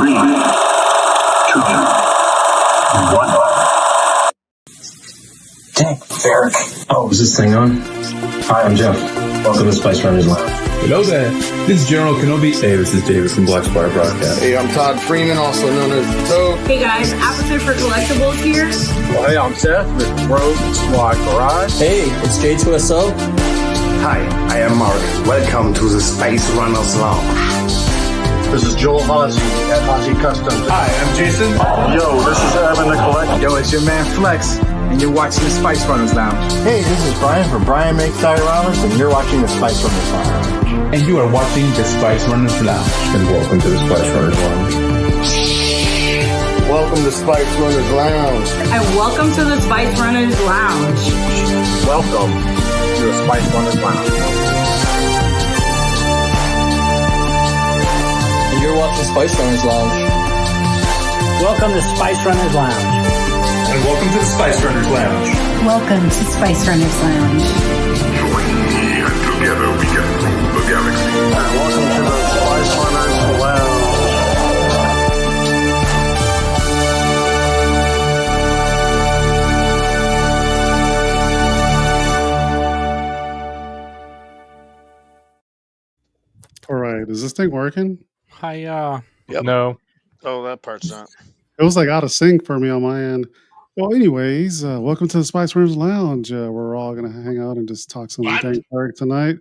3, 2, 1. Dang, Eric. Oh, is this thing on? Hi, I'm Jeff. Welcome to Spice Runners Lounge. Hello there. This is General Kenobi. Hey, this is David from Black Spire Broadcast. Hey, I'm Todd Freeman, also known as Toad. Hey guys, Appetite for Collectibles here. Well, hey, I'm Seth with Rogue Squad Garage. Hey, it's J2SO. Hi, I am Mark. Welcome to the Spice Runners Lounge. This is Joel Hazy at Hazy Customs. Hi, I'm Jason. Yo, this is Evan the Collect. Yo, it's your man Flex, and you're watching the Spice Runners Lounge. Hey, this is Brian from Brian Makes Dioramas, and you're watching the Spice Runners Lounge. And you are watching the Spice Runners Lounge. And welcome to the Spice Runners Lounge. Welcome to Spice Runners Lounge. And welcome to the Spice Runners Lounge. Welcome to the Spice Runners Lounge. And you're watching Spice Runners Lounge. Welcome to Spice Runners Lounge. And welcome to the Spice Runners Lounge. Welcome to Spice Runners Lounge. Join me and together we can rule the galaxy. And welcome to the Spice Runners Lounge. All right, is this thing working? Yep. No. Oh, that part's not. It was like out of sync for me on my end. Well, anyways, welcome to the Spice Runners Lounge. We're all going to hang out and just talk some dang dark tonight.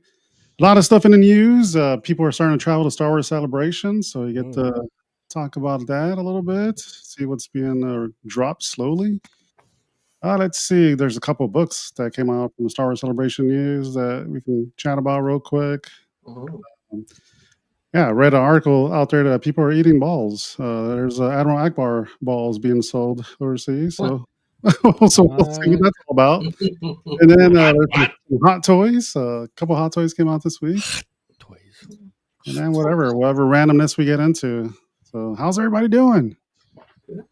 A lot of stuff in the news. People are starting to travel to Star Wars Celebration, so you get to talk about that a little bit, see what's being dropped slowly. Let's see. There's a couple of books that came out from the Star Wars Celebration news that we can chat about real quick. Yeah, I read an article out there that people are eating balls. There's Admiral Akbar balls being sold overseas. So, we'll see what that's all about. And then there's some hot toys. A couple hot toys came out this week. And then whatever randomness we get into. So how's everybody doing?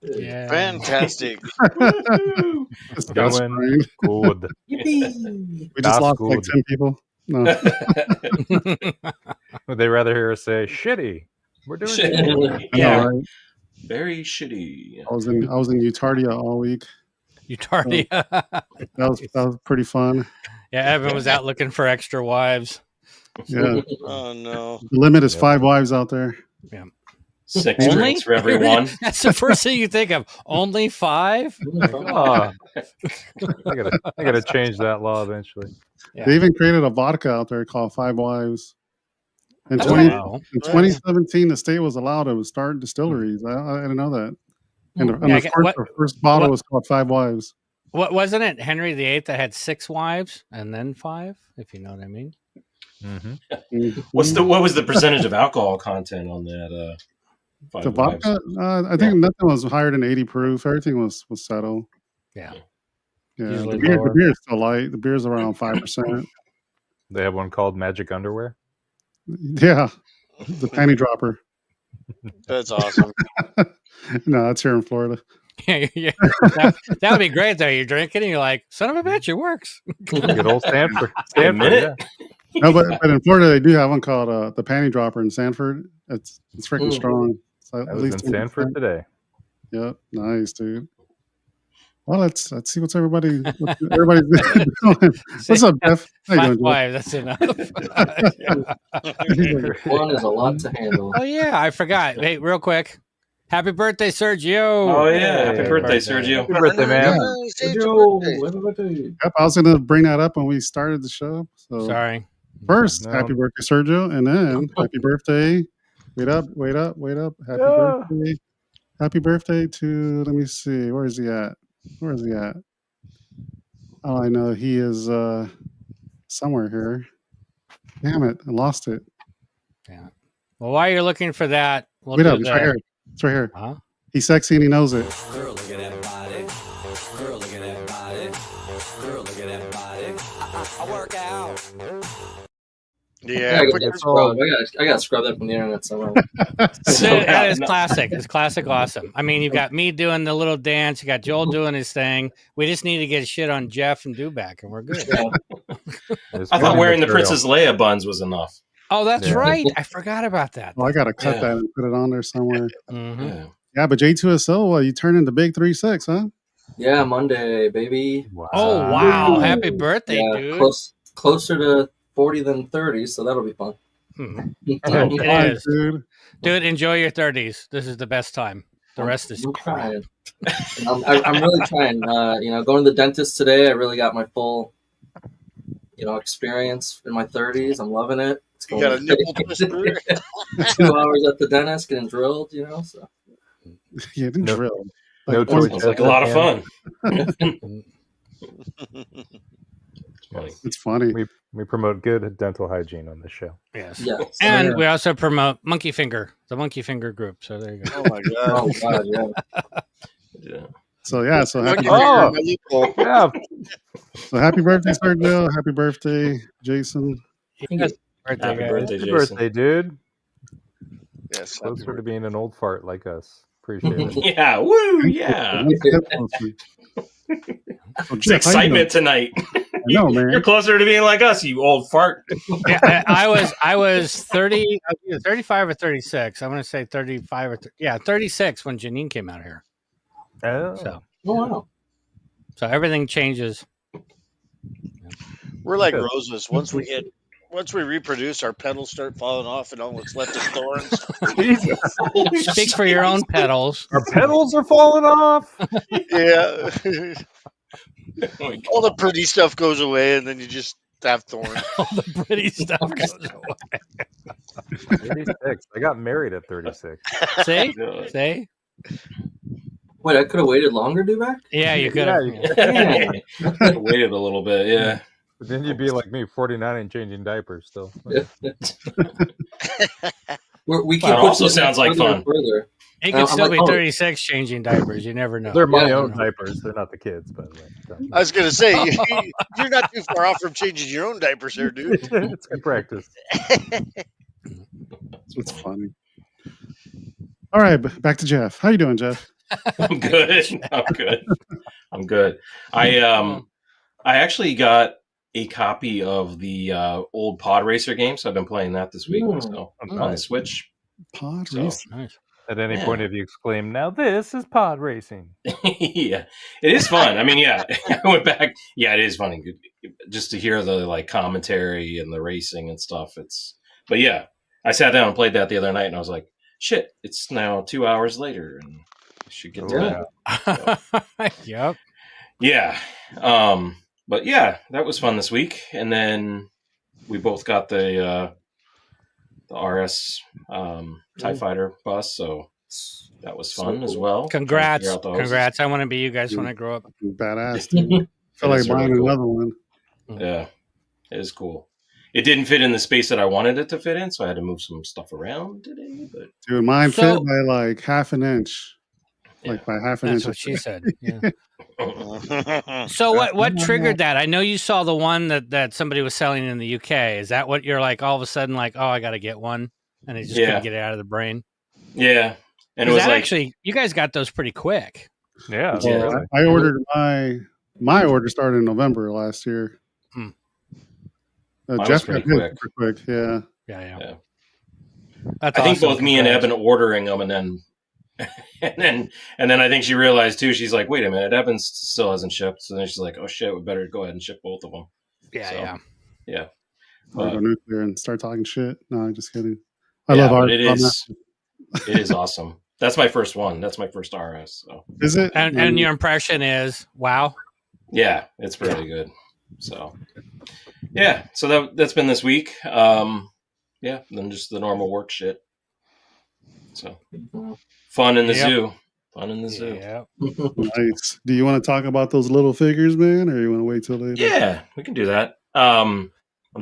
Yeah. Fantastic. Going good. We just lost like 10 people. No. Would they rather hear us say shitty? We're doing Shitty. Yeah, right? Very shitty. I was in Utardia all week. Utardia. That was pretty fun. Yeah, Evan was out looking for extra wives. Yeah. Oh no. The limit is 5 wives out there. Yeah. 6 drinks for everyone. That's the first thing you think of. Only 5? Oh, I gotta change that law eventually. Yeah. They even created a vodka out there called 5 Wives. In 2017, the state was allowed to start distilleries. I didn't know that. And the first bottle was called 5 Wives. What wasn't it? Henry VIII that had 6 wives and then 5, if you know what I mean. Mm-hmm. What was the percentage of alcohol content on that? The vodka, I think nothing was higher than 80 proof. Everything was settled. Yeah. Yeah. The beer is still light. The beer's around 5%. They have one called Magic Underwear. Yeah. The panty dropper. That's awesome. No, that's here in Florida. Yeah. That would be great though. You're drinking and you're like, son of a bitch, it works. Good old Stanford. Yeah. No, but in Florida they do have one called the panty dropper in Sanford. It's freaking strong. So I was in Sanford today. Yep, nice, dude. Well, let's see what's everybody's doing. What's up, Jeff? How you doing, That's enough. One is a lot to handle. Oh yeah, I forgot. Hey, real quick. Happy birthday, Sergio. Oh yeah, happy birthday, Sergio. Happy birthday, man. Yep, I was going to bring that up when we started the show. So sorry. First, happy birthday, Sergio, and then happy birthday. Wait up. Happy birthday to, let me see, where is he at? Oh, I know he is somewhere here. Damn it, I lost it. Yeah. Well, while you're looking for that, wait up, it's right here. It's right here. Huh? He's sexy and he knows it. Girl, look at that body. Girl, look at that body. Girl, look at that body. I work out. Yeah, I gotta scrub that from the internet somewhere. That is classic. It's classic awesome. I mean, you got me doing the little dance. You got Joel doing his thing. We just need to get shit on Jeff and Dewback, and we're good. I thought wearing the Princess Leia buns was enough. Oh, that's right. I forgot about that. Well, I got to cut that and put it on there somewhere. Mm-hmm. Yeah, but J2SO, well, you turn into big 3-6, huh? Yeah, Monday, baby. Wow. Oh, wow. Happy birthday, dude. Closer to 40 than 30, so that'll be fun. It is. Dude, enjoy your 30s. This is the best time. The rest is crap. I'm really trying. Going to the dentist today, I really got my full, experience in my 30s. I'm loving it. It's going you got a nipple twister? 2 hours at the dentist getting drilled, so. Yeah, getting drilled. No choice. It's like a lot of fun. It's funny. We promote good dental hygiene on this show. Yes. And we also promote Monkey Finger, the Monkey Finger group. So there you go. Oh my god. Yeah. So happy So happy birthday, Sergio. Happy birthday, Jason. Yes. Happy birthday, Jason. Birthday, dude. Yes. Closer to being an old fart like us. Appreciate it. Yeah. Woo. Yeah. It's excitement tonight. No, man. You're closer to being like us, you old fart. Yeah, I was 30, either 35 or 36. I'm going to say 35 or 36 when Janine came out here. Oh. Wow. So everything changes. We're like roses. Once we reproduce, our petals start falling off, and all that's left is thorns. Speak for your own petals. Our petals are falling off. Yeah. All the pretty stuff goes away, and then you just have thorns. All the pretty stuff goes away. 36. I got married at 36. See? Wait, I could have waited longer, Dubac? Yeah, you could have. Waited a little bit, yeah. But then you'd be like me, 49 and changing diapers still. We That also sounds like fun. Further. It could still be 36 changing diapers. You never know. They're my own diapers. They're not the kids, by the way. So. I was going to say, you're not too far off from changing your own diapers there, dude. It's good practice. It's funny. All right, back to Jeff. How you doing, Jeff? I'm good. I'm good. I actually got a copy of the old Pod Racer game, so I've been playing that this week. So on the Switch. Pod Racer. Nice. At any point, if you exclaim, "Now this is pod racing," Yeah, it is fun. I mean, yeah, I went back. Yeah, it is funny just to hear the commentary and the racing and stuff. But yeah, I sat down and played that the other night, and I was like, "Shit, it's now 2 hours later, and I should get to that." So, yep. Yeah, but yeah, that was fun this week, and then we both got the RS TIE Fighter bus, so that was fun as well. Congrats. I want to be you guys when I grow up. Badass, dude. I feel like buying another one. Yeah, it is cool. It didn't fit in the space that I wanted it to fit in, so I had to move some stuff around today. But dude, mine fit by like half an inch. Like by half an inch. That's what she said. Yeah. So what triggered that? I know you saw the one that somebody was selling in the UK. Is that what you're like all of a sudden like, oh, I got to get one, and I just couldn't get it out of the brain? Yeah, and it was like actually you guys got those pretty quick. Yeah, well, I ordered my order started in November last year. Jeff got his super quick. Yeah. I think both me and Eben ordering them, and then I think she realized too. She's like, "Wait a minute, Evans still hasn't shipped." So then she's like, "Oh shit, we better go ahead and ship both of them." Yeah. I'll go nuclear and start talking shit. No, I'm just kidding. I love art. It is awesome. That's my first one. That's my first RS. So. Is it? And your impression is wow. Yeah, it's really good. So, yeah. So that's been this week. Yeah, then just the normal work shit. So. Fun in the zoo. Yeah. Nice. Do you want to talk about those little figures, man, or you want to wait till later? Yeah, we can do that. I'm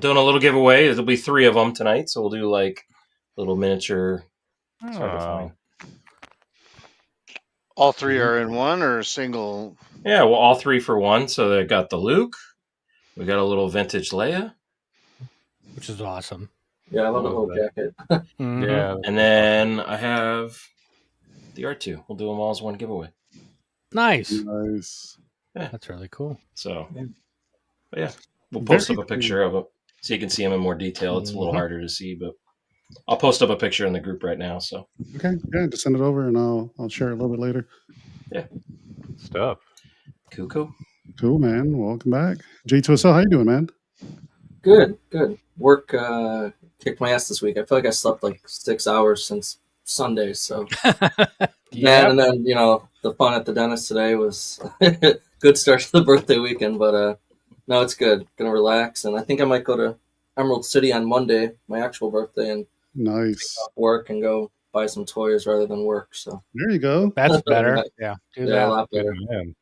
doing a little giveaway. There'll be 3 of them tonight, so we'll do like little miniature. All 3 are in one or a single? Yeah, well, all 3 for one. So they got the Luke. We got a little vintage Leia, which is awesome. Yeah, I love the whole jacket. Yeah, and then I have the R2. We'll do them all as one giveaway. Nice. Yeah. That's really cool. So, but yeah, we'll post up a picture of it. so you can see them in more detail. It's a little harder to see, but I'll post up a picture in the group right now. So Okay, yeah, just send it over and I'll share it a little bit later. Yeah, stuff. Cool, man. Welcome back, J2SL. How you doing, man? Good. Work kicked my ass this week. I feel like I slept like 6 hours since Sunday. So, man, and then the fun at the dentist today was good start to the birthday weekend. But no, it's good. Gonna relax, and I think I might go to Emerald City on Monday, my actual birthday, and nice work and go buy some toys rather than work. So there you go. That's better. Yeah, a lot better. Man.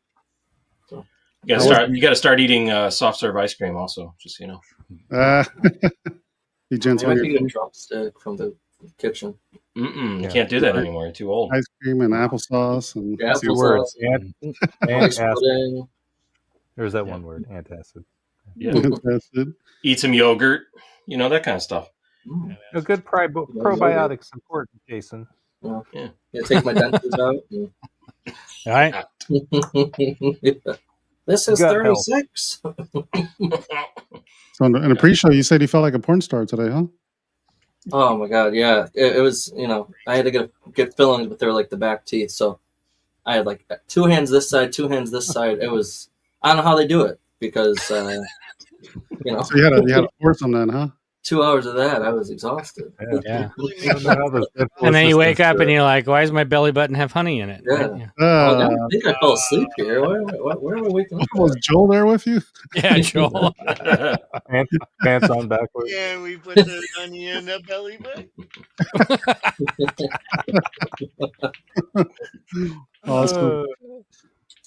You got to start eating soft serve ice cream also, just so you know. Be gentle. I might get a drumstick from the kitchen. You can't do that anymore. You're too old. Ice cream and applesauce and 2 words. Pudding. There's that one word, antacid. Yeah. Eat some yogurt. That kind of stuff. A good probiotics important, Jason. Yeah. Take my dentures out. All right. This is 36. So in a pre-show, you said you felt like a porn star today, huh? Oh my god, yeah. It was, I had to get fillings, but they were like the back teeth. So I had like 2 hands this side, 2 hands this side. It was, I don't know how they do it because, So you had to force them then, huh? 2 hours of that, I was exhausted. Yeah. And then you wake up and you're like, why does my belly button have honey in it? Yeah. I think I fell asleep here. Where am I waking up? Was Joel there with you? Yeah, Joel. Pants on backwards. Yeah, we put the honey in the belly button.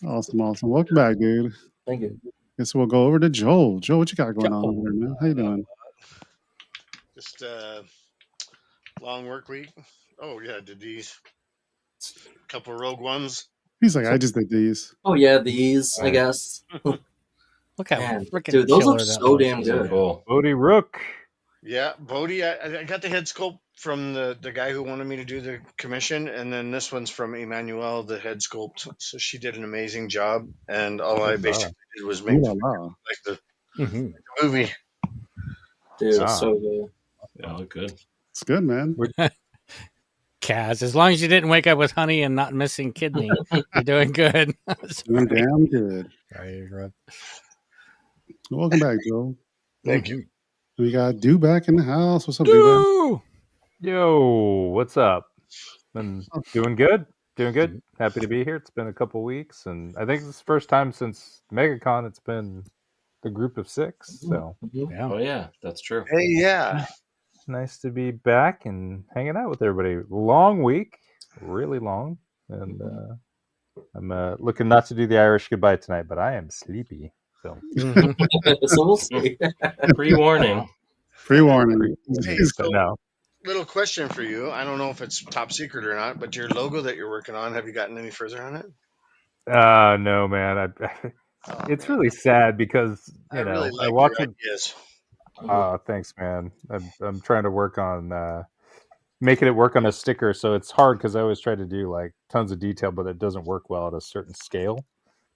Awesome. Welcome back, dude. Thank you. Guess we'll go over to Joel. Joel, what you got going on over there, man? How you doing? Just long work week. Oh yeah, did these couple Rogue Ones. He's like, I just did these. Oh yeah, these, I guess. Look how freaking dude, those look so damn good. Bodie Rook. Yeah, Bodie. I got the head sculpt from the guy who wanted me to do the commission, and then this one's from Emmanuel, the head sculpt. So she did an amazing job, and all I basically did was make like the movie. Dude, it's so good. Yeah, look good. It's good, man. Kaz, as long as you didn't wake up with honey and not missing kidney, you're doing good. Doing damn good. Right. Welcome back, Joel. Thank you. We got Do back in the house. What's up, Do? Yo, what's up? Been doing good. Happy to be here. It's been a couple weeks, and I think this is the first time since MegaCon it's been the group of 6. So yeah. Oh yeah, that's true. Hey, yeah. Nice to be back and hanging out with everybody. Long week, really long, and I'm looking not to do the Irish goodbye tonight, but I am sleepy. So, so we'll see. Pre-warning. Hey, so no. Little question for you. I don't know if it's top secret or not, but your logo that you're working on, have you gotten any further on it? No, man. It's really sad because I really like I watch your it. ideas. Thanks, man. I'm trying to work on making it work on a sticker, so it's hard because I always try to do like tons of detail, but it doesn't work well at a certain scale.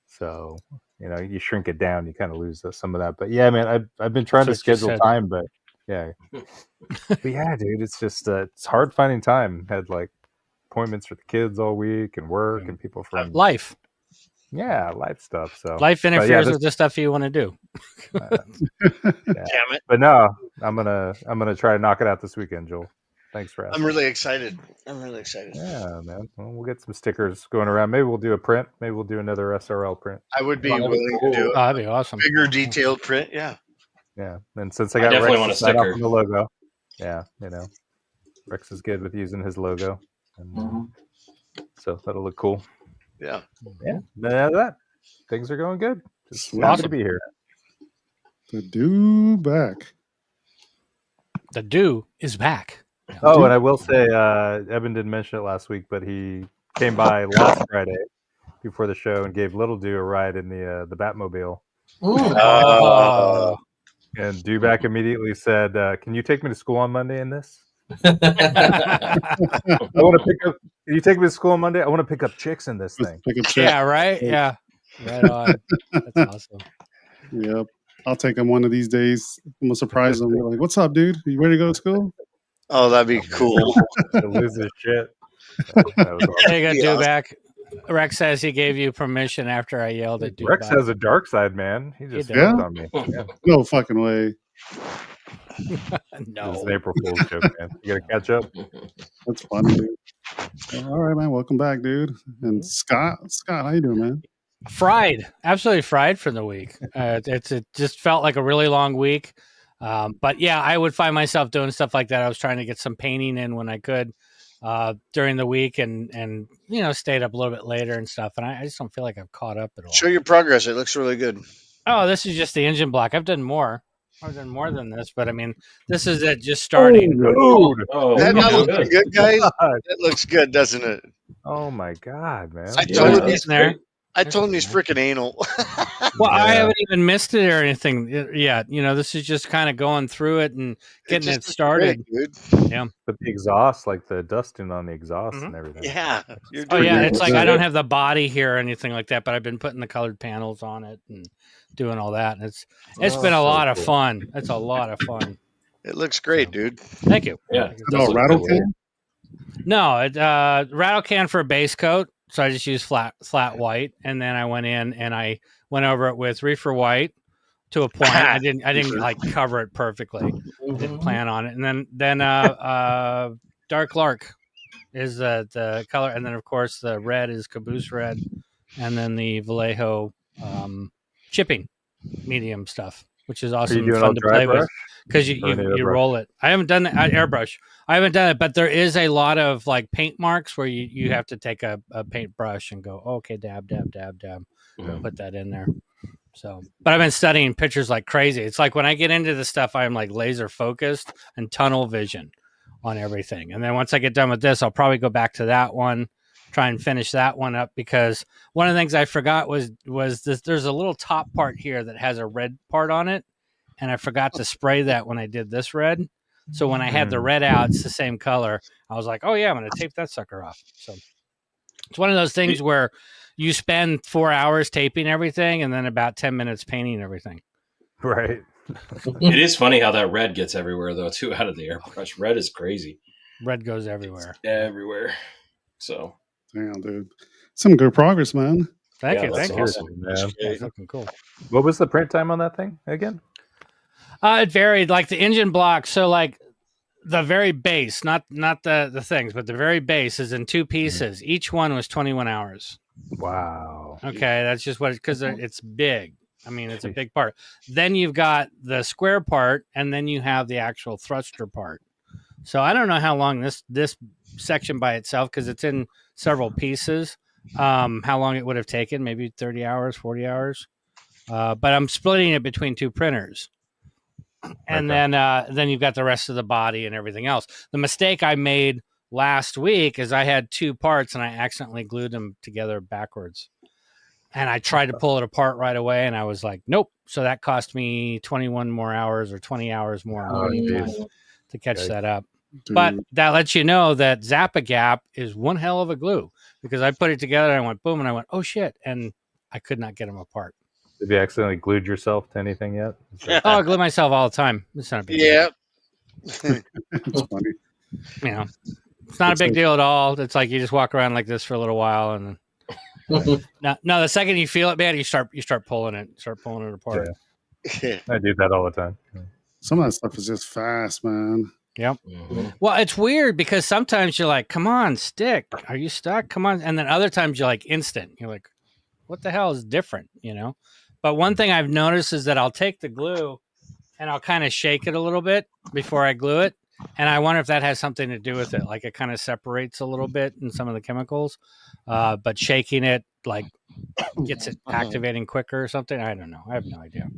So you shrink it down, you kind of lose some of that. But yeah, man, I've been trying to schedule time, but yeah, but yeah, dude, it's just it's hard finding time. Had like appointments for the kids all week and work and people from life. Yeah, life stuff. So life interferes with the stuff you want to do. Damn it! But no, I'm gonna try to knock it out this weekend, Joel. Thanks for asking. I'm really excited. Yeah, man. Well, we'll get some stickers going around. Maybe we'll do a print. Maybe we'll do another SRL print. I would be willing to do that'd be awesome. Bigger detailed print. Yeah. Yeah, and since I got definitely Rex want a to sign off sticker. on the logo, yeah, Rex is good with using his logo, and so that'll look cool. Yeah. That things are going good. Just happy to be here. The Do back. The Do is back. Oh, and I will say, Evan didn't mention it last week, but he came by last Friday before the show and gave Little Do a ride in the Batmobile. And Duback immediately said, "Can you take me to school on Monday in this?" I want to pick up. Can you take me to school on Monday? I want to pick up chicks in this thing. Yeah, right. Yeah, right on. That's awesome. Yep. I'll take him one of these days. I'm gonna surprise him. Like, what's up, dude? You ready to go to school? Oh, that'd be cool. To lose his shit. That was awesome. There you go, Dewback. Rex says he gave you permission after I yelled at Dewback. Rex has a dark side, man. He just jumped on me. Yeah. No fucking way. No. It's an April Fool's joke, man. You gotta catch up. That's funny, dude. All right, man. Welcome back, dude. And Scott, how you doing, man? Fried, absolutely fried for the week. It just felt like a really long week. But yeah, I would find myself doing stuff like that. I was trying to get some painting in when I could during the week, and stayed up a little bit later and stuff. And I just don't feel like I've caught up at all. Show your progress. It looks really good. Oh, this is just the engine block. I've done more. I've done more than this, but I mean, this is it just starting. Oh, that looks good, guys. That looks good, doesn't it? Oh my god, man! I told him he's freaking anal. Well, I haven't even missed it or anything yet. This is just kind of going through it and getting it started. Great, dude. Yeah, but the exhaust, like the dusting on the exhaust and everything. Yeah. It's like I don't have the body here or anything like that, but I've been putting the colored panels on it and doing all that. And it's been a lot of fun. It's a lot of fun. It looks great, dude. Thank you. Yeah. Rattle can? No, rattle can for a base coat. So I just used flat white, and then I went in and I went over it with reefer white to a point. I didn't like cover it perfectly. Didn't plan on it. And then dark lark is the color, and then of course the red is caboose red, and then the Vallejo chipping medium stuff, which is awesome and fun to play with because you roll it. I haven't done that airbrush. I haven't done it, but there is a lot of like paint marks where you have to take a paintbrush and go, okay, dab, put that in there. So, but I've been studying pictures like crazy. It's like when I get into this stuff, I'm like laser focused and tunnel vision on everything. And then once I get done with this, I'll probably go back to that one, try and finish that one up, because one of the things I forgot was this. There's a little top part here that has a red part on it, and I forgot to spray that when I did this red. So when I had the red out, it's the same color. I was like, oh yeah, I'm going to tape that sucker off. So it's one of those things where you spend 4 hours taping everything and then about 10 minutes painting everything. Right. It is funny how that red gets everywhere though, too, out of the airbrush. Red is crazy. Red goes everywhere. It's everywhere. So. Damn, dude. Some good progress, man. Thank you. Awesome, man. That's looking cool. What was the print time on that thing again? It varied, like the engine block. So like the very base, not the things, but the very base is in two pieces. Mm-hmm. Each one was 21 hours. Wow. Okay, that's just what because it's big. I mean, it's a big part. Then you've got the square part, and then you have the actual thruster part. So I don't know how long this section by itself, because it's in several pieces, how long it would have taken, maybe 30 hours, 40 hours. But I'm splitting it between two printers. And then you've got the rest of the body and everything else. The mistake I made last week is I had two parts and I accidentally glued them together backwards. And I tried to pull it apart right away, and I was like, nope. So that cost me 21 more hours or 20 hours more to catch that up. Dude. But that lets you know that Zappa Gap is one hell of a glue, because I put it together and I went boom, and I went, oh shit, and I could not get them apart. Have you accidentally glued yourself to anything yet? I glue myself all the time. It's not a big deal. It's funny. You know, it's not a big deal at all. It's like you just walk around like this for a little while, and no, the second you feel it, man, you start pulling it apart. Yeah. I do that all the time. Some of that stuff is just fast, man. Yep. Mm-hmm. Well, it's weird because sometimes you're like, come on, stick. Are you stuck? Come on. And then other times you're like instant. You're like, what the hell is different? You know? But one thing I've noticed is that I'll take the glue and I'll kind of shake it a little bit before I glue it. And I wonder if that has something to do with it. Like it kind of separates a little bit in some of the chemicals. But shaking it like gets it activating quicker or something. I don't know. I have no idea.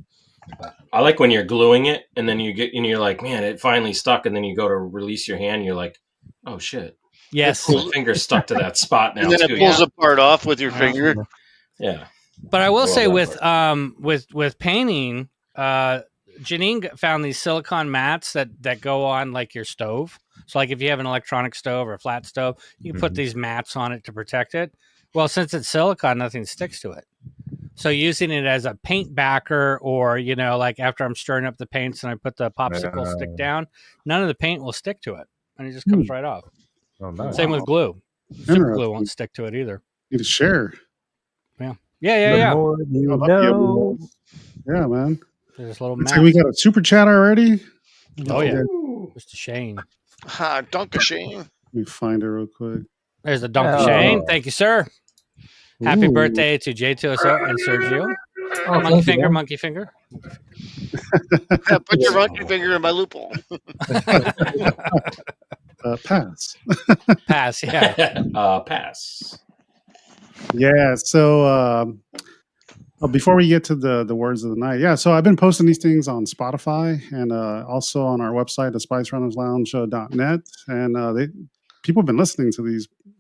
But I like when you're gluing it and then you're like, man, it finally stuck. And then you go to release your hand. And you're like, oh shit. Yes. My finger's stuck to that spot now. And then it pulls the part off with your finger. Yeah. But I will say with painting, Janine found these silicone mats that go on like your stove. So like if you have an electronic stove or a flat stove, you can put these mats on it to protect it. Well, since it's silicone, nothing sticks to it. So using it as a paint backer, or like after I'm stirring up the paints and I put the popsicle stick down, none of the paint will stick to it, and it just comes right off. Oh, nice. Same with glue. Super glue won't stick to it either. You need to share. Yeah. More you know. Yeah, man. There's a little. Looks like we got a super chat already. Oh yeah, Mr. Shane. Donka Shane. Let me find her real quick. There's the Donkey Shane. Thank you, sir. Happy birthday to J2SO and Sergio. Monkey finger. Put your monkey finger in my loophole. Pass. Pass, yeah. Pass. Yeah, so before we get to the words of the night, so I've been posting these things on Spotify and also on our website, the spicerunnerslounge.net, and people have been listening to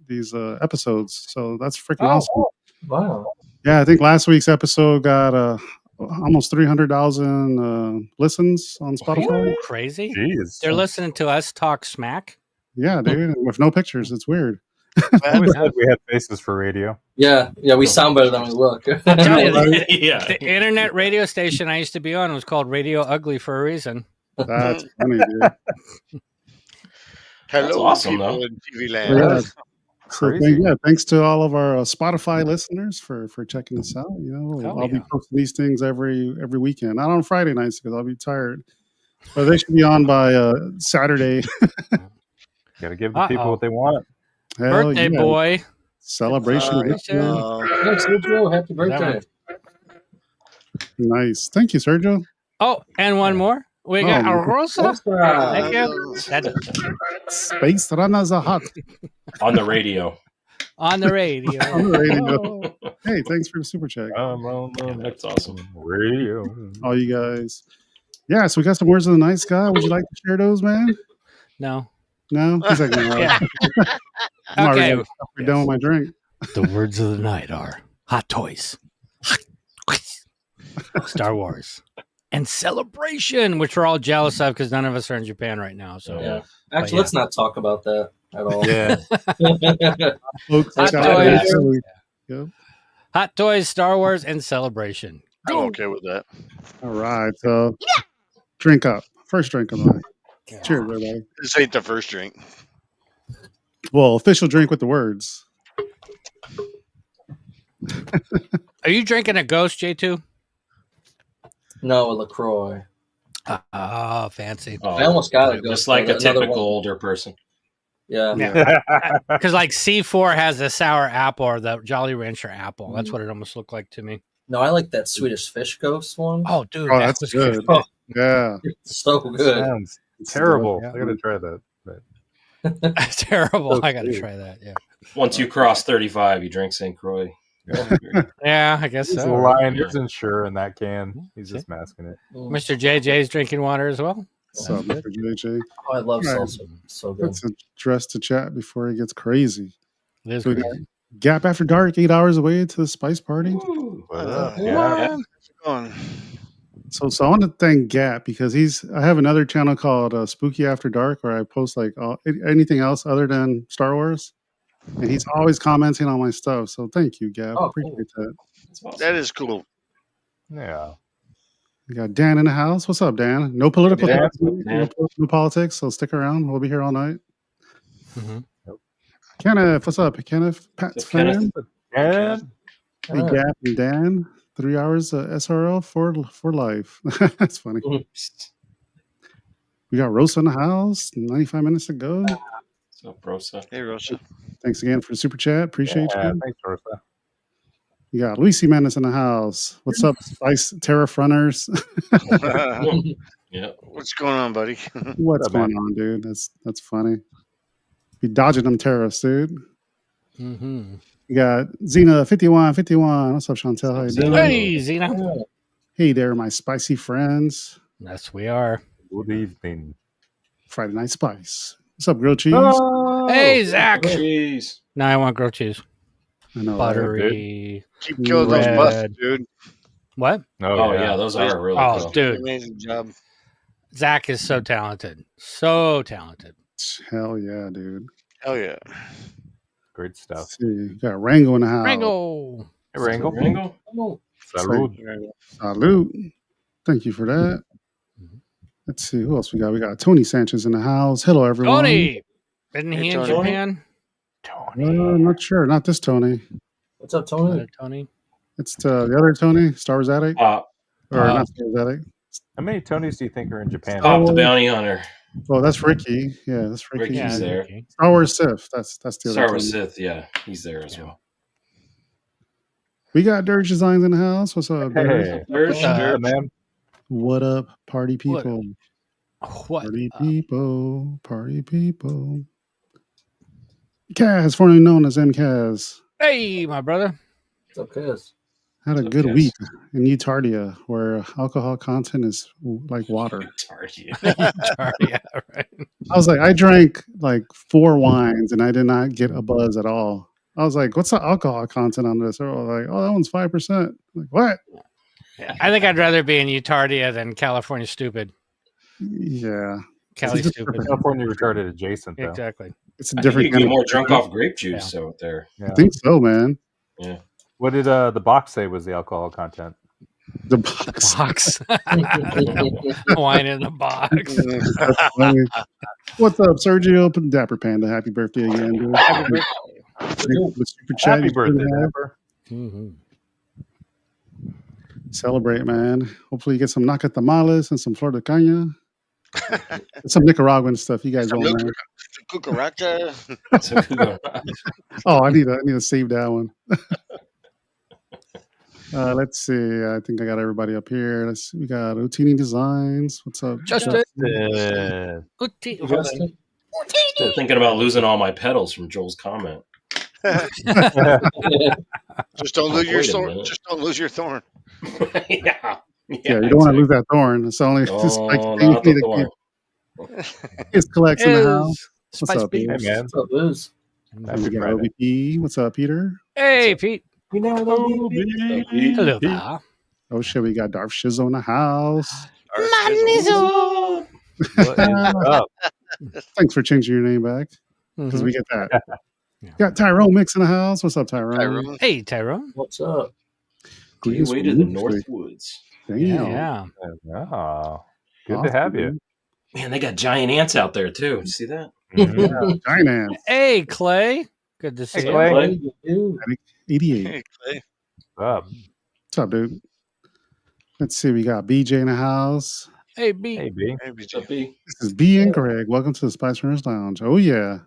these episodes, so that's freaking awesome. Wow. Yeah, I think last week's episode got almost 300,000 listens on Spotify. Crazy. Jeez. They're listening to us talk smack. Yeah, dude, with no pictures. It's weird. I always said we had faces for radio. Yeah, we sound better than we look. Yeah. The internet radio station I used to be on was called Radio Ugly for a reason. That's funny, dude. Hello, That's awesome, people though. in TV land. So thanks to all of our Spotify listeners for checking us out. I'll be posting these things every weekend, not on Friday nights because I'll be tired, but they should be on by Saturday. Got to give the people what they want. Birthday boy. Celebration. Thanks, Sergio. Happy birthday. Nice. Thank you, Sergio. Oh, and one more. We got a Rosa. Thank you. Space Runners are hot. On the radio. On the radio. On the radio. Hey, thanks for the super chat. That's awesome. Radio. All you guys. Yeah, so we got some words of the night, Scott. Would you like to share those, man? No. No? He's like, no. Yeah. I'm Okay. already done with my drink. The words of the night are hot toys, Star Wars, and celebration, which we're all jealous of because none of us are in Japan right now. So, Yeah. Actually, let's not talk about that at all. Yeah. Hot Toys. toys. Yep. Hot toys, Star Wars, and celebration. I'm okay with that. All right. So drink up. First drink of the night. Cheers, everybody. This ain't the first drink. Well, official drink with the words. Are you drinking a Ghost, J2? No, a LaCroix. Oh, fancy. Oh, I almost got it. just like a typical older person. Yeah. Because like C4 has the sour apple or the Jolly Rancher apple. That's what it almost looked like to me. No, I like that Swedish Fish Ghost one. Oh, dude. Oh, that's good. Oh, Yeah. it's so good. Sounds terrible. Yeah. I got to try that. But Terrible. So I got to cute. try that. Yeah. Once you cross 35, you drink St. Croix. Yeah, I guess the so. lion isn't sure in that can. He's just masking it. Mr. JJ's drinking water as well. What's up, Mr. JJ? Oh, I love All right. salsa. So good. Let's address the chat before it gets crazy. It is So we got crazy. Gap After Dark, 8 hours away to the Spice Party. What up? Yeah. So I want to thank Gap because I have another channel called Spooky After Dark where I post like anything else other than Star Wars, and he's always commenting on my stuff. So thank you, Gap. Oh, Appreciate that. That is cool. Yeah. We got Dan in the house. What's up, Dan? No political, Dan. no politics. So stick around. We'll be here all night. Mm-hmm. Kenneth, what's up, Kenneth? Pat's fan. And Hey, Gap and Dan. 3 hours SRL for life. That's funny. We got Rosa in the house. 95 minutes to go. What's up, Rosa? Hey, Rosa. Thanks again for the super chat. Appreciate yeah, you. thanks, Rosa. You got Lucy Menace in the house. What's up, Spice Tariff Runners? Yeah. What's going on, buddy? What's going on, dude? That's funny. Be dodging them tariffs, dude. Mm-hmm. You got Xena 5151. What's up, Chantel? How you doing? Hey, Zena. Hey there, my spicy friends. Yes, we are. Good evening. Friday Night Spice. What's up, grilled cheese? Oh, Hey, Zach. Jeez. No, I want grilled cheese. I know. Buttery. Keep killing those busts, Red. dude. What? Oh, yeah, those are really Oh, cool. dude. Amazing job. Zach is so talented. So talented. Hell yeah, dude. Hell yeah. Great stuff. Let's see. You got Rango in the house. Rango. Hey, Rango. Rango? Salud. Salute. Thank you for that. Let's see who else we got. We got Tony Sanchez in the house. Hello, everyone. Tony, isn't he in Japan? I'm not sure. Not this Tony. What's up, Tony? Tony. It's the other Tony, Star Wars Addict. Or not Star Wars Addict. How many Tonys do you think are in Japan? Pop the Bounty Hunter. Oh, that's Ricky. Yeah, that's Ricky. Ricky's there. Star Wars Sith. That's the other Star Wars Tony. Sith, yeah. He's there as well. We got Dirge Designs in the house. What's up, Dirge? Hey, Dirge, man. What up, party people? What? Party people. Party people. Kaz, formerly known as MKaz. Hey, my brother. What's up, Kaz? Had a good week in Utardia, where alcohol content is like water. Utardia, right. I was like, I drank like 4 wines and I did not get a buzz at all. I was like, what's the alcohol content on this? Or like, oh, that one's 5%. Like, what? Yeah, I think I'd rather be in Utardia than California stupid. Yeah. Cali stupid. California retarded adjacent, though. Exactly. It's a different You can get more drunk off grape juice out there. Yeah. I think so, man. Yeah. What did the box say was the alcohol content? The box. Wine in the box. That's funny. What's up, Sergio? Dapper Panda. Happy birthday again, dude. Happy birthday. The super chat. Happy birthday, Dapper. Celebrate, man. Hopefully you get some naca tamales and some flor de caña. Some Nicaraguan stuff. You guys don't know. Cucaracha. Oh, I need to save that one. Let's see. I think I got everybody up here. We got Utini Designs. What's up? Justin. Still thinking about losing all my pedals from Joel's comment. Just don't lose your thorn. Just don't lose your thorn. Yeah, you don't want to lose that thorn. It's only just like not the thorn. His collects in the house. What's Spice up, Beat. man? Hey, man. What's up, Liz? We got OBP. What's up, Peter? Hey, Pete. Hello, pal. Oh shit, we got Darth Shizzo in the house. What is up? Thanks for changing your name back because we get that. Got Tyrone Mix in the house. What's up, Tyrone? Hey, Tyrone. What's up? Greetings way to the North Woods. Damn. Yeah. Oh, good to have you. Man, they got giant ants out there too. You see that? Giant ants. Hey, Clay. Good to see you. Clay. 88. Hey, Clay. Up. What's up, dude? Let's see. We got BJ in the house. Hey, B. Hey, B. Hey, What's up, B? This is B and Greg. Welcome to the Spice Runners Lounge. Oh, yeah.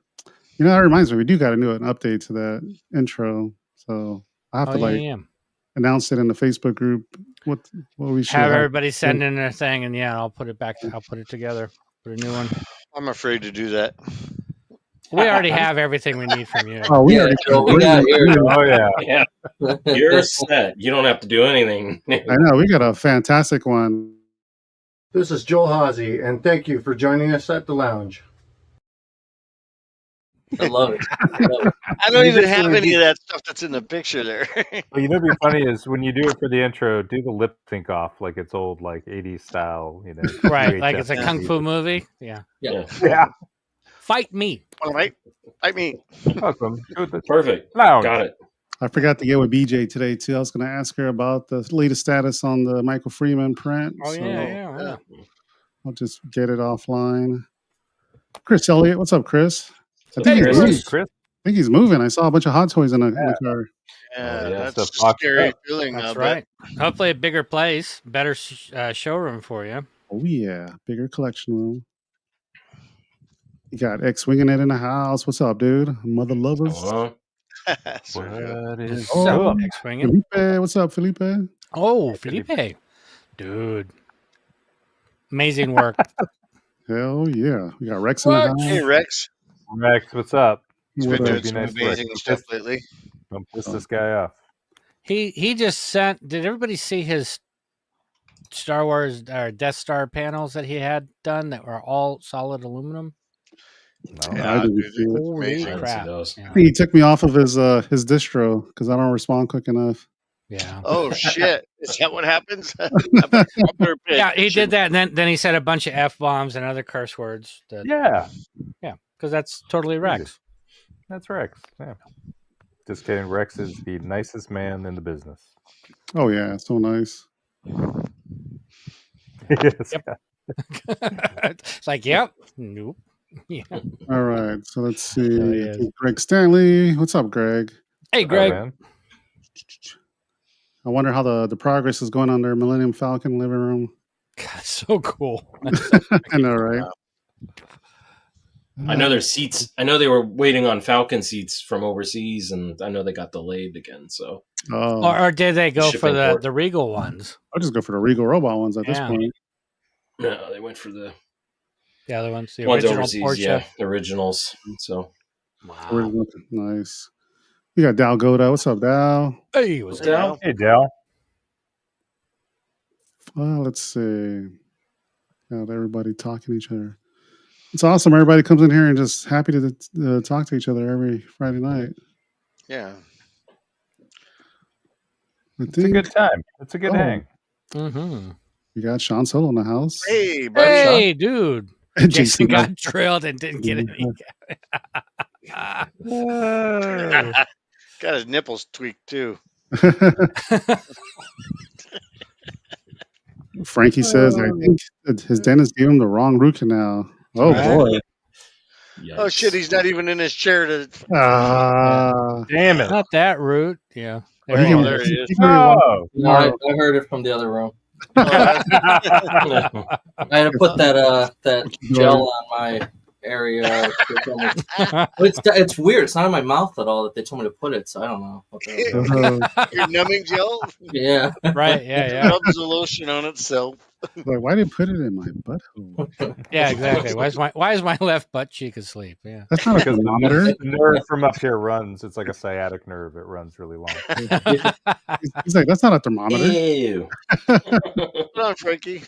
You know, that reminds me, we do got to do an update to that intro. So I have to announce it in the Facebook group. What we should have everybody send in their thing, and I'll put it back. I'll put it together. Put a new one. I'm afraid to do that. We already have everything we need from you. Oh, we already. Oh, yeah. You're set. You don't have to do anything. I know. We got a fantastic one. This is Joel Hazy, and thank you for joining us at the lounge. I love it. I don't even have any of that stuff that's in the picture there. Well, you know, what'd be funny is when you do it for the intro, do the lip sync off like it's old, like 80s style, you know. Right, like it's a kung fu movie. Yeah. Fight me. All right. Fight me. Welcome to the Perfect. lounge. Got it. I forgot to get with BJ today, too. I was going to ask her about the latest status on the Michael Freeman print. Oh, so yeah. I'll just get it offline. Chris Elliott. What's up, Chris? I think he's moving. I saw a bunch of hot toys in the car. Yeah, that's a scary feeling. That's right. Hopefully a bigger place, better showroom for you. Oh, yeah. Bigger collection room. You got X-Winging it in the house. What's up, dude? Mother lovers. What is up, X-Winging? Felipe. What's up, Felipe? Oh, Felipe. Dude. Amazing work. Hell yeah. We got Rex in the house. Hey, Rex. Rex, what's up? He's been doing some amazing stuff lately. Don't piss this guy off. He just sent. Did everybody see his Star Wars or Death Star panels that he had done that were all solid aluminum? No, I didn't see it. Holy crap! Yeah. He took me off of his distro because I don't respond quick enough. Yeah. Oh shit! Is that what happens? Yeah, he did that, and then he said a bunch of F-bombs and other curse words. Yeah, because that's totally Rex. That's Rex. Yeah. Just kidding. Rex is the nicest man in the business. Oh yeah, so nice. Yes. Yep. It's like, yep. Nope. Yeah. All right, so let's see. Oh, I yes. think Greg Stanley. What's up, Greg? Hey, Greg. I wonder how the progress is going on their Millennium Falcon living room. God, so cool. I know, right? I know there's seats. I know they were waiting on Falcon seats from overseas, and I know they got delayed again. So, Or did they go for shipping port. the Regal ones? I'll just go for the Regal Robot ones at this Yeah. point. no, they went for the other ones, the ones original overseas. Porsche. Yeah, the originals. So, Original. Nice. We got Dal Goda. What's up, Dal? Hey, what's Dal? Hey, Dal. Let's see. Got everybody talking to each other. It's awesome. Everybody comes in here and just happy to talk to each other every Friday night. Yeah. It's a good time. It's a good hang. Mm-hmm. We got Sean Solo in the house. Hey, buddy. Hey, dude. Jason Jason got got- drilled and didn't get any. Got his nipples tweaked too. Frankie says, I think that his dentist gave him the wrong root canal. Oh, boy. Oh shit, he's not even in his chair to. Damn it. Not that root. Yeah. Well, he Oh, can- there he is. Oh. No, I heard it from the other room. I had to put that gel on my area. It's weird. It's not in my mouth at all that they told me to put it, so I don't know. What the Your numbing gel? Yeah. Right. Yeah. Rubs the lotion on itself. Like, why did you put it in my butthole? Yeah. Exactly. Why is my left butt cheek asleep? Yeah. That's not a thermometer. The nerve from up here runs. It's like a sciatic nerve. It runs really long. He's like, that's not a thermometer. Ew. Come on, Frankie.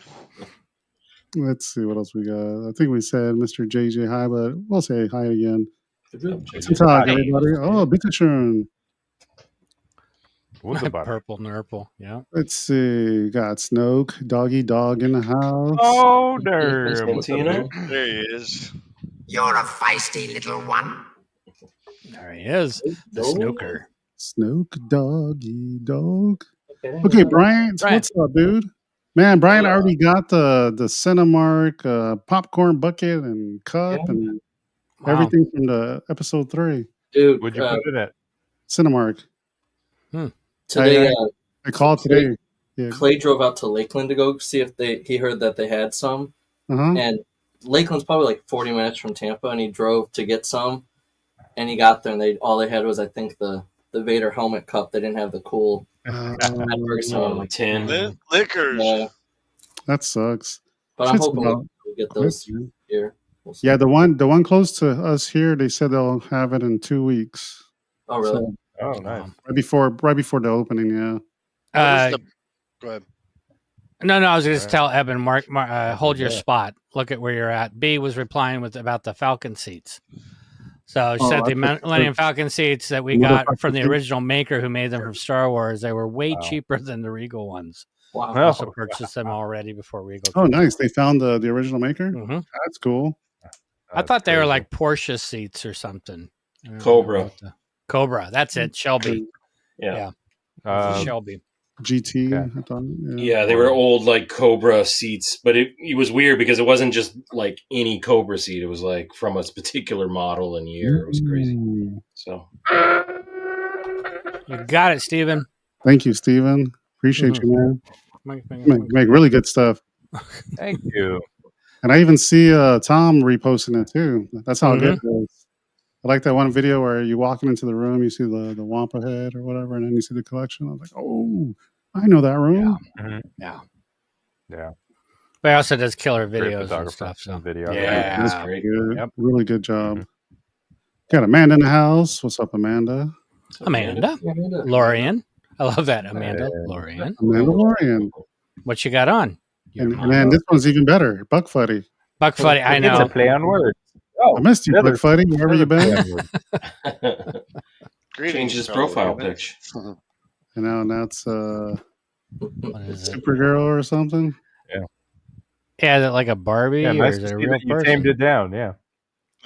Let's see what else we got. I think we said Mr. JJ hi, but we'll say hi again. Guten Tag, everybody. Oh, bitteschön. Purple nurple. Yeah. Let's see. Got Snoke, Doggy Dog in the house. Oh, damn. There he is. You're a feisty little one. There he is. The snooker. Snoke, Doggy Dog. Okay, Brian, what's up, dude? Man, Brian already got the Cinemark popcorn bucket and cup and everything from the episode 3. Dude, Would you put it at? Cinemark. Today, I called today. Yeah. Clay drove out to Lakeland to go see if he heard that they had some. Uh-huh. And Lakeland's probably like 40 minutes from Tampa, and he drove to get some. And he got there, and all they had was, I think, the Vader helmet cup. They didn't have the cool tin liquors. Yeah. That sucks. But I'm Shit's hoping about- we'll get those here. We'll see. Yeah, the one close to us here, they said they'll have it in 2 weeks. Oh, really? So, Oh, nice. right before the opening, yeah. Go ahead. No, I was going to tell Eben, Mark, hold your spot. Look at where you're at. B was replying about the Falcon seats. So she said the Millennium Falcon seats that we got from the original maker who made them from Star Wars, they were way cheaper than the Regal ones. Wow. I also purchased them already before Regal. Oh, nice. They found the original maker? Mm-hmm. That's cool. I thought they were like Porsche seats or something. Cobra. Cobra. That's it. Shelby. Yeah. Shelby. GT. Okay. I thought, Yeah, they were old like Cobra seats, but it was weird because it wasn't just like any Cobra seat. It was like from a particular model and year. It was crazy. So You got it, Steven. Thank you, Steven. Appreciate you, man. Make really good stuff. Thank you. And I even see Tom reposting it too. That's how good it is. I like that one video where you walking into the room, you see the Wampa head or whatever, and then you see the collection. I was like, oh, I know that room. Yeah. Yeah. But he also does killer Great videos and photographer stuff. So. and video. Yeah. That's great. good. Yep. Really good job. Got Amanda in the house. What's up, Amanda? Amanda. Lorian. I love that. Amanda. Lorian. Mandalorian. What you got on? And man, this one's even better. Buck Fuddy. Buck Fuddy. I know. It's a play on words. Oh, I missed you, Buck Fuddy. Wherever you been? Change his profile picture. You know, and that's What is it? Supergirl or something. Yeah, is it like a Barbie Yeah, or nice is to it a see real that you person? tamed it down. Yeah.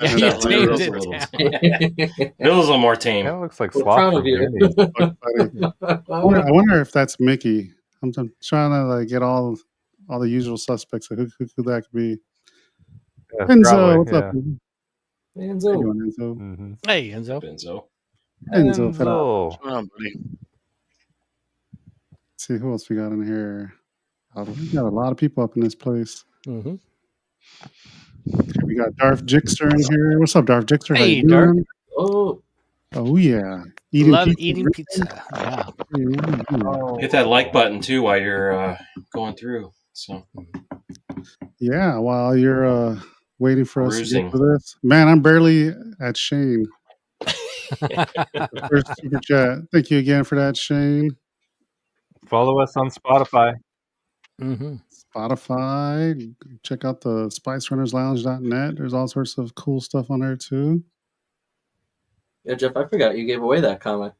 Yeah, Yeah, you that tamed Bill's a it little, down. Bill's a little more tame. That looks like We're slop proud for of you. Benny. I wonder if that's Mickey. I'm trying to like get all the usual suspects. Who could that be? Yeah, Enzo, probably, what's up? yeah. man? How you Enzo. doing, Enzo? Mm-hmm. Hey, Enzo. Benzo. Enzo, fit out. Enzo. Come on, buddy. Let's see who else we got in here. Oh, we got a lot of people up in this place. Mm-hmm. We got Darth Jixter in here. What's up, Darth Jixter? How Hey, you Darth. doing? Oh, yeah. Love pizza. eating pizza. Yeah. Hit that like button too while you're going through. So Yeah, while you're waiting for us to Perusing. get to this. Man, I'm barely at Shane. First super chat. Thank you again for that, Shane. Follow us on Spotify. Mm-hmm. Spotify. Check out the spicerunnerslounge.net. There's all sorts of cool stuff on there too. yeah, Jeff, I forgot you gave away that comic.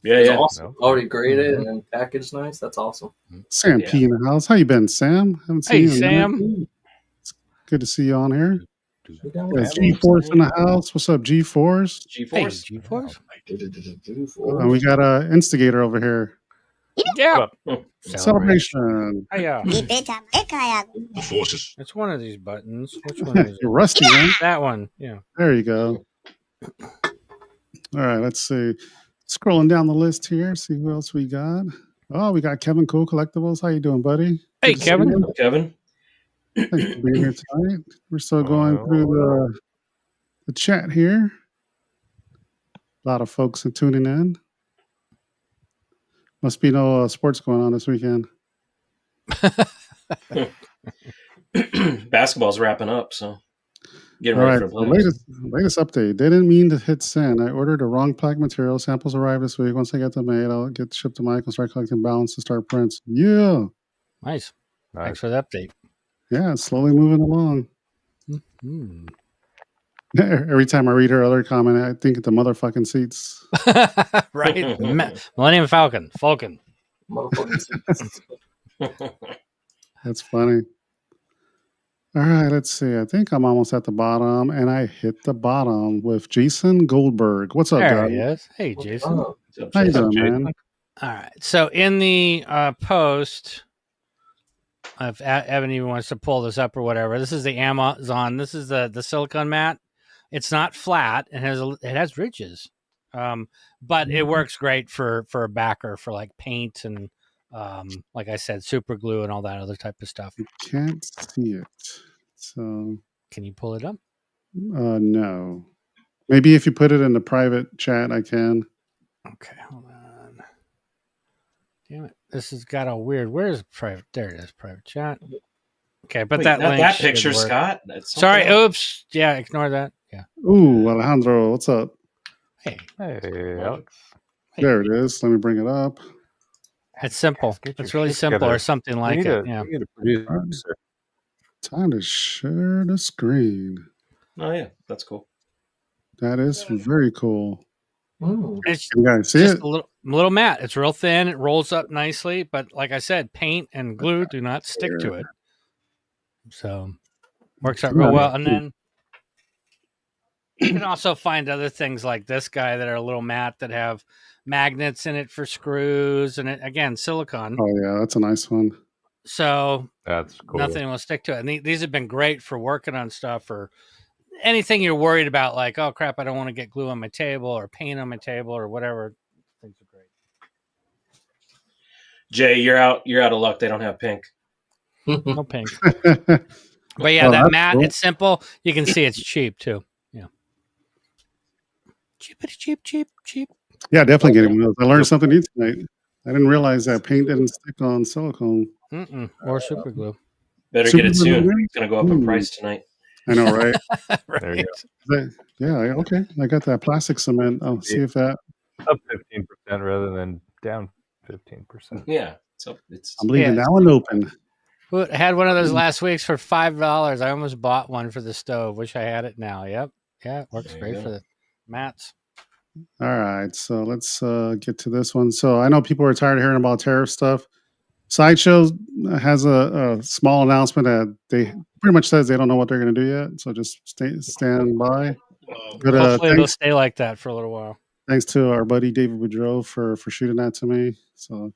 Yeah, It's yeah. awesome. No. Already graded and packaged nice. That's awesome. Sam Yeah. P in the house. How you been, Sam? Haven't seen Hey, you in a minute. Sam. It's good to see you on here. We got Yeah, one. G-Force in the house. What's up, G-Force? Hey, G-Force. G-Force. And we got a Instigator over here. Yeah. Celebration. Hiya. The forces. It's one of these buttons. Which one is it? You're rusty, man. That one. Yeah. There you go. All right, let's see. Scrolling down the list here, see who else we got. Oh, we got Kevin Cool Collectibles. How you doing, buddy? Hey, Good to see Kevin. you. Kevin. Thanks for being here tonight. We're still going through the chat here. A lot of folks are tuning in. Must be no sports going on this weekend. Basketball's wrapping up, so getting All ready right, for the the playoffs. latest update. They didn't mean to hit send. I ordered the wrong plaque material. Samples arrived this week. Once I get them made, I'll get shipped to Mike and start collecting balance to start prints. Yeah. Nice. Thanks for the update. Yeah, it's slowly moving along. Hmm. Every time I read her other comment, I think of the motherfucking seats. Right. Millennium Falcon. That's funny. All right, let's see. I think I'm almost at the bottom, and I hit the bottom with Jason Goldberg. What's up, There guys? he is. Hey, Jason. How you doing, man? All right. So in the post, if Evan even wants to pull this up or whatever, this is the Amazon. This is the silicone mat. It's not flat. It has ridges, but it works great for a backer for like paint and like I said, super glue and all that other type of stuff. Can't see it. So can you pull it up? No. Maybe if you put it in the private chat, I can. Okay, hold on. Damn it! This has got a weird. Where's private? There it is. Private chat. Okay, but Wait, that not link that should picture, work. Scott. That's Sorry. something else. Oops. Yeah. Ignore that. Yeah. Ooh, Alejandro, what's up? Hey, Alex. There it is. Let me bring it up. It's simple. Get It's your really shit simple, together. or something We like need it. a- Yeah. we need a producer. Time to share the screen. Oh yeah, that's cool. That is very cool. It's You guys see just it? a little mat. It's real thin. It rolls up nicely, but like I said, paint and glue do not stick to it. So works out real well. And then you can also find other things like this guy that are a little mat that have magnets in it for screws, and it, again, silicone. Oh yeah, that's a nice one. So that's cool. Nothing will stick to it. And these have been great for working on stuff or anything you're worried about, like, oh crap, I don't want to get glue on my table or paint on my table or whatever. Things are great. Jay, you're out of luck. They don't have pink. No pink. But yeah, Oh, that that's mat, cool. it's simple. You can see it's cheap too. Yeah. Cheap. Yeah, definitely getting one of those. I learned something new tonight. I didn't realize that paint didn't stick on silicone. Or super glue. Better Super get it glue, soon. really? It's going to go up in price tonight. I know, right? There you Yeah, okay. I got that plastic cement. I'll see if that. Up 15% rather than down 15%. Yeah. So it's. I'm leaving that one open. I had one of those last weeks for $5. I almost bought one for the stove. Wish I had it now. Yep. Yeah, it works great for the mats. All right, so let's get to this one. So I know people are tired of hearing about tariff stuff. Sideshow has a small announcement that they pretty much says they don't know what they're going to do yet. So just stand by. But, hopefully it'll stay like that for a little while. Thanks to our buddy David Woodrow for shooting that to me. So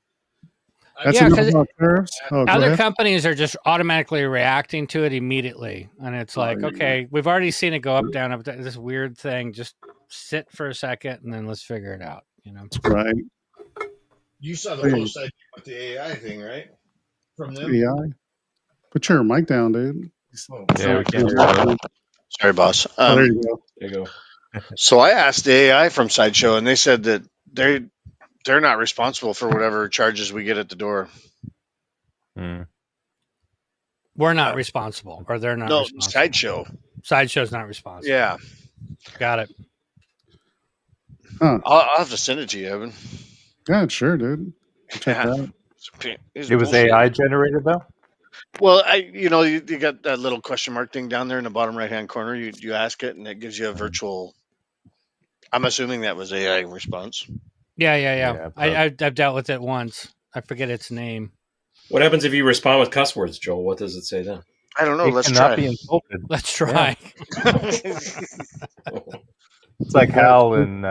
that's Yeah, enough 'cause about tariffs. Oh, go Other ahead. companies are just automatically reacting to it immediately, and it's like, okay, we've already seen it go up, down, up, down, this weird thing. Just sit for a second, and then let's figure it out. You know, Right. You saw the post I did with the AI thing, right? From them. AI. Put your mic down, dude. Yeah, we can't hear you. Sorry, boss. Oh, there you go. There you go. So I asked the AI from Sideshow, and they said that they're not responsible for whatever charges we get at the door. we're not responsible, or they're not. No, responsible. Sideshow. Sideshow's not responsible. Yeah, got it. Huh. I'll have to send it to you, Evan. Yeah, sure, dude. Check Yeah. that out. It was AI generated though. Well, you got that little question mark thing down there in the bottom right hand corner. You ask it, and it gives you a virtual. I'm assuming that was AI response. Yeah. I've dealt with it once. I forget its name. What happens if you respond with cuss words, Joel? What does it say then? I don't know. It Let's cannot try. be insulted. Let's try. It's like Hal and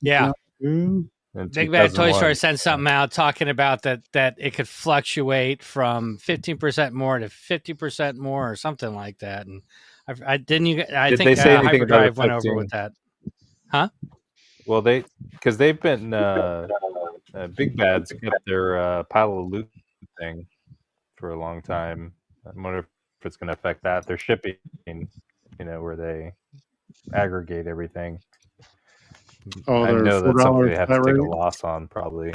Yeah. in Big Bad Toy 2001. Store sent something out talking about that it could fluctuate from 15% more to 50% more or something like that. And I didn't. I Did think they say anything Hyperdrive about went over affecting- with that. Huh? Well, because they've been Big Bad's kept their pile of loot thing for a long time. I wonder if it's going to affect that. Their shipping, where they aggregate everything. Oh, I they're know that's something $4 they have to flat take a rate? loss on, probably.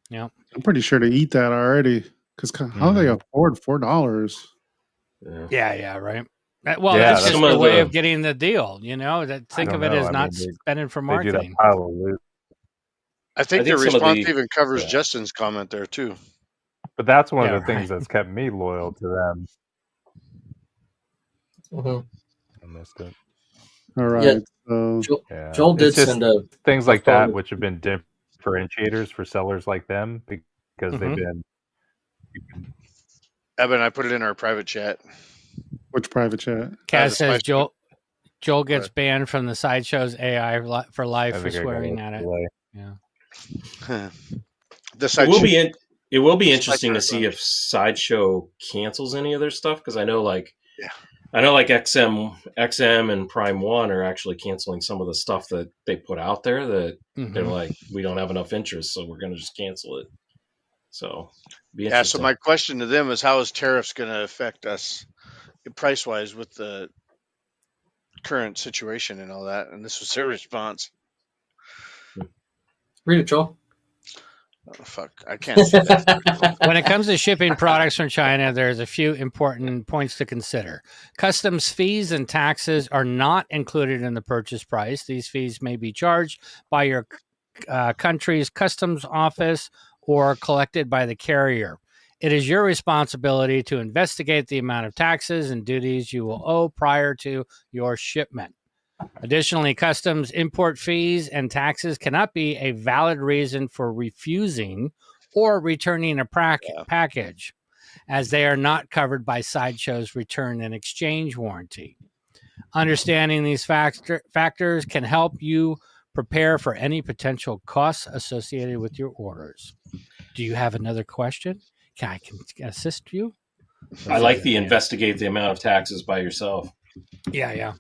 Yeah. I'm pretty sure they eat that already. Because how do they afford $4? Yeah, right. Well, Yeah, that's that's just some a of way the- of getting the deal. Think of it as not spending for They do that marketing. pile of loot. I think think the some of response the- even covers Justin's comment there too. But that's one Yeah, of the things that's kept me loyal to them. I missed it. All right. Yeah. So Yeah. Joel did It's just send a things a like that, photo. which have been differentiators for sellers like them, because they've been. Evan, I put it in our private chat. which private chat? Kaz the says Spice- Joel gets banned from the Sideshow's AI for life I for think I got swearing a at it. delay. Yeah. The It will be interesting to Spice see if Sideshow cancels any of their stuff, because I know Yeah. XM and Prime One are actually canceling some of the stuff that they put out there that they're Mhm. like, we don't have enough interest, so we're going to just cancel it. So, be Yeah. So interesting. my question to them is, how is tariffs going to affect us price wise with the current situation and all that? And this was their response. Read it, Joel. Oh, fuck, I can't see that. When it comes to shipping products from China, there's a few important points to consider. Customs fees and taxes are not included in the purchase price. These fees may be charged by your country's customs office or collected by the carrier. It is your responsibility to investigate the amount of taxes and duties you will owe prior to your shipment. Additionally, customs import fees and taxes cannot be a valid reason for refusing or returning a package, as they are not covered by Sideshow's return and exchange warranty. Understanding these factors can help you prepare for any potential costs associated with your orders. Do you have another question? I can assist you? I like the investigate the amount of taxes by yourself. Yeah.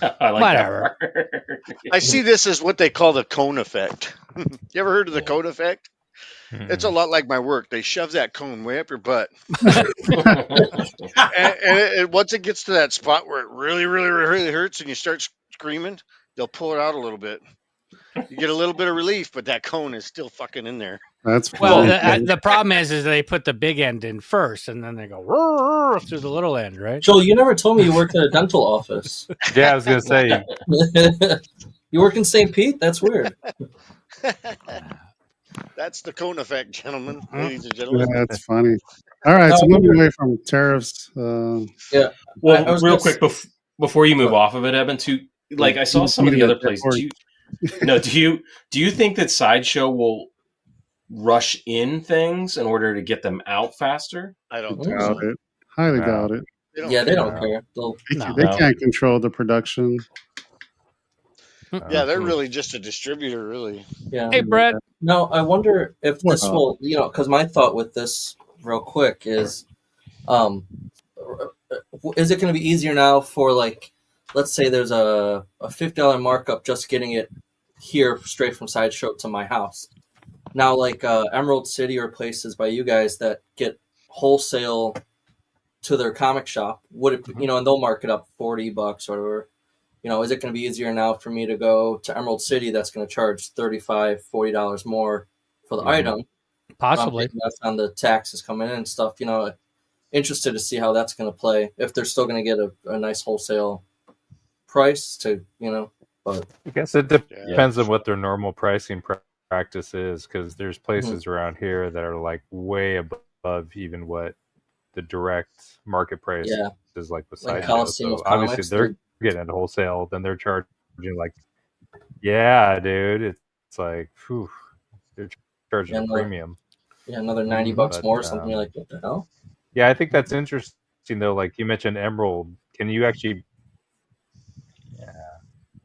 I like Whatever. that part. I see this as what they call the cone effect. You ever heard of the cone effect? It's a lot like my work. They shove that cone way up your butt. and once it gets to that spot where it really, really, really hurts and you start screaming, they'll pull it out a little bit. You get a little bit of relief, but that cone is still fucking in there. That's Well, funny. the problem is they put the big end in first, and then they go "Rrr," through the little end, right? Joel, you never told me you worked at a dental office. Yeah, I was gonna say. You work in St. Pete? That's weird. That's the cone effect, gentlemen, ladies and gentlemen. Yeah, that's funny. All right, so moving away from tariffs. Yeah. Well, I was real gonna quick before you move off of it, Evan, too. Like I saw some of the other places. Do you think that Sideshow will rush in things in order to get them out faster. I don't think Doubt so. it. Highly No. doubt it. They don't care. They can't control the production. Yeah, they're really just a distributor, really. Yeah. Hey, Brett. No, I wonder if What's this up? will, because my thought with this, real quick, is, is it going to be easier now for, like, let's say there's a $50 markup just getting it here straight from Sideshow to my house. Now, like Emerald City or places by you guys that get wholesale to their comic shop, would it, and they'll mark it up $40 or whatever. Is it going to be easier now for me to go to Emerald City that's going to charge $35, $40 more for the item? Possibly. That's on the taxes coming in and stuff. Interested to see how that's going to play. If they're still going to get a nice wholesale price to, but I guess it depends on what their normal pricing practice is, because there's places around here that are like way above even what the direct market price is like with Like Sideshow. So obviously Comics, they're getting it wholesale, then they're charging like, dude, it's like, whew, they're charging a premium. Yeah, another $90 more or something. Like, what the hell? Yeah, I think that's interesting though. Like you mentioned Emerald, can you actually? Yeah,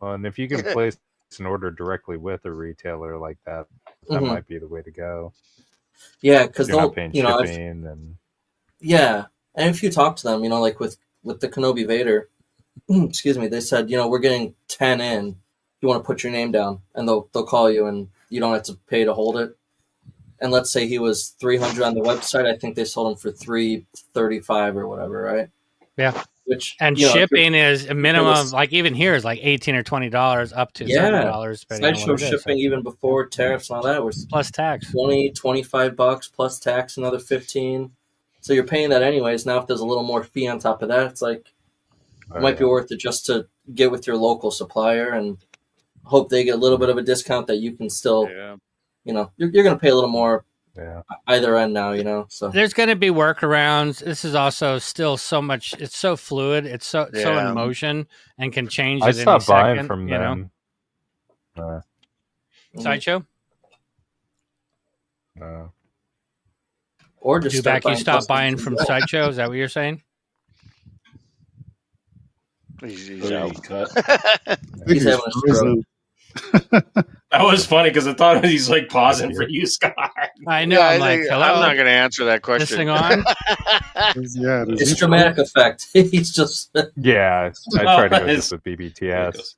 well, and if you can place an order directly with a retailer like that, that might be the way to go. Yeah, because you're they'll not paying shipping and. Yeah, and if you talk to them, like with the Kenobi Vader, excuse me, they said, we're getting 10 in. You want to put your name down, and they'll call you, and you don't have to pay to hold it. And let's say he was 300 on the website, I think they sold him for $335 or whatever, right? Yeah. And shipping is a minimum, like even here is like $18 or $20 up to $7. Sideshow shipping even before tariffs and all that was plus tax $20, $25 plus tax another $15. So you're paying that anyways. Now if there's a little more fee on top of that, it's like it might be worth it just to get with your local supplier and hope they get a little bit of a discount that you can still, you're going to pay a little more either end now, so. There's going to be workarounds. This is also still so much, it's so fluid. It's so in motion and can change I at stopped any buying second, from them. Sideshow? Or just you stopped buying from Sideshow? Is that what you're saying? He's out. He's having a stroke. That was funny because I thought he's like pausing for you, Scott. I know. I'm hello? not going to answer that question. This thing on? It's dramatic effect. He's just. Yeah, I tried to go just with BBTS.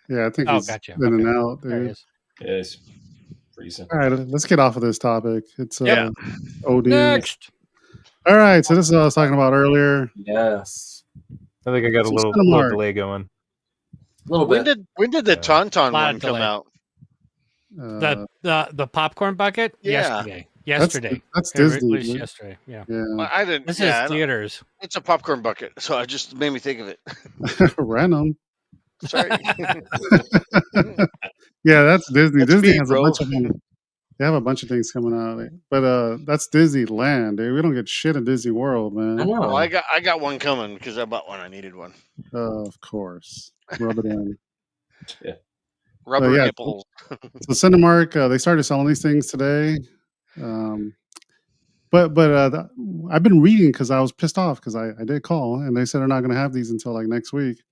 Yeah, I think he's in and out. Dude. It is freezing. All right, let's get off of this topic. It's OD. Next. All right, so this is what I was talking about earlier. Yes. I think I got a little delay going. A little bit. When did the Tauntaun one come out? The popcorn bucket? Yeah. Yesterday. That's Disney. It was yesterday. Yeah. Well, I didn't. This is theaters. It's a popcorn bucket, so it just made me think of it. Random. Sorry. Yeah, that's Disney. That's Disney me, has bro. a bunch of them. They have a bunch of things coming out, but that's Disneyland, dude. We don't get shit in Disney World, man. I know. Well, I got one coming because I bought one. I needed one. Of course, rub it in. Yeah. Rubber nipples. So Cinemark, they started selling these things today. But I've been reading because I was pissed off because I did call and they said they're not going to have these until like next week.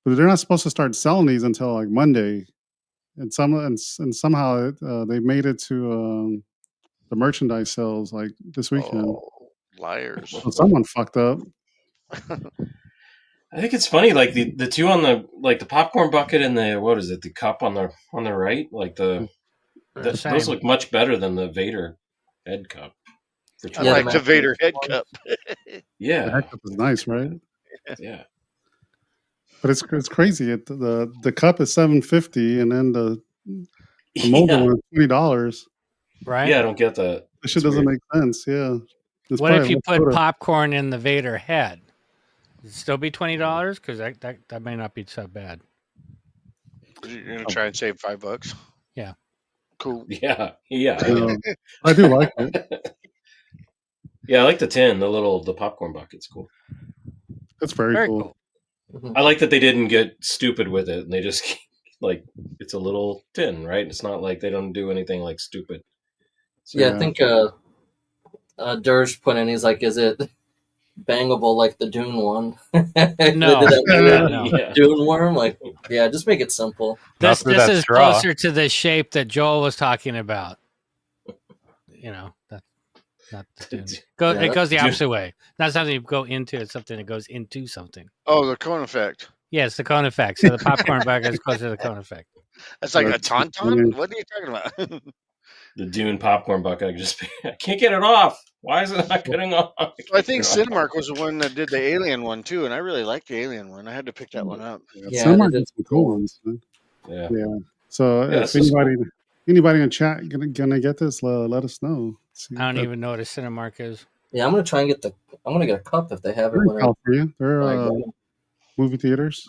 But they're not supposed to start selling these until like Monday. And somehow they made it to the merchandise sales like this weekend. Oh, liars! So someone fucked up. I think it's funny, like the two on the popcorn bucket and the cup on the right, like those look much better than the Vader head cup. I like the Vader head cup. Yeah, the head cup is nice, right? Yeah. But it's crazy. The cup is $7.50, and then the mobile one is $20. Right? Yeah, I don't get that. This shit doesn't make sense. Yeah. What if you put popcorn in the Vader head? Would it still be $20? Because that may not be so bad. You're gonna try and save $5? Yeah. Cool. Yeah. I do like it. Yeah, I like the tin. The popcorn bucket's cool. That's very cool. I like that they didn't get stupid with it and they just like it's a little thin, right? It's not like they don't do anything like stupid. So, Yeah, I think Dirge put in. He's like, "Is it bangable like the Dune one?" No, no. Dune worm. Like, yeah, just make it simple. This is closer to the shape that Joel was talking about. You know, that's not the Dune. It goes the opposite way. Not something you go into; it's something that goes into something. Oh, the cone effect. Yes, the cone effect. So the popcorn bucket is closer to the cone effect. That's like a tauntaun? What are you talking about? The Dune popcorn bucket, I can't get it off. Why is it not getting off? I think Cinemark was the one that did the Alien one too, and I really liked the Alien one. I had to pick that one up. Yeah, Cinemark did some cool ones. Yeah. So if anybody in chat gonna get this, let us know. I don't even know what a Cinemark is. Yeah, I'm gonna try and get I'm gonna get a cup if they have it. They're in California. They're movie theaters.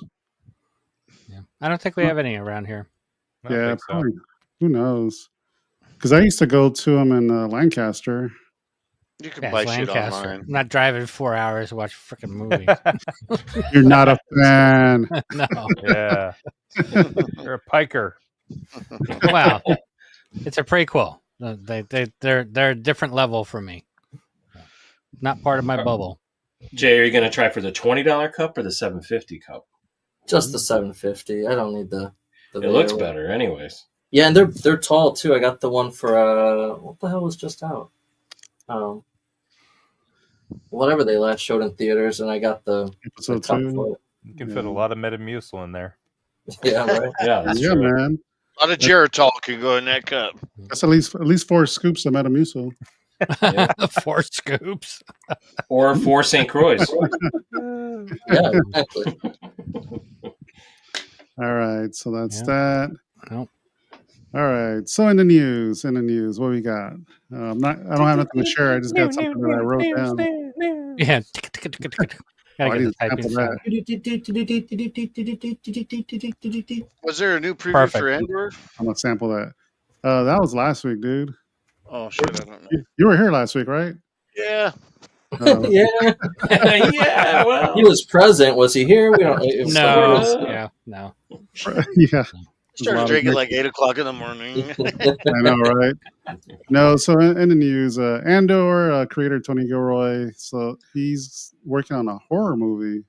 Yeah, I don't think we have any around here. Yeah, probably. Who knows? Because I used to go to them in Lancaster. You can buy shit online. I'm not driving 4 hours to watch a freaking movie. You're not a fan. No. Yeah. You're a piker. Wow. It's a prequel. They're a different level for me. Not part of my bubble. Jay, are you going to try for the $20 cup or the $7.50 cup? Just the $7.50. I don't need the it looks better, anyways. Yeah, and they're tall too. I got the one for what the hell was just out? Whatever they last showed in theaters, and I got the episode 2. You can fit a lot of Metamucil in there. Yeah, right. Yeah, that's true. Man. A lot of Geritol can go in that cup. That's at least 4 scoops of Metamucil. 4 scoops, or 4 St. Croix. Yeah, exactly. All right, so that's that. Nope. All right, so in the news, what we got? I don't have nothing to share. I just got something that I wrote down. Yeah. Was there a new preview Perfect. for Andor? I'm gonna sample that. That was last week, dude. Oh shit! I don't know. You were here last week, right? Yeah. Yeah. Yeah. Well, he was present. Was he here? We don't. No. No. Yeah. Started drinking like 8 o'clock in the morning. I know, right? No, so in the news, Andor creator Tony Gilroy, so he's working on a horror movie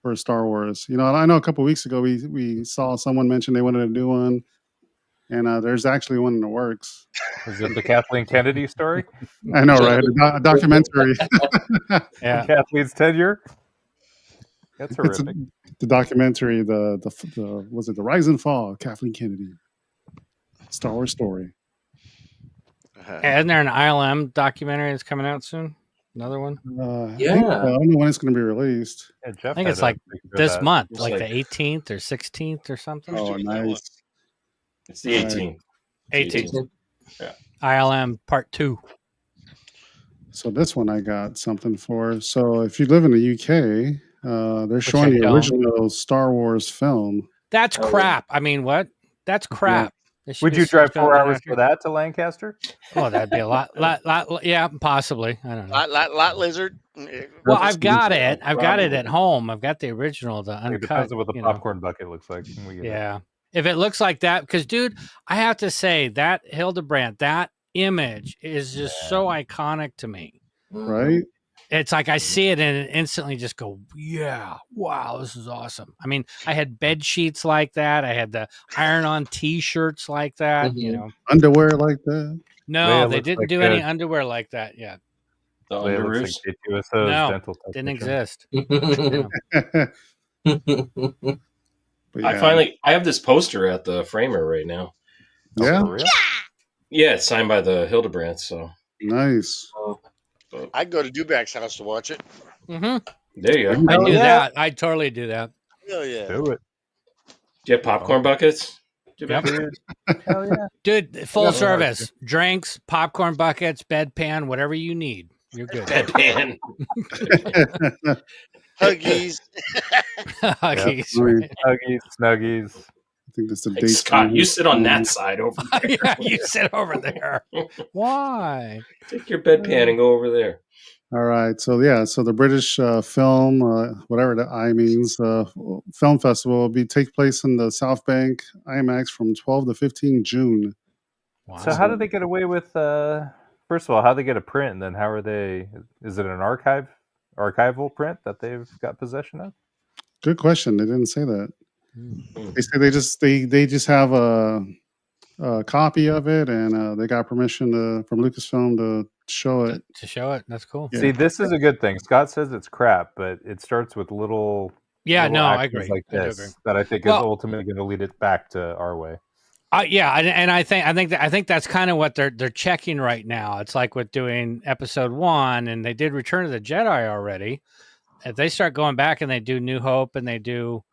for Star Wars. You know, I know a couple of weeks ago we saw someone mention they wanted to do one, and there's actually one in the works. Is it the Kathleen Kennedy story? I know, right? A documentary. Yeah, Kathleen's tenure. That's horrific. The documentary, the was it the Rise and Fall of Kathleen Kennedy? Star Wars story. Isn't there an ILM documentary that's coming out soon? Another one? Yeah. I don't know when it's going to be released. I think it's like this month, like the 18th or 16th or something. Oh, nice. It's the 18th. 18th. Yeah. ILM Part 2. So this one I got something for. So if you live in the UK, they're showing the original Star Wars film. That's crap. I mean, what? That's crap. Would you drive 4 hours for that to Lancaster? Oh, that'd be a lot. Yeah, possibly. I don't know. Lot lizard. Well, I've got it. I've got it at home. I've got the original, the uncut. It depends on what the popcorn bucket looks like. Yeah. If it looks like that, because, dude, I have to say that Hildebrandt, that image is just so iconic to me. Right? It's like I see it and it instantly just go, yeah, wow, this is awesome. I mean, I had bed sheets like that. I had the iron-on T-shirts like that. You know, underwear like that. No, they didn't do any underwear like that yet. The underoos? No, didn't exist. I have this poster at the framer right now. Yeah, yeah, it's signed by the Hildebrandt. So nice. I'd go to Dubak's house to watch it. Mm-hmm. There you go. I do that. I'd totally do that. Hell yeah. Do it. Do you have popcorn buckets? Yep. Hell yeah. Dude, full service. Drinks, popcorn buckets, bedpan, whatever you need. You're good. Bedpan. Huggies. Huggies. Yep. Huggies, snuggies. I think that's the Hey, Scott, you sit on that side over there. Yeah, you sit over there. Why? Take your bedpan and go over there. All right. So the British film, whatever the I means, film festival will take place in the South Bank IMAX from 12 to 15 June. Wow. So how did they get away with? First of all, how they get a print, and then how are they? Is it an archival print that they've got possession of? Good question. They didn't say that. They say they just have a copy of it, and they got permission from Lucasfilm to show it. To show it, that's cool. Yeah. See, this is a good thing. Scott says it's crap, but it starts with little. Yeah, little no, I actions agree. Like I do this, agree. that I think is ultimately going to lead it back to our way. Yeah, and I think that's kind of what they're checking right now. It's like with doing episode 1, and they did Return of the Jedi already. If they start going back and they do New Hope and they do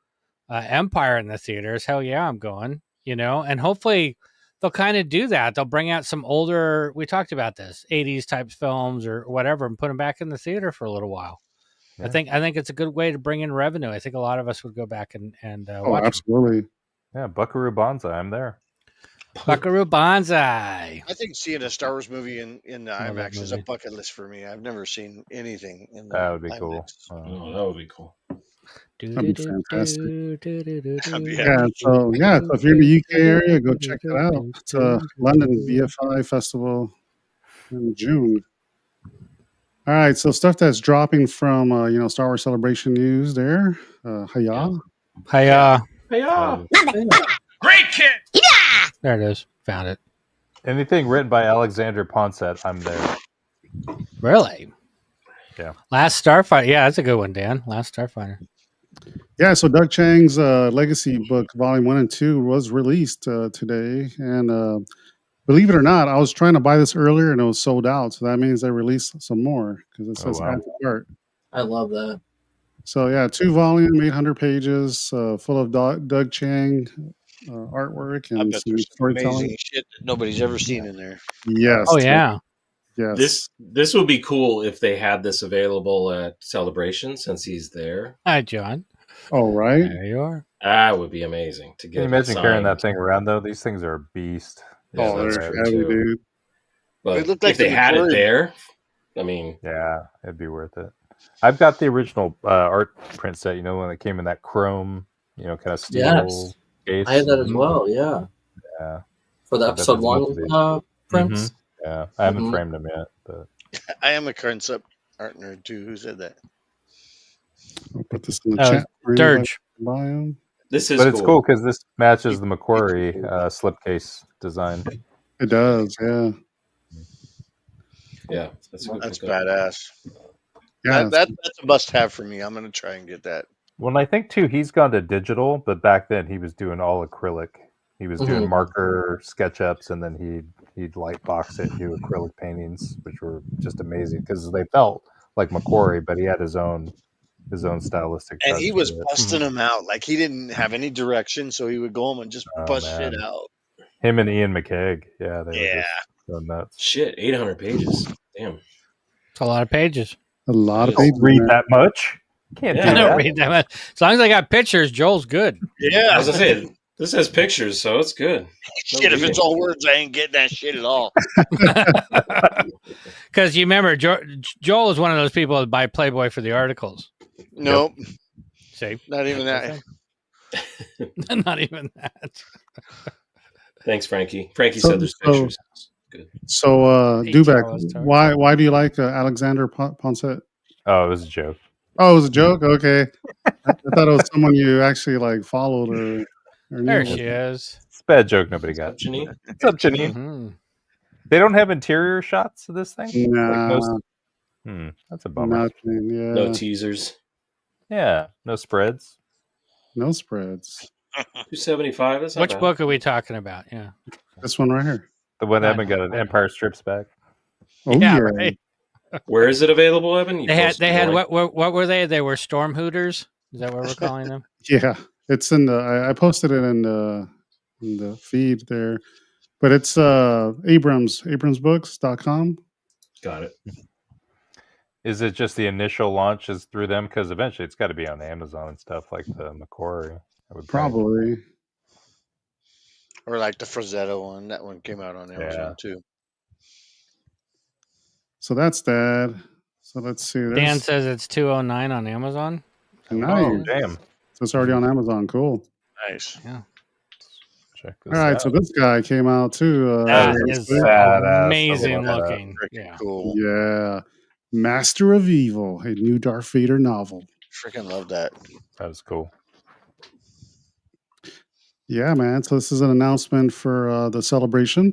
Empire in the theaters, hell yeah, I'm going. And hopefully they'll kind of do that. They'll bring out some older. We talked about this 80s type films or whatever, and put them back in the theater for a little while. Yeah. I think it's a good way to bring in revenue. I think a lot of us would go back and watch. Absolutely. Them. Yeah, Buckaroo Banzai. I'm there. Buckaroo Banzai. I think seeing a Star Wars movie in the IMAX is a bucket list for me. I've never seen anything in the That would be IMAX. cool. That would be cool. That'd be fantastic. So if you're in the UK area, go check it out. It's a London BFI festival in June. All right, so stuff that's dropping from Star Wars Celebration news there. Hiya. Great kid. Yeah. There it is. Found it. Anything written by Alexander Ponset, I'm there. Really? Yeah. Last Starfighter. Yeah, that's a good one, Dan. Last Starfighter. Yeah, so Doug Chang's Legacy book, Volume 1 and 2, was released today. And believe it or not, I was trying to buy this earlier and it was sold out. So that means they released some more because it says add to cart. I love that. So, 2-volume, 800 pages, full of Doug Chang artwork and some storytelling. Amazing shit that nobody's ever seen in there. Yes. Oh, yeah. Yes. This would be cool if they had this available at Celebration since he's there. Hi, John. Oh, right. There you are. That would be amazing to get. Can you imagine carrying that thing around, though? These things are a beast. Yeah, they're heavy, dude. But it looked like if they had it there, I mean... Yeah, it'd be worth it. I've got the original art print set, when it came in that chrome, kind of steel case. I had that as well, yeah. Yeah. For the episode 1 prints. Mm-hmm. Yeah, I haven't framed them yet. But I am a concept art nerd, too. Who said that? I'll put this in the chat. Dirge. This is it's cool because this matches the Macquarie slipcase design. It does, yeah. Yeah, that's badass. Yeah, that's a must-have for me. I'm going to try and get that. Well, and I think too he's gone to digital, but back then he was doing all acrylic. He was doing marker SketchUps, and then he'd light box it, do acrylic paintings, which were just amazing because they felt like Macquarie, but he had his own stylistic. And he was busting them out like he didn't have any direction, so he would go home and just bust shit out. Him and Ian McKeag, they were just going nuts. Shit, 800 pages. Damn, it's a lot of pages. A lot of pages. Read that much? Can't do that. I don't read that much. As long as I got pictures, Joel's good. Yeah, I was gonna say this has pictures, so it's good. Shit, if it's all words, I ain't getting that shit at all. Because you remember, Joel is one of those people that buy Playboy for the articles. Nope. Yep. See, not even that. Not even that. Thanks, Frankie. Frankie said there's pictures. Good. So, Dubek, why do you like Alexander Ponset? Oh, it was a joke. Oh, it was a joke? Okay. I thought it was someone you actually followed or there she is. It's a bad joke nobody got. Janine? What's up, Janine? Mm-hmm. They don't have interior shots of this thing? Nah. That's a bummer. Nothing, yeah. No teasers. Yeah, no spreads. No spreads. 275 is Which book are we talking about? Yeah. This one right here. The one Evan got an Empire Strips back. Oh, yeah. Right. Where is it available, Evan? They had what were they? They were Storm Hooters. Is that what we're calling them? Yeah. It's in the I posted it in the feed there. But it's abramsbooks.com. Got it. Is it just the initial launch is through them? Because eventually it's got to be on Amazon and stuff like the Macquarie. Probably. Or like the Frazetta one. That one came out on Amazon too. So that's that. So let's see. Dan says it's $209 on Amazon. Nice. Oh, damn. So it's already on Amazon. Cool. Nice. Yeah. Check All this right. out. So this guy came out too. That this is week. amazing looking. Freaking cool. Yeah. Master of Evil, a new Darth Vader novel. Freaking love that. That was cool. Yeah, man. So this is an announcement for the celebration.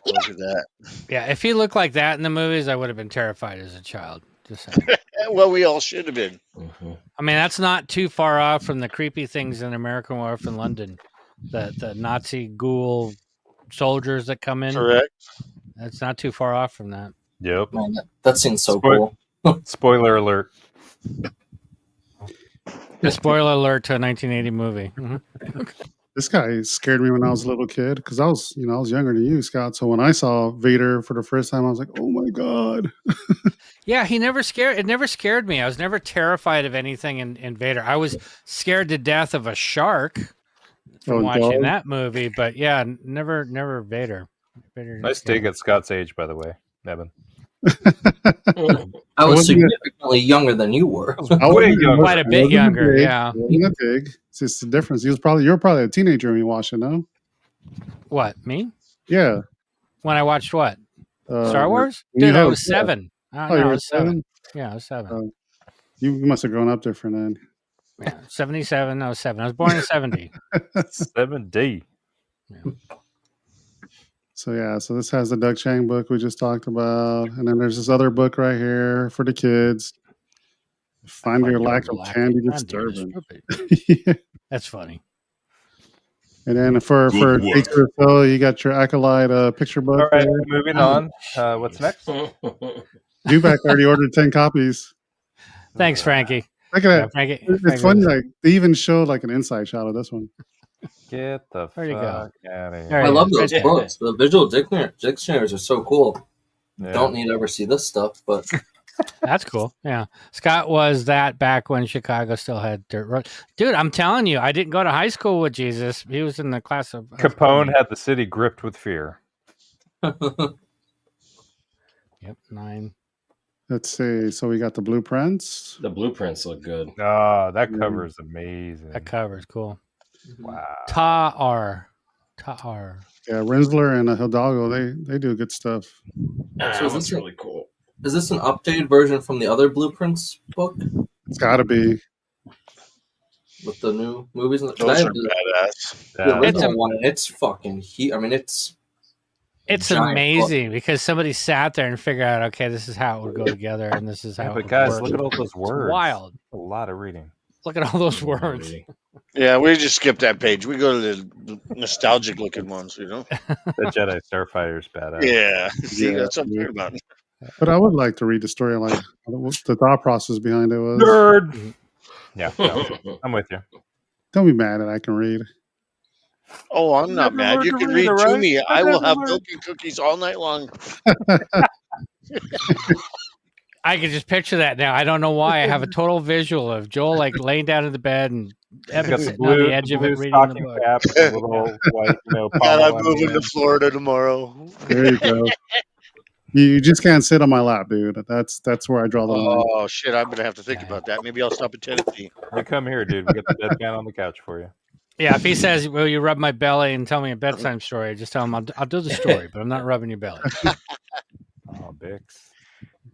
Look at that. Yeah, if he looked like that in the movies, I would have been terrified as a child. Just saying. Well, we all should have been. I mean, that's not too far off from the creepy things in American Werewolf in London. The Nazi ghoul soldiers that come in. Correct. That's not too far off from that. Yep. Man, that seems so cool. Spoiler alert. The spoiler alert to a 1980 movie. Mm-hmm. This guy scared me when I was a little kid because I was younger than you, Scott. So when I saw Vader for the first time, I was like, "Oh my god!" Yeah, it never scared me. I was never terrified of anything in Vader. I was scared to death of a shark from watching that movie, but yeah, never Vader. Nice dig at Scott's age, by the way, Evan. I was significantly younger than you were. Quite a bit younger, yeah. Wasn't big. It's just the difference. You were probably a teenager when you watched it, no? What, me? Yeah. When I watched what? Star Wars? Dude, I was 7. You I were was 7. Yeah, I was 7. You must have grown up different then. Yeah, 77. I was 7. I was born in 70. 70. Yeah. So this has the Doug Chang book we just talked about, and then there's this other book right here for the kids. Find your lack of candy disturbing. Yeah. That's funny. And then for Nature Phil, you got your Acolyte picture book. All right, there. moving on. What's next? Dewback already ordered 10 copies. Thanks, Frankie. Look at that. Yeah, Frankie, it's funny. Like they even showed like an inside shot of this one. Get the fuck out of here. I love those books. The visual dictionaries are so cool. Yeah. Don't need to ever see this stuff, but that's cool. Yeah, Scott was that back when Chicago still had dirt road. Dude, I'm telling you, I didn't go to high school with Jesus. He was in the class of Capone had the city gripped with fear. Yep, 9. Let's see. So we got the blueprints. The blueprints look good. Oh, that cover is amazing. That cover is cool. Wow. Ta'ar. Yeah, Rinsler and Hidalgo, they do good stuff. So that's really cool. Is this an updated version from the other Blueprints book? It's got to be. With the new movies? Those are badass. The original one, it's fucking huge. I mean, it's amazing because somebody sat there and figured out, okay, this is how it would go together, and this is how. But it guys, would work. look at all those words. It's wild. A lot of reading. Look at all those words. Yeah, we just skip that page. We go to the nostalgic looking ones, you know? The Jedi Starfighter's badass. Yeah. See, that's what I'm talking about. But I would like to read the story, like what the thought process behind it was. Nerd. Yeah, no, I'm with you. Don't be mad that I can read. Oh, I'm not mad. You can read to me. I will have milk and cookies all night long. I can just picture that now. I don't know why. I have a total visual of Joel like laying down in the bed and Evan sitting on the edge of it reading the book. Cap, a little white, God, I'm moving to Florida tomorrow. There you go. You just can't sit on my lap, dude. That's where I draw the line. Oh shit! I'm gonna have to think about that. Maybe I'll stop at Tennessee. You come here, dude. We got the bedpan on the couch for you. Yeah, if he says, "Will you rub my belly and tell me a bedtime story?" Just tell him I'll do the story, but I'm not rubbing your belly. Oh, Bix.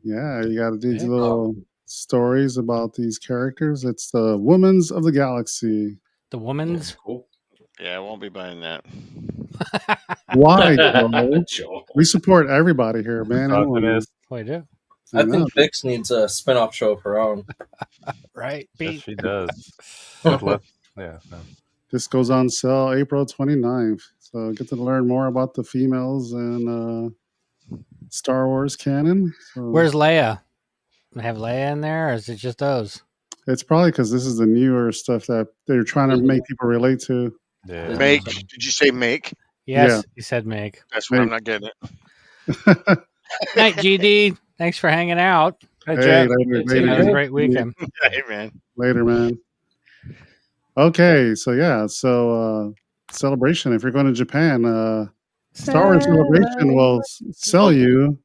Yeah, you got to do these little stories about these characters. It's the Women's of the Galaxy. The Women's? Cool. Yeah, I won't be buying that. Why, Joel? We support everybody here, man. We do. I think Bix needs a spin-off show of her own. Right? Yes, she does. Yeah. No. This goes on sale April 29th. So get to learn more about the females and Star Wars canon. So Where's Leia? Do I have Leia in there, or is it just those? it's probably because this is the newer stuff that they're trying to make people relate to. Yeah. Make? Did you say make? Yes, Yeah. he said make. That's where I'm not getting it. Night, GD. Thanks for hanging out. Hey, Hey, Jeff. later. Have a great weekend. Hey, man. Later, man. Okay, so Celebration. If you're going to Japan, Star Wars Celebration will sell you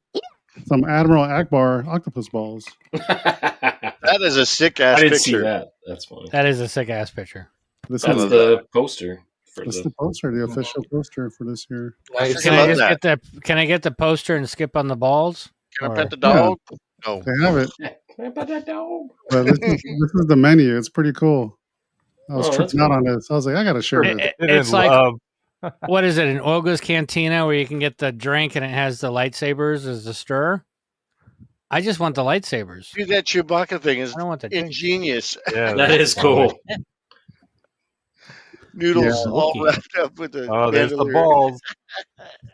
some Admiral Akbar octopus balls. That is a sick ass I picture. didn't see that. That's funny. That is a sick ass picture. This That's is the poster. That's the poster, the official poster for this year. Can I just get the? Can I get the poster and skip on the balls? Can I pet the dog? No, they have it. Can I pet that dog? But this is the menu. It's pretty cool. I was tripping out on this. I was like, I gotta share this. It's like, what is it? An Olga's Cantina where you can get the drink and it has the lightsabers as the stir. I just want the lightsabers. Dude, that Chewbacca thing is I don't want the ingenious. Yeah, that is cool. Noodles all wrapped up with the. Oh, there's the balls.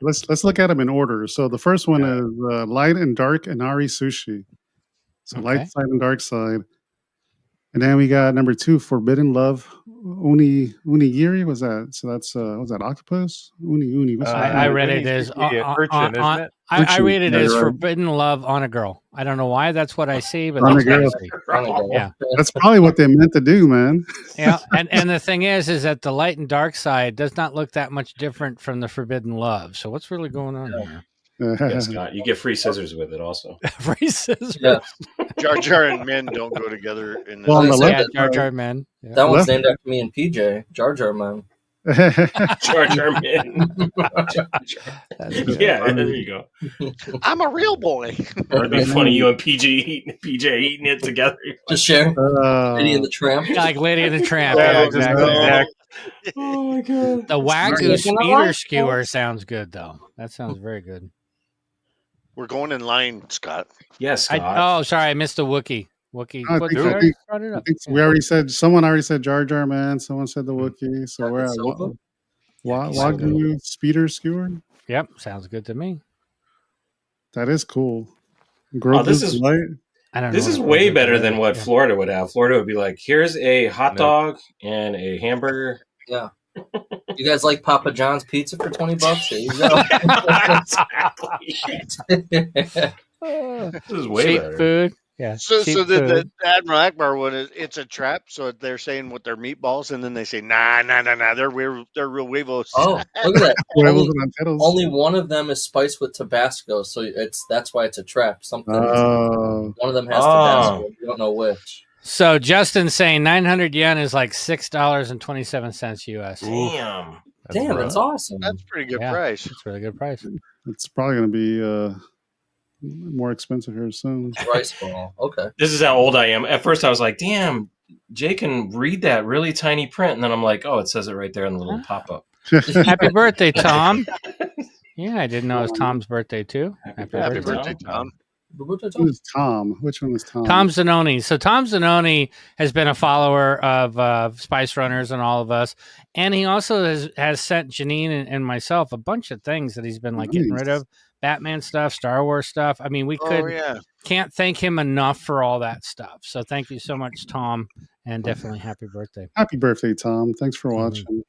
Let's look at them in order. So the first one is light and dark Inari sushi. So light side and dark side. And then we got number 2, Forbidden Love Unigiri. Was that? So that's was that octopus? Uni. What's that? I read it as urchin, isn't it? I read it as Forbidden Love on a girl. I don't know why that's what I see, but On a that's what I girl. see. Yeah, That's probably what they meant to do, man. yeah. And the thing is that the light and dark side does not look that much different from the Forbidden Love. So what's really going on here? Yeah, Scott, you get free scissors with it also. Free scissors. Yeah. Jar Jar and men don't go together in this. Well, on the left, Jar Jar Man. Yeah. That one's named after me and PJ. Jar Jar Man. Jar Jar Man. Yeah, there you go. I'm a real boy. It'd be funny, you and PJ eating it together. Just share. Lady and the Tramp. Like Lady and the Tramp. Yeah, Yeah, exactly. Oh my god. The Wagyu speeder skewer sounds good, though. That sounds very good. We're going in line, Scott. Yes, Sorry, I missed the Wookiee. Wookiee. I think we already said. Someone already said Jar Jar Man. Someone said the Wookiee. So we're at Wagyu speeder skewer. Yep, sounds good to me. That is cool. This is light. I don't know. This is way better than what Florida would have. Florida would be like, here's a hot dog and a hamburger. Yeah. You guys like Papa John's pizza for $20? There you go. This is way cheap better. food. Yeah. So cheap the food. Admiral Akbar one is it's a trap. So they're saying what they're meatballs, and then they say nah, they're real huevos. Oh, look at that! Huevos rancheros. Only one of them is spiced with Tabasco, so that's why it's a trap. One of them has Tabasco. You don't know which. So Justin's saying 900 yen is like $6.27 US. Damn, that's awesome. That's a pretty good price. It's a really good price. It's probably going to be more expensive here soon. Rice ball. Okay. This is how old I am. At first, I was like, "Damn, Jay can read that really tiny print," and then I'm like, "Oh, it says it right there in the little pop-up." Happy birthday, Tom! Yeah, I didn't know it was Tom's birthday too. Happy birthday, Tom. Who is Tom? Which one is Tom? Tom Zanoni. So Tom Zanoni has been a follower of Spice Runners and all of us, and he also has sent Janine and myself a bunch of things that he's been like getting rid of. Batman stuff, Star Wars stuff. I mean, we can't thank him enough for all that stuff. So thank you so much, Tom, and definitely happy birthday. Happy birthday, Tom. Thanks for watching.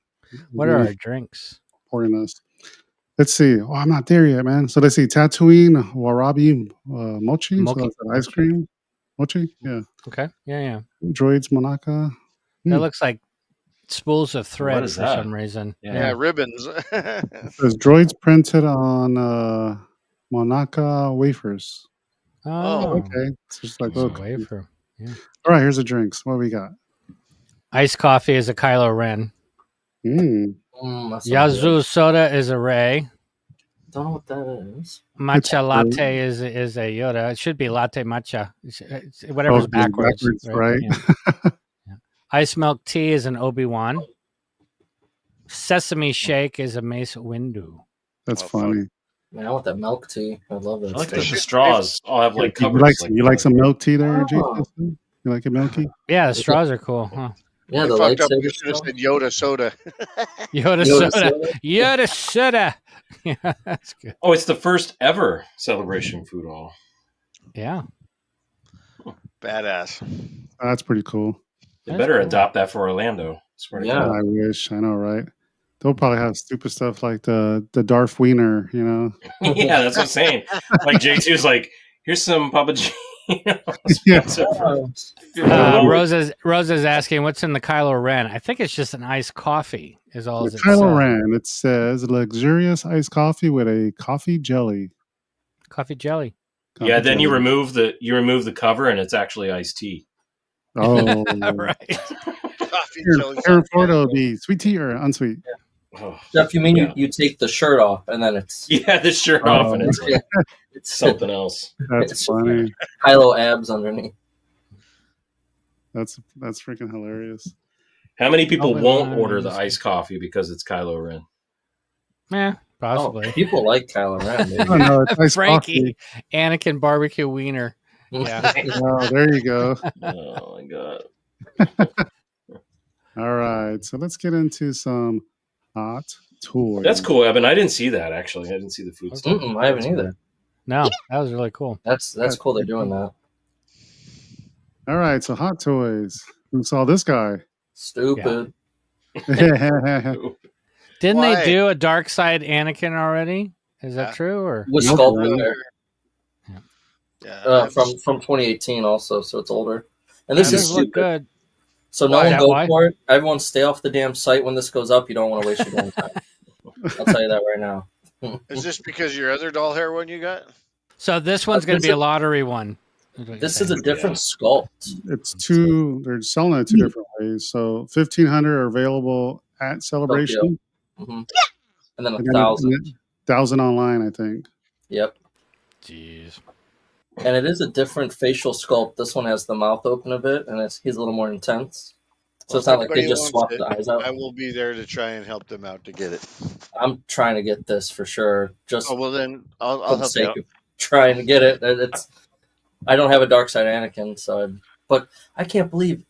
What are our drinks? Supporting us. Let's see. Oh, I'm not there yet, man. So let's see. Tatooine Warabi Mochi. So that's ice cream. Mochi? Yeah. Okay. Yeah. Droids Monaka. That looks like spools of thread for that? some reason. Yeah, ribbons. There's droids printed on Monaka wafers. Oh, okay. It's just like a wafer. Yeah. All right, here's the drinks. What we got? Iced coffee is a Kylo Ren. Yazoo soda is a Rey. Don't know what that is. Matcha latte is a Yoda. It should be latte matcha. Whatever's backwards. Right. Yeah. Ice milk tea is an Obi-Wan. Sesame shake is a Mace Windu. That's funny. Man, I want that milk tea. I love that. I like the straws. All have like You covers. like some milk tea there, Jason? You like it milky? Yeah, the straws are cool, huh? Yeah, the fucked up. You should have said Yoda soda. Yoda soda. Yoda soda. Yeah, that's good. Oh, it's the first ever Celebration Food Hall. Yeah. Badass. Oh, that's pretty cool. They better adopt that for Orlando. Yeah, I wish. I know, right? They'll probably have stupid stuff like the Darth Wiener, you know? Yeah, that's what I'm saying. Like J2's like, here's some Papa G. Rosa's asking what's in the Kylo Ren. I think it's just an iced coffee is all The Kylo Ren, it says luxurious iced coffee with a coffee jelly. Coffee jelly. Yeah, then you remove the cover, and it's actually iced tea. Oh, right. Here in Florida, it'll be sweet tea or unsweet. Oh, Jeff, you mean you take the shirt off and then it's the shirt off, and it's like it's something else. That's funny. Kylo abs underneath. That's freaking hilarious. How many people Probably won't not. order the iced coffee because it's Kylo Ren? Yeah, possibly. Oh, people like Kylo Ren. Baby. Oh, no, it's nice Frankie, coffee. Anakin barbecue wiener. Yeah. Oh, there you go. Oh my god. All right, so let's get into some hot toys. That's cool, Evan. I didn't see that actually. I didn't see the food stuff. I haven't either. No, that was really cool. That's cool. They're doing that. All right, so hot toys. Who saw this guy? Stupid. Didn't they do a dark side Anakin already? Is that true? Or With sculpting there. From 2018 also, so it's older. And this is look good. So no one go for it. Everyone stay off the damn site when this goes up. You don't want to waste your damn time. I'll tell you that right now. Is this because your other doll hair one you got? So this one's going to be a lottery one. This is a different sculpt. It's two. They're selling it two different ways. So 1,500 are available at Celebration, and then 1,000. 1,000 online, I think. Yep. Jeez. And it is a different facial sculpt. This one has the mouth open a bit, and he's a little more intense. So it's not like they just swapped the eyes out. I will be there to try and help them out to get it. I'm trying to get this for sure. Just well, then I'll help you out. Trying to get it. I don't have a dark side Anakin, but I can't believe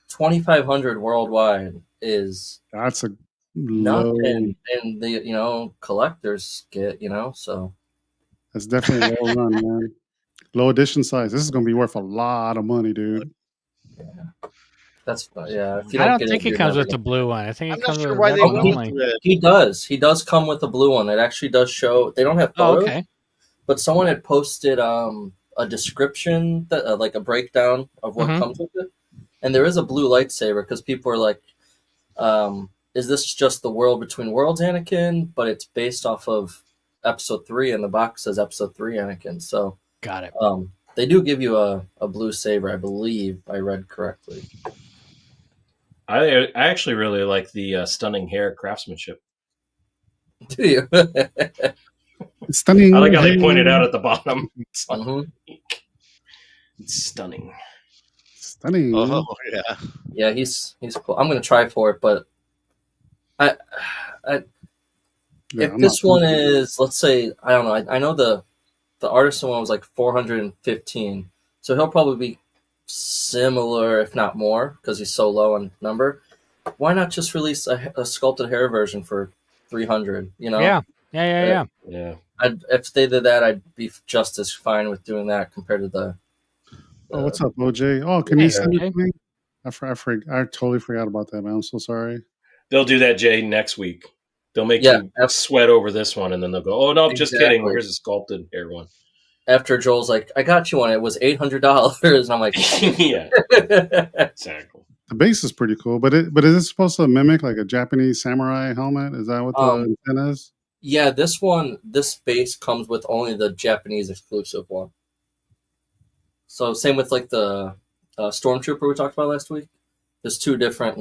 2,500 worldwide is that's a low. Nothing in the collectors get so that's definitely a low run, man. Low edition size. This is going to be worth a lot of money, dude. Yeah. That's If you I don't think it comes with the blue one. I think it comes with why the red only. He does. He does come with the blue one. It actually does show. They don't have photos, okay. But someone had posted a description that like a breakdown of what comes with it, and there is a blue lightsaber because people are like, "Is this just the World Between Worlds Anakin?" But it's based off of Episode 3, and the box says Episode 3 Anakin. So got it. They do give you a blue saber, I believe I read correctly. I actually really like the stunning hair craftsmanship. Do you? Stunning. I like how they pointed out at the bottom. It's stunning. Stunning. Oh yeah. Yeah, he's cool. I'm gonna try for it, but if this one is, let's say, I don't know. I know the artisan one was like 415, so he'll probably be similar, if not more, because he's so low on number. Why not just release a sculpted hair version for 300? Yeah. If they did that, I'd be just as fine with doing that compared to the. Oh, what's up, OJ? Oh, can you send it to me? I totally forgot about that, man. I'm so sorry. They'll do that, Jay, next week. They'll make you sweat over this one, and then they'll go, "Oh no, just kidding. Here's a sculpted hair one." After Joel's like, "I got you one. It was $800," and I'm like, "Yeah, exactly." The base is pretty cool, but is it supposed to mimic like a Japanese samurai helmet? Is that what the intent is? Yeah, this base comes with only the Japanese exclusive one. So same with like the Stormtrooper we talked about last week. There's two different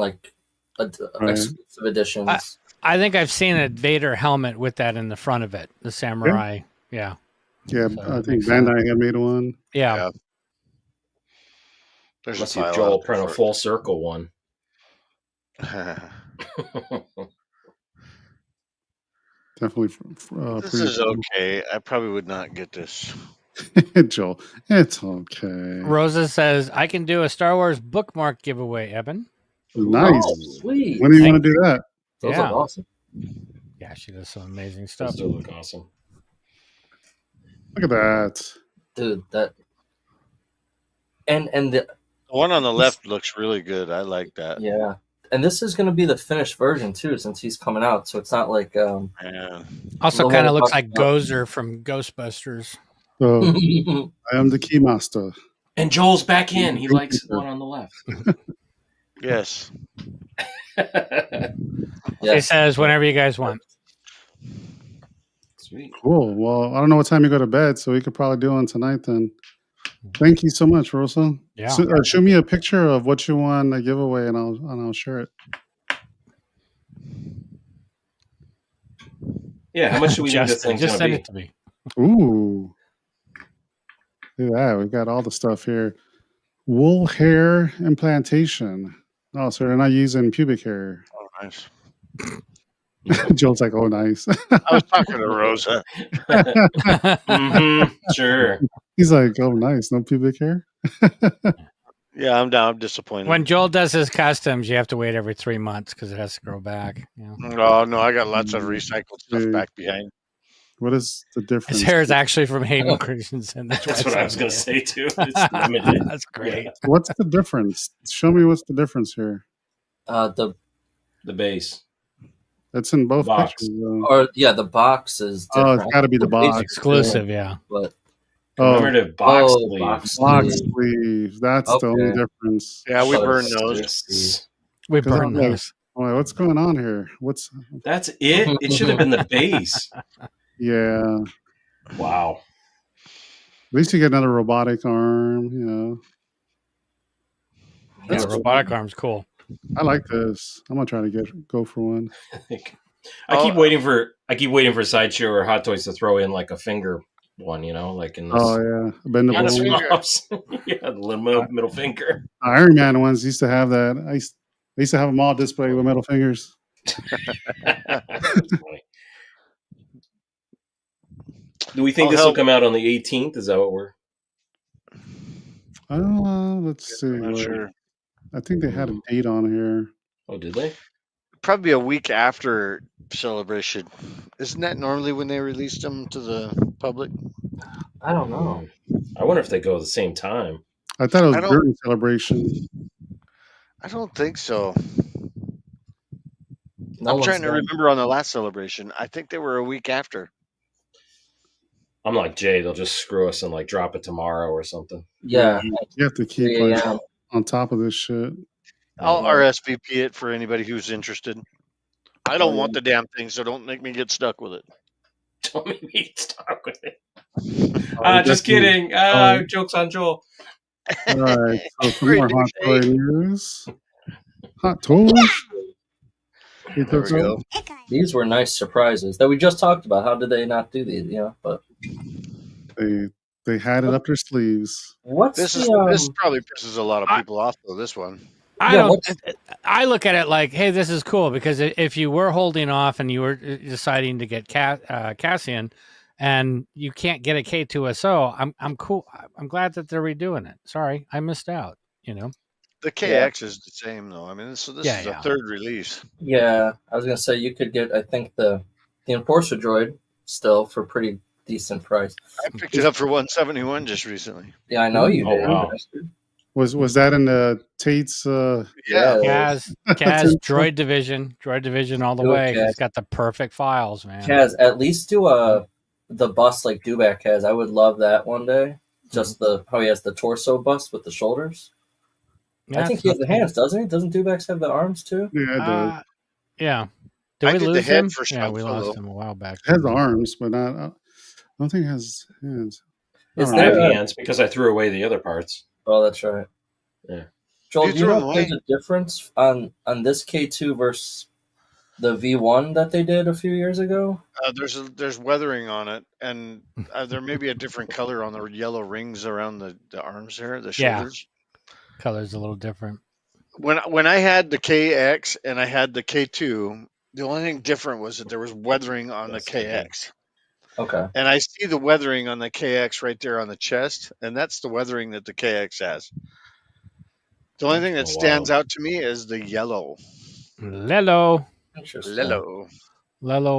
exclusive editions. I think I've seen a Vader helmet with that in the front of it, the samurai. Yeah. Yeah, so I think Bandai had made one. Yeah. There's Let's see if Joel print a full circle one. Definitely. This is okay. I probably would not get this. Joel, it's okay. Rosa says, I can do a Star Wars bookmark giveaway, Evan. Nice. Oh, sweet. When do you want to do that? Those look awesome. Yeah, she does some amazing stuff. Those do look awesome. Look at that. Dude, that. And the one on the left looks really good. I like that. Yeah. And this is going to be the finished version, too, since he's coming out. So it's not like... Also kind of looks like Gozer from Ghostbusters. So, I am the keymaster. And Joel's back in. He likes the one on the left. Yes. He says, whenever you guys want. Sweet. Cool. Well, I don't know what time you go to bed, so we could probably do one tonight then. Thank you so much, Rosa. Yeah. So, show me a picture of what you won a giveaway, and I'll share it. Yeah, how much do we need this Justin, thing just to send be? it to me. Ooh. Look at that. We've got all the stuff here. Wool hair implantation. Oh, so they're not using pubic hair. Oh, nice. Joel's like, oh, nice. I was talking to Rosa. Sure. He's like, oh, nice. No pubic hair? Yeah, I'm down. I'm disappointed. When Joel does his customs, you have to wait every 3 months because it has to grow back. You know? Oh, no, I got lots of recycled stuff back behind. What is the difference? His hair is actually from Hayden Christensen. That's what I was going to say, too. It's limited. That's great. What's the difference? Show me what's the difference here. The base. That's in both Box. pictures. Though. Or the box is different. Oh, it's got to be the box. Exclusive, yeah. But commemorative box sleeve. Box sleeve. That's the only difference. Yeah, we burn those. We burn those. Like, what's going on here? That's it? It should have been the base. Yeah. Wow. At least you get another robotic arm, you know. Yeah, robotic arm's cool. I like this. I'm gonna try to go for one. I keep waiting for Sideshow or Hot Toys to throw in like a finger one, you know, like in this. Oh yeah, bendable. Yeah, the middle finger. Iron Man ones used to have that. I used to have them all displayed with middle fingers. Do we think this will come out on the 18th? Is that what we're? Let's see. I'm not sure. I think they had a date on here. Oh, did they? Probably a week after Celebration. Isn't that normally when they released them to the public? I don't know. I wonder if they go at the same time. I thought it was during Celebration. I don't think so. No I'm trying to one's remember on the last Celebration. I think they were a week after. I'm like Jay. They'll just screw us and like drop it tomorrow or something. Yeah. You have to keep like, on top of this shit. I'll RSVP it for anybody who's interested. I don't want the damn thing, so don't make me get stuck with it. Don't make me get stuck with it. Just kidding. Jokes on Joel. All right. So some more Hot Toy news. Hot Toys. There we go. These were nice surprises that we just talked about. How did they not do these? You know, but they had it up their sleeves. What's this probably pisses a lot of people off though. This one. I look at it like, hey, this is cool because if you were holding off and you were deciding to get Cassian, and you can't get a K2SO, I'm cool. I'm glad that they're redoing it. Sorry, I missed out. You know, the KX is the same though. I mean, this is a third release. Yeah, I was gonna say you could get, I think the Enforcer droid still for pretty decent price. I picked it up for $171 just recently. Yeah, I know you did. Wow. Was that in the Tate's? Kaz Droid Division all the way. Kaz. He's got the perfect files, man. Kaz, at least do the bust like Dubak has. I would love that one day. Just how he has the torso bust with the shoulders. Yeah, I think he has the hands, doesn't he? Doesn't Dubak have the arms too? Yeah, it does. Yeah. I Did we did the lose head him? for Yeah, we Solo. lost him a while back. It has arms, but not. I don't think it has hands. I have hands because I threw away the other parts. Oh, that's right. Yeah. Joel, do you know if there's a difference on this K2 versus the V1 that they did a few years ago? There's weathering on it, and there may be a different color on the yellow rings around the arms there, the shoulders. Yeah. Color's a little different. When I had the KX and I had the K2, the only thing different was that there was weathering on the KX. Okay. And I see the weathering on the KX right there on the chest, and that's the weathering that the KX has. The only thing that stands out to me is the yellow. Lelo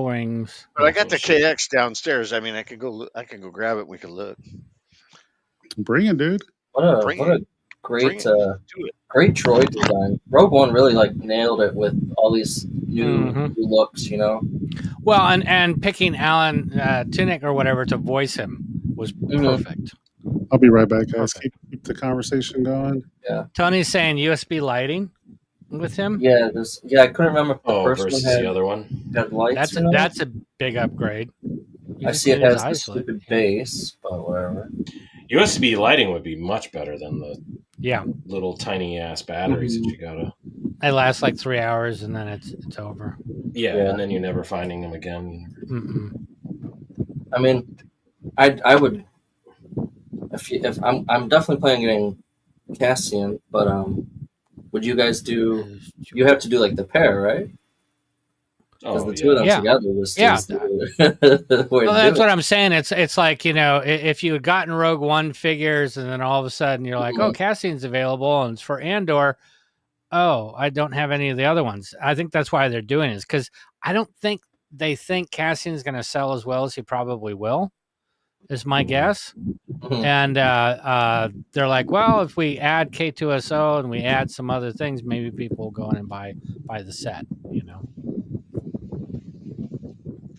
rings. But I got the KX downstairs. I mean, I could go grab it. And we could look. Bring it, dude. What a great droid design. Rogue One really nailed it with all these new looks. You know. Well, and picking Alan Tunick or whatever to voice him was perfect. I'll be right back, guys. Keep the conversation going. Yeah. Tony's saying USB lighting with him. Yeah, I couldn't remember if the first versus one had the other one. Had lights. That's a big upgrade. I see it has the stupid base, but whatever. USB lighting would be much better than the Yeah. little tiny ass batteries that you gotta. They last like 3 hours and then it's over. Yeah, and then you're never finding them again. Mm-mm. I mean, I would if I'm definitely planning on getting Cassian, but would you guys do? You have to do like the pair, right? Because the two of them together was well, that's what I'm saying. It's like, you know, if you had gotten Rogue One figures and then all of a sudden you're like, oh, Cassian's available and it's for Andor. Oh, I don't have any of the other ones. I think that's why they're doing it, because I don't think they think Cassian's going to sell as well as he probably will, is my guess. And they're like, well, if we add K2SO and we add some other things, maybe people will go in and buy the set, you know.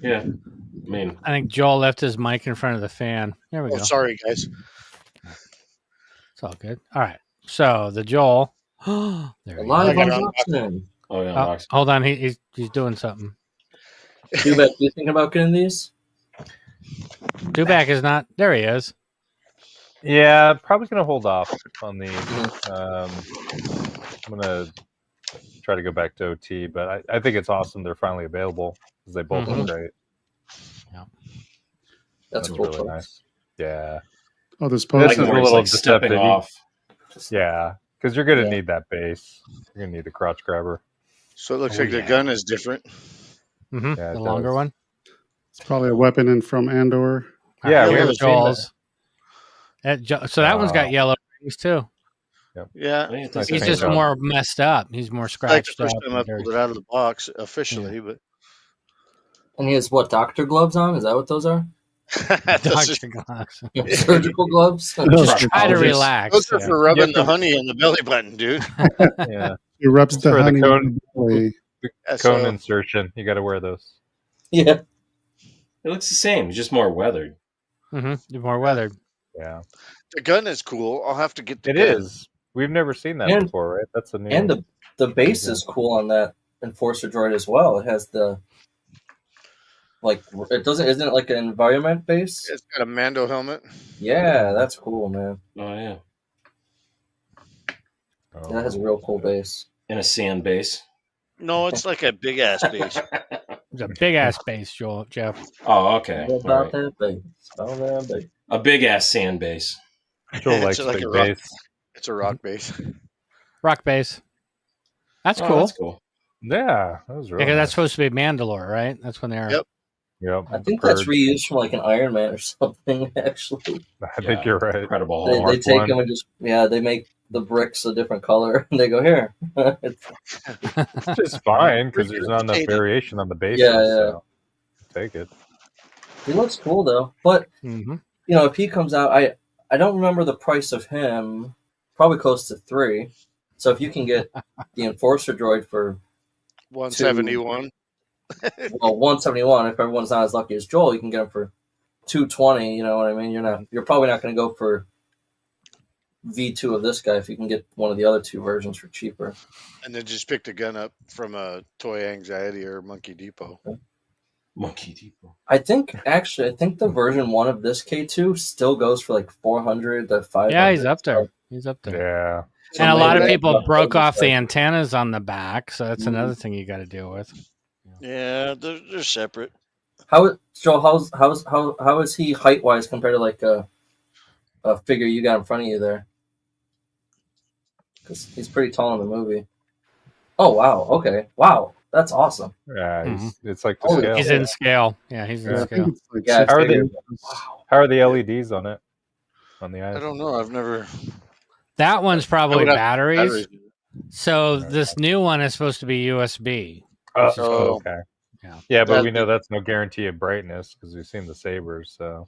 Yeah. I mean, I think Joel left his mic in front of the fan. There we go. Sorry, guys. It's all good. All right. So the Joel. There we go. Oh, yeah. Hold on. He's doing something. Dubak, you thinking about getting these? Dubak is not. There he is. Yeah, probably going to hold off on these. I'm going to try to go back to OT, but I think it's awesome they're finally available because they both look great. Yeah. That's cool. Really nice. Yeah. Oh, this This post is a little deceptive. off. Yeah, because you're going to need that base. You're going to need a crotch grabber. So it looks like the gun is different. Mm-hmm. Yeah, the longer one. It's probably a weapon in from Andor. Yeah, we haven't seen Joel's. So that one's got yellow rings too. Yep. Yeah, he's just more messed up. He's more scratched like the up. first time I pulled it out of the box officially, but and he has what, doctor gloves on? Is that what those are? Doctor gloves. Surgical gloves. Just try to relax. Those are for rubbing the honey in the belly button, dude. Yeah. He rubs the For honey. the cone, belly. cone insertion. You got to wear those. Yeah. It looks the same, just more weathered. Mm-hmm. More weathered. Yeah. The gun is cool. I'll have to get the It gun. is. We've never seen that before, right? That's a new. And the base is cool on that Enforcer droid as well. It has the isn't it like an environment base? It's got a Mando helmet. Yeah, that's cool, man. Oh, yeah. That has a real cool base. And a sand base. No, it's like a big ass base. It's a big ass base, Jeff. Oh, okay. What about that base? About that base. A big ass sand base. Joel likes like big a rock, base. It's a rock base. Rock base. That's cool. That's cool. Yeah, that was really Because that's nice. supposed to be Mandalore, right? That's when they're. Yep. I think that's reused from like an Iron Man or something. Actually, I think you're right. Incredible. They take them and just they make the bricks a different color and they go here. It's just fine because there's not enough variation on the base. Yeah. So take it. He looks cool though, but you know, if he comes out, I don't remember the price of him. Probably close to $3. So if you can get the Enforcer droid for 171. Well, 171. If everyone's not as lucky as Joel, you can get him for 220. You know what I mean? You're probably not going to go for V2 of this guy if you can get one of the other two versions for cheaper. And then just pick the gun up from a Toy Anxiety or Monkey Depot. Okay. Monkey Depot. I think the version 1 of this K2 still goes for like 400 to 500. Yeah, he's up there. He's up there. Yeah. And a lot of people broke off the antennas on the back, so that's another thing you got to deal with. Yeah, they're separate. Joel, how is he height wise compared to like a figure you got in front of you there? Because he's pretty tall in the movie. Oh wow! Okay, wow, that's awesome. Yeah, it's like the scale. He's in scale. Yeah, he's in scale. How are the LEDs on it? On the eyes? I don't know. I've never. That one's probably batteries. So Right. this new one is supposed to be USB. Okay. Yeah. Yeah, but we know that's no guarantee of brightness because we've seen the sabers. So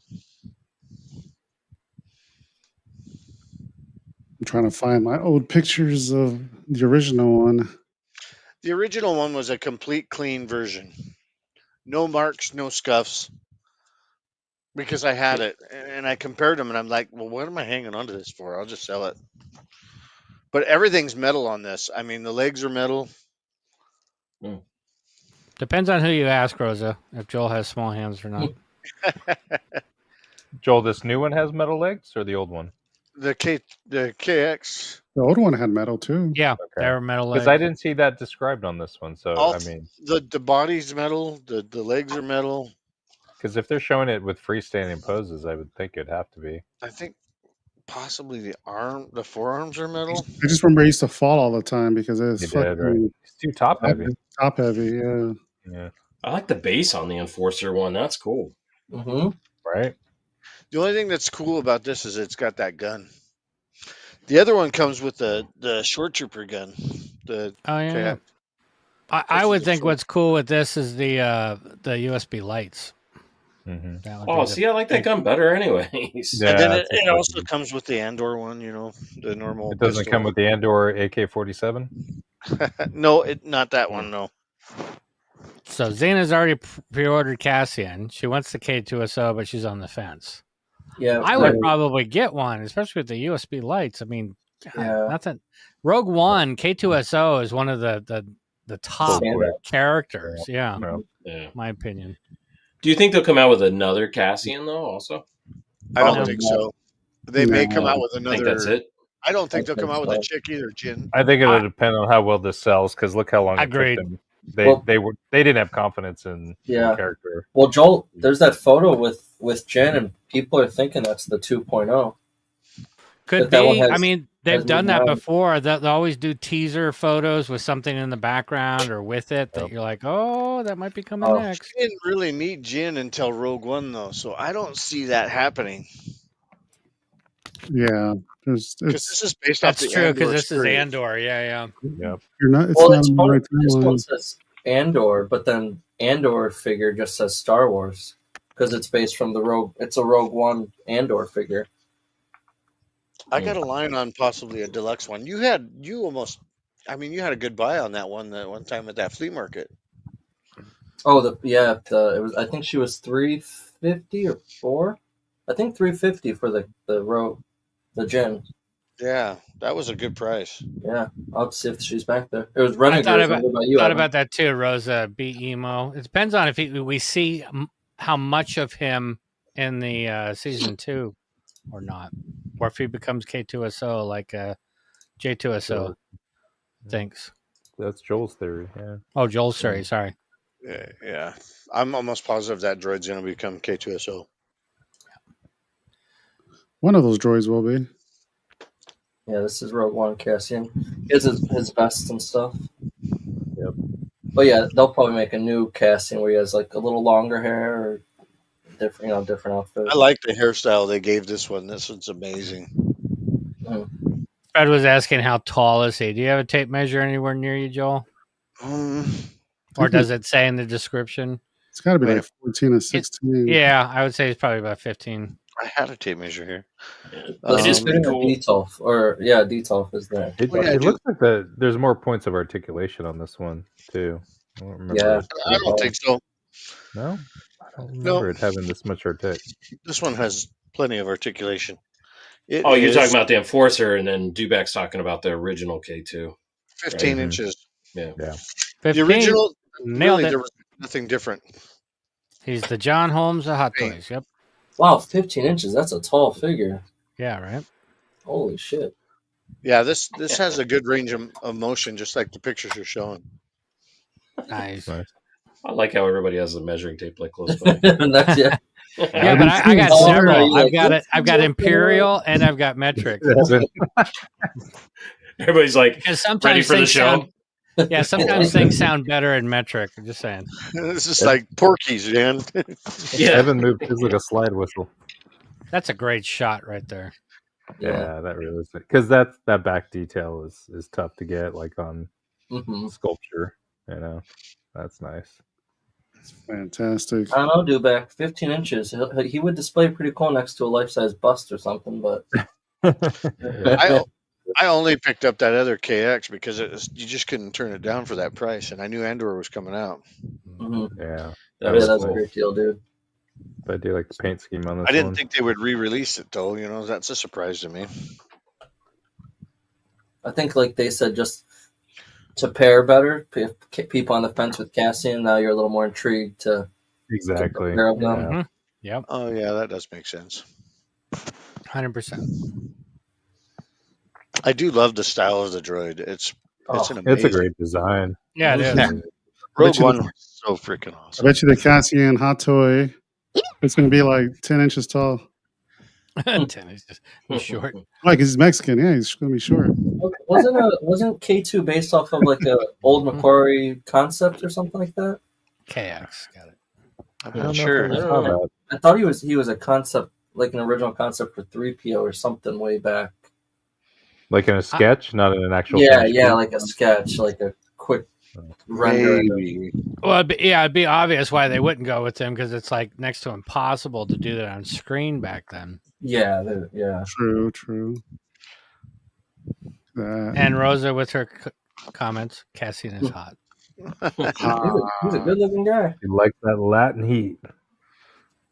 I'm trying to find my old pictures of the original one. The original one was a complete clean version. No marks, no scuffs. Because I had it and I compared them and I'm like, well, what am I hanging onto this for? I'll just sell it. But everything's metal on this. I mean, the legs are metal. Depends on who you ask, Rosa, if Joel has small hands or not. Joel, this new one has metal legs or the old one? The KX. The old one had metal too. Yeah, they were metal legs. Because I didn't see that described on this one. So All, I mean, the body's metal. The legs are metal. because if they're showing it with freestanding poses, I would think it'd have to be. I think possibly the forearms are metal. I just remember he used to fall all the time because it's He did, right? It's too top heavy. Top heavy, yeah. Yeah. I like the base on the Enforcer one. That's cool. Mm-hmm. Right. The only thing that's cool about this is it's got that gun. The other one comes with the short trooper gun. The yeah. I would think what's cool with this is the USB lights. Mm-hmm. Oh, see, I like that gun better anyways. And then it also comes with the Andor one, the normal. It doesn't pistol. come with the Andor AK-47? No, not that one, no. So Zena's already pre-ordered Cassian. She wants the K2SO, but she's on the fence. Yeah, I would probably get one, especially with the USB lights. I mean, nothing. Rogue One K2SO is one of the top characters. Yeah, my opinion. Do you think they'll come out with another Cassian though? Also, I don't think so. They may come out with another. I think that's it. I don't think they'll come out with a chick either, Jin. I think it'll depend on how well this sells. Because look how long it Agreed. took them. They didn't have confidence in the character. Well, Joel, there's that photo with Jen, and people are thinking that's the 2.0. Could be. I mean, they've done that before. They'll always do teaser photos with something in the background or with it that you're like, oh, that might be coming next. We didn't really meet Jin until Rogue One, though, so I don't see that happening. Yeah, because this is based off the That's true, Andor because this is series. Andor. Yeah. Yep. You're not. It's Well, not it's on the funny. right This timeline. one says Andor, but then Andor figure just says Star Wars because it's based from the Rogue. It's a Rogue One Andor figure. I got a line on possibly a deluxe one. You had a good buy on that one time at that flea market. Oh, it was. I think she was $350 or $4. I think $350 for the Jen. Yeah, that was a good price. Yeah, I'll have to see if she's back there. It was running. I thought about that too, Rosa. Be emo. It depends on if we see how much of him in the season 2 or not, or if he becomes K2SO like J2SO thinks. That's Joel's theory. Yeah. Oh, Joel's theory. Sorry. Yeah. I'm almost positive that droid's going to become K2SO. One of those droids will be. Yeah, this is Rogue One Cassian. He has his vest and stuff. Yep. But yeah, they'll probably make a new Cassian where he has like a little longer hair or different outfit. I like the hairstyle they gave this one. This one's amazing. Fred was asking how tall is he. Do you have a tape measure anywhere near you, Joel? Or does it say in the description? It's got to be like 14 or 16. Yeah, I would say it's probably about 15. I had a tape measure here. It is pretty cool. Detolf is there. It looks like there's more points of articulation on this one too. I don't remember. Yeah, I don't think so. No, I don't remember it having this much artic. This one has plenty of articulation. You're talking about the Enforcer, and then Dubak's talking about the original K2. 15 right? inches. Yeah. 15. The original, Nailed it. there was nothing different. He's the John Holmes of Hot Toys. Yep. Wow, 15 inches. That's a tall figure. Yeah, right? Holy shit. Yeah, this has a good range of motion, just like the pictures are showing. Nice. I like how everybody has the measuring tape like close by. Yeah, but I got several. I've got Imperial and I've got metric. Everybody's like ready for the show. Sometimes things sound better in metric. I'm just saying. This is like Porky's, man. Yeah, Evan moved his like a slide whistle. That's a great shot right there. Yeah, that really is because that back detail is tough to get like on sculpture. That's nice. It's fantastic. I don't know, Dubak. 15 inches. He would display pretty cool next to a life-size bust or something, but I only picked up that other KX because you just couldn't turn it down for that price, and I knew Andor was coming out. Yeah, that's a great deal, dude. But I do like the paint scheme on this. I didn't think they would re-release it though. That's a surprise to me. I think, like they said, just to pair better, people on the fence with Cassian. Now you're a little more intrigued to exactly. pair of them. Mm-hmm. Yep. Oh yeah, that does make sense. 100%. I do love the style of the droid. It's an amazing. It's a great design. Yeah, it is. Rogue One was so freaking awesome. I bet you the Cassian hot toy, it's going to be like 10 inches tall. 10 inches. He's short. Like he's Mexican. Yeah, he's going to be short. Wasn't K2 based off of like a old Macquarie concept or something like that? KX, got it. I'm not sure. I thought he was a concept, like an original concept for 3PO or something way back. Like in a sketch, not in an actual. Yeah, like a sketch, like a quick render. Well, it'd be obvious why they wouldn't go with him because it's like next to impossible to do that on screen back then. Yeah. True. And Rosa with her comments, Cassian is hot. He's a good-looking guy. He likes that Latin heat.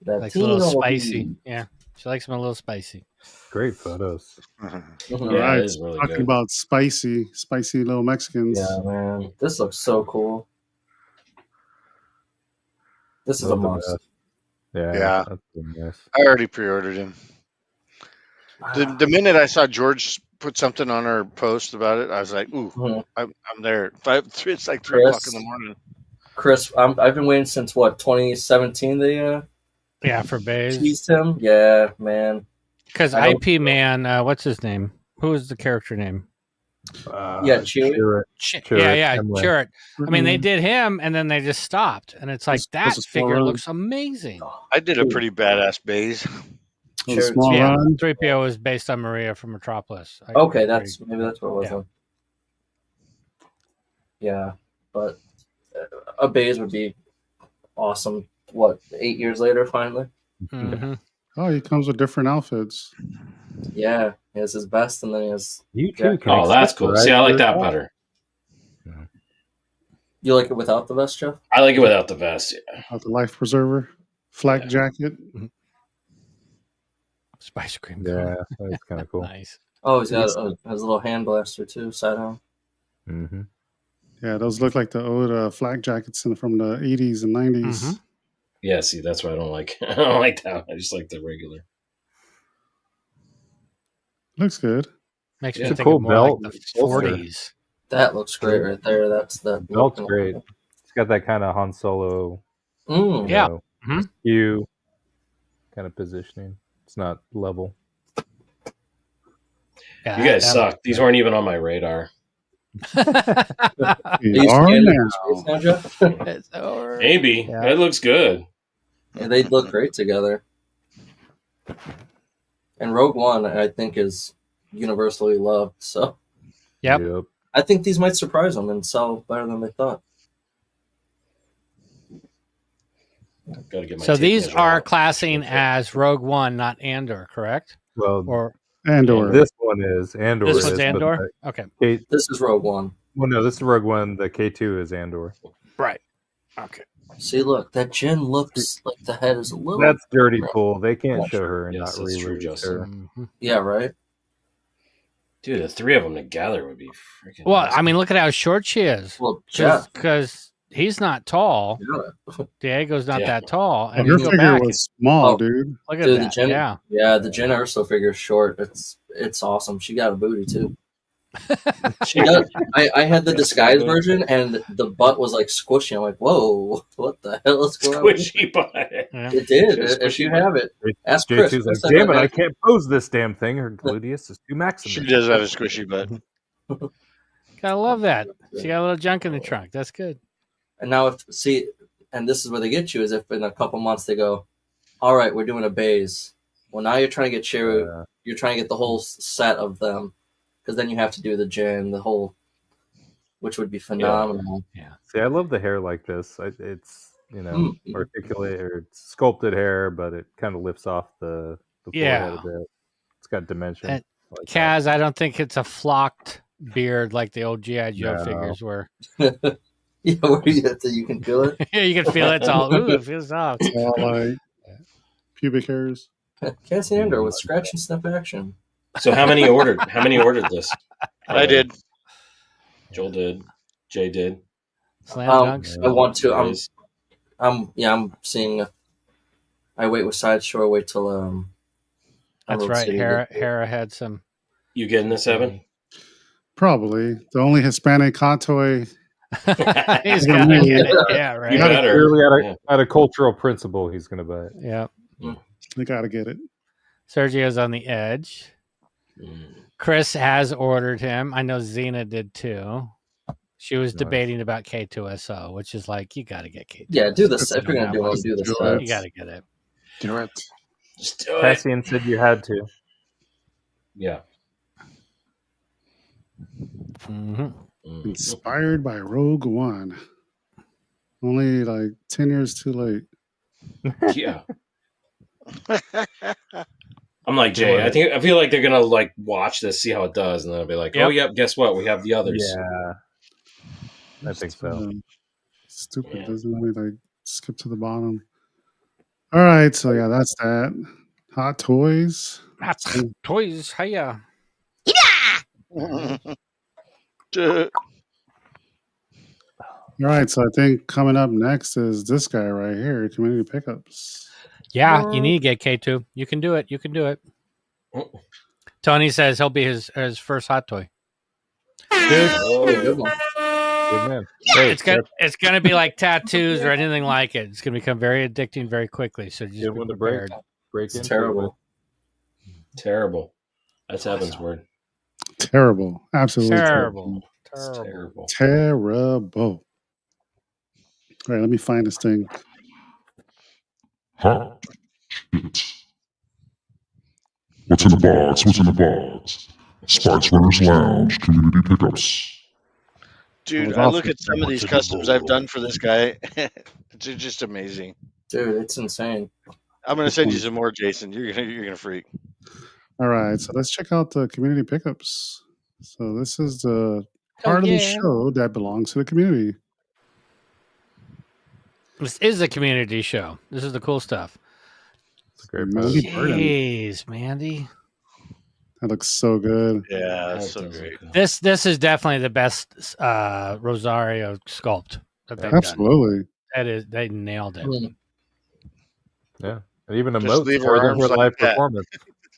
Likes a little spicy. Yeah, she likes him a little spicy. Great photos. All right, really talking good. about spicy little Mexicans. Yeah, man, this looks so cool. This is a must. Yeah. That's really nice. I already pre-ordered him. The minute I saw George put something on our post about it, I was like, "Ooh, I'm there." It's like 3 o'clock in the morning. Chris, I've been waiting since 2017. They for Baze teased him. Yeah, man. Because IP Man, what's his name? Who is the character name? Chewie. Chirrut. I mean, they did him, and then they just stopped, and it's like that figure looks amazing. I did a pretty badass base. Small run. 3PO is based on Maria from Metropolis. Okay, maybe that's what it was. Yeah, but a Baze would be awesome. What, 8 years later, finally? Mm-hmm. Oh, he comes with different outfits. Yeah, he has his best, and then he has. You too. Oh, that's cool. See, I like that better. You like it without the vest, Jeff? I like it without the vest. Yeah. Without the life preserver, flak jacket. Spice cream. Yeah, that's kind of cool. Nice. Oh, he's got has a little hand blaster too, Sideshow. Mm-hmm. Yeah, those look like the old flak jackets from the 80s and 90s. Mm-hmm. Yeah, see, that's why I don't like. I don't like that. I just like the regular. Looks good. Makes me It's a think cool of more belt. like the 40s. That looks great right there. That's the Belt's great. It's got that kind of Han Solo. Yeah. Hue kind of positioning. It's not level. You guys suck. These weren't even on my radar. You are now. Maybe. Yeah. It looks good. Yeah, they look great together. And Rogue One, I think, is universally loved. So, yep. I think these might surprise them and sell better than they thought. Gotta get my So tape these measure are out. classing as Rogue One, not Andor, correct? Well, Or Andor. this one is Andor. this is, one's but Andor? Okay. This is Rogue One. Well, no, this is Rogue One. The K2 is Andor. Right. Okay. See, look, that Jin looks like the head is a little. That's dirty pool. They can't show her and Yes, not that's true, re-release Justin. her. Yeah, right. Dude, the three of them together would be freaking. Well, awesome. I mean, look at how short she is. Well, Jeff. Because he's not tall. Yeah. Diego's not that tall. Her you go figure back, was small, dude. look at Dude, that. the Jin Urso figure is short. It's awesome. She got a booty too. She does. I had the disguise version, and the butt was like squishy. I'm like, whoa, what the hell is going on? Squishy butt. It did. If you have it, ask Chris. J2's Chris like, said damn it, that- I can't pose this damn thing. Her gluteus is too maximum. She does have a squishy butt. Gotta love that. She got a little junk in the trunk. That's good. And now, and this is where they get you, is if in a couple months they go, all right, we're doing a Baze. Well, now you're trying to get Cheru. You're trying to get the whole set of them, because then you have to do the Jin, the whole, which would be phenomenal. Yeah. See, I love the hair like this. It's articulate or sculpted hair, but it kind of lifts off the forehead a bit. It's got dimension. And Kaz, I don't think it's a flocked beard like the old G.I. Joe No. figures were. Yeah, where you can feel it. Yeah, you can feel it. It's all, ooh, it feels soft. It's all like pubic hairs. Cassie Andor with scratch and sniff action. So how many ordered? How many ordered this? I did. Joel did. Jay did. Slam dunks. I want to. I'm seeing I wait with Sideshow. I wait till That's Emerald right. City. Hera had some. You getting this, Evan? Probably the only Hispanic hot toy. He's got to get it. Yeah, right. You better. Clearly, out of cultural principle, he's going to buy it. Yeah. You got to get it. Sergio's on the edge. Chris has ordered him. I know Xena did too. She was debating about K2SO, which is like, you got to get K2SO. Yeah, do this. If you're going to do it, do this. You got to get it. Do it. Just do it. Cassian said you had to. Yeah. Inspired by Rogue One. Only like 10 years too late. Yeah. I'm like Jay. I feel like they're gonna like watch this, see how it does, and then they'll be like, "Oh, yep, guess what? We have the others." Yeah, I think so. Stupid. Doesn't let me like skip to the bottom. All right, so yeah, that's that. Hot toys. Hot toys. Hiya. All right, so I think coming up next is this guy right here, community pickups. Yeah, you need to get K2. You can do it. You can do it. Tony says he'll be his first hot toy. Dude, good one. Good man. Hey, it's gonna be like tattoos or anything like it. It's gonna become very addicting very quickly. So just be prepared. Break It's terrible. Terrible. That's Evan's word. Terrible. Absolutely Terrible. Terrible. Terrible. All right, let me find this thing. Hot shit. What's in the box? What's in the box? Spice Runners Lounge community pickups. Dude, I look at some of these customs I've done for this guy. It's just amazing. Dude, it's insane. I'm gonna send you some more, Jason. You're gonna freak. All right, so let's check out the community pickups. So this is the part of the show that belongs to the community. This is a community show. This is the cool stuff. It's a great Jeez, Mandy. That looks so good. Yeah, that's so great. This is definitely the best Rosario sculpt that they've Absolutely. done. They nailed it. Yeah, and even Just emotes leave for her her arms like live that. performance.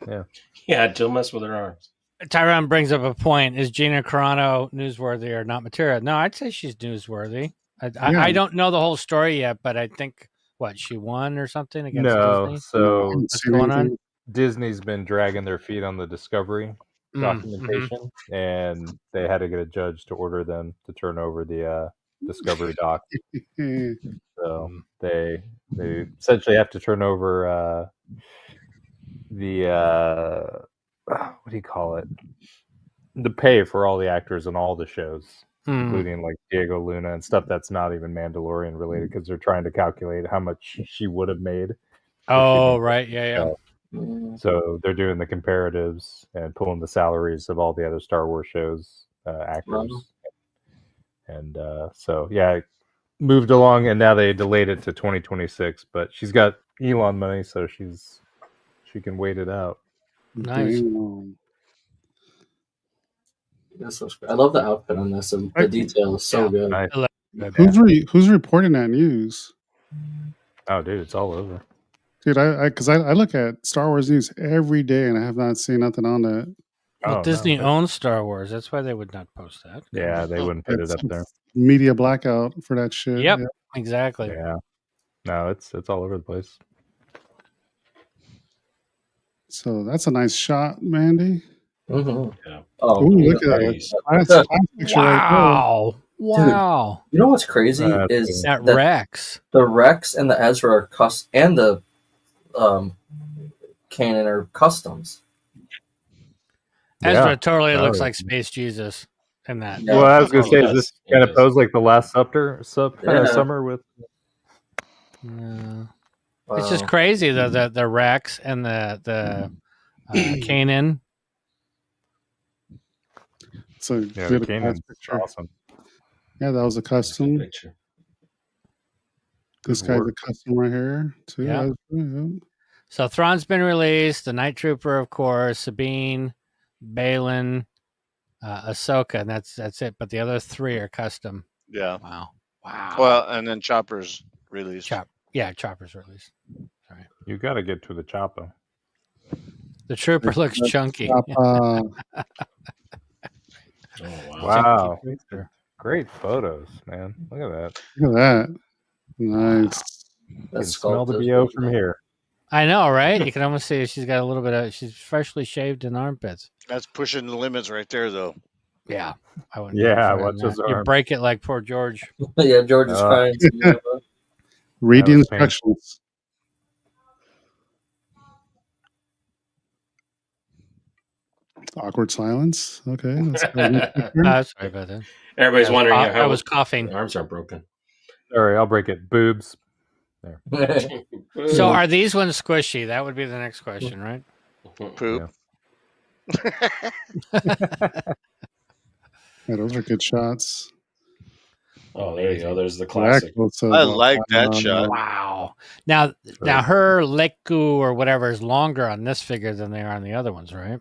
Yeah, Yeah, don't mess with her arms. Tyrone brings up a point. Is Gina Carano newsworthy or not material? No, I'd say she's newsworthy. I don't know the whole story yet, but I think, she won or something against Disney? So what's going on? Disney's been dragging their feet on the Discovery documentation, and they had to get a judge to order them to turn over the Discovery doc. So they essentially have to turn over the what do you call it? The pay for all the actors in all the shows, including like Diego Luna and stuff that's not even Mandalorian related, because they're trying to calculate how much she would have made. Oh, right. Yeah. So they're doing the comparatives and pulling the salaries of all the other Star Wars shows actors. And so, yeah, it moved along, and now they delayed it to 2026. But she's got Elon money, so she can wait it out. Nice. This was great. I love the outfit on this, and the detail is so good. Nice. Who's reporting that news? Oh, dude, it's all over. Dude, because I look at Star Wars news every day, and I have not seen nothing on that. Well, Disney owns Star Wars. That's why they would not post that. Yeah, they wouldn't put it up there. Media blackout for that shit. Yep, exactly. Yeah. No, it's all over the place. So that's a nice shot, Mandy. Yeah. Oh, ooh, look at that. That's a picture wow. Wow. Dude, you know what's crazy is that Rex. The Rex and the Ezra are and the Kanan are customs. Ezra totally looks like Space Jesus in that. Well, I was gonna say, is this kind of pose like the last summer with? It's just crazy the Rex and the Kanan. So yeah, the Kanan's awesome. Yeah, that was a custom. Picture. This guy's a custom right here too. Yeah. So Thrawn's been released. The Night Trooper, of course. Sabine, Balin, Ahsoka, and that's it. But the other three are custom. Yeah. Wow. Well, and then Chopper's released. Chopper's released. Sorry. You got to get to the chopper. The trooper looks chunky. Oh, Wow. Great photos, man. Look at that. Look at that. Nice. You can smell the BO from here. I know, right? You can almost see she's got a little bit of. She's freshly shaved in armpits. That's pushing the limits right there, though. Yeah, I wouldn't. Yeah, watch his You arm. break it like poor George. Yeah, George is crying. Read the That was painful. instructions. Awkward silence. Okay. That's Sorry about that. Everybody's wondering how I was coughing. the arms aren't broken. Sorry, I'll break it. Boobs. There. So are these ones squishy? That would be the next question, right? Poop. Yeah, those are good shots. Oh, there you go. There's the classic. I like that shot. Wow. Now her leku or whatever is longer on this figure than they are on the other ones, right?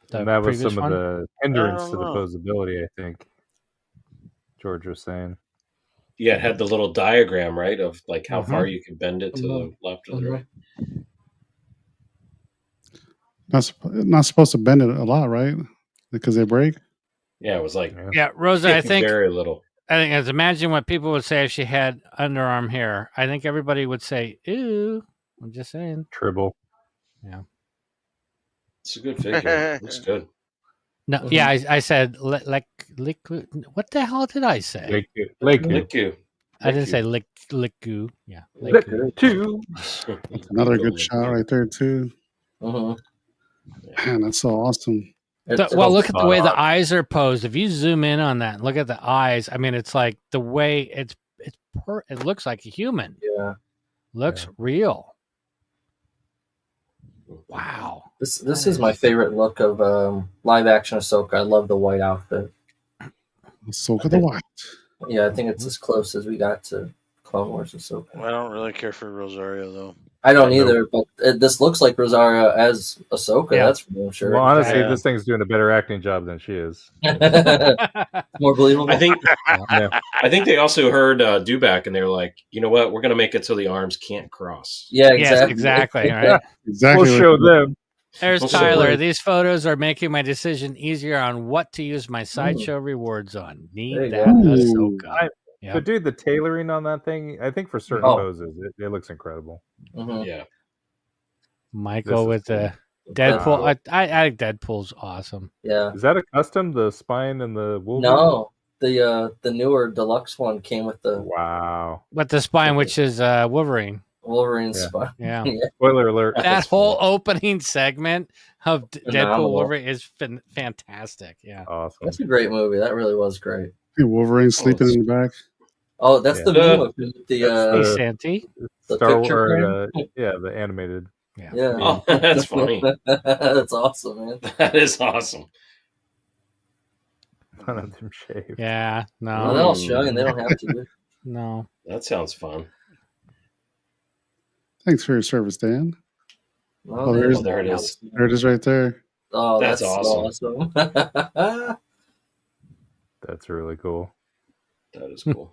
The And that was previous some one? of the hindrance to the know. posability, I think. George was saying. Yeah, it had the little diagram, right, of like how far you could bend it to the left or the right. Not supposed to bend it a lot, right? Because they break. Yeah, it was like Yeah, Rosa, I think very little. as imagine what people would say if she had underarm hair. I think everybody would say, "Ew." I'm just saying. Tribble. Yeah. It's a good figure. Looks good. No, yeah, I said liquid. What the hell did I say? Liku. I didn't say liku. Yeah, Liku. Another good shot right there too. Man, that's so awesome. Well, look at the way the eyes are posed. If you zoom in on that, and look at the eyes. I mean, it's like the way it looks like a human. Yeah, looks real. Wow. This is my favorite look of live action Ahsoka. I love the white outfit. Ahsoka the White. Yeah, I think it's as close as we got to Clone Wars Ahsoka. I don't really care for Rosario though. I don't either, but this looks like Rosario as Ahsoka. Yeah. That's for damn sure. Well, honestly, this thing's doing a better acting job than she is. More believable. I think they also heard Dewback, and they were like, you know what? We're going to make it so the arms can't cross. Yeah, Yes, exactly. Right. Yeah, exactly. We'll show them. There's We'll Tyler. show These photos are making my decision easier on what to use my Sideshow rewards on. Need that Ahsoka. Yeah. But dude, the tailoring on that thing, I think for certain poses, it looks incredible. Yeah. Michael with the Deadpool. Wow. I think Deadpool's awesome. Yeah. Is that a custom? The spine and the Wolverine? No, the newer deluxe one came with the With the spine, which is Wolverine. Wolverine's spine. Yeah. Spoiler alert. That whole opening segment of Deadpool Phenomenal. Wolverine is fantastic. Yeah. Awesome. That's a great movie. That really was great. Hey, Wolverine sleeping in the back. Oh, that's the new one. The Santi. The Star picture Wars, frame? the animated. Yeah. Oh, that's funny. That's awesome, man. That is awesome. None of them shaved. Yeah. No. Well, they're all showing. They don't have to. No. That sounds fun. Thanks for your service, Dan. Oh, there it is. There it is right there. Oh, That's that's awesome. awesome. That's really cool. That is cool.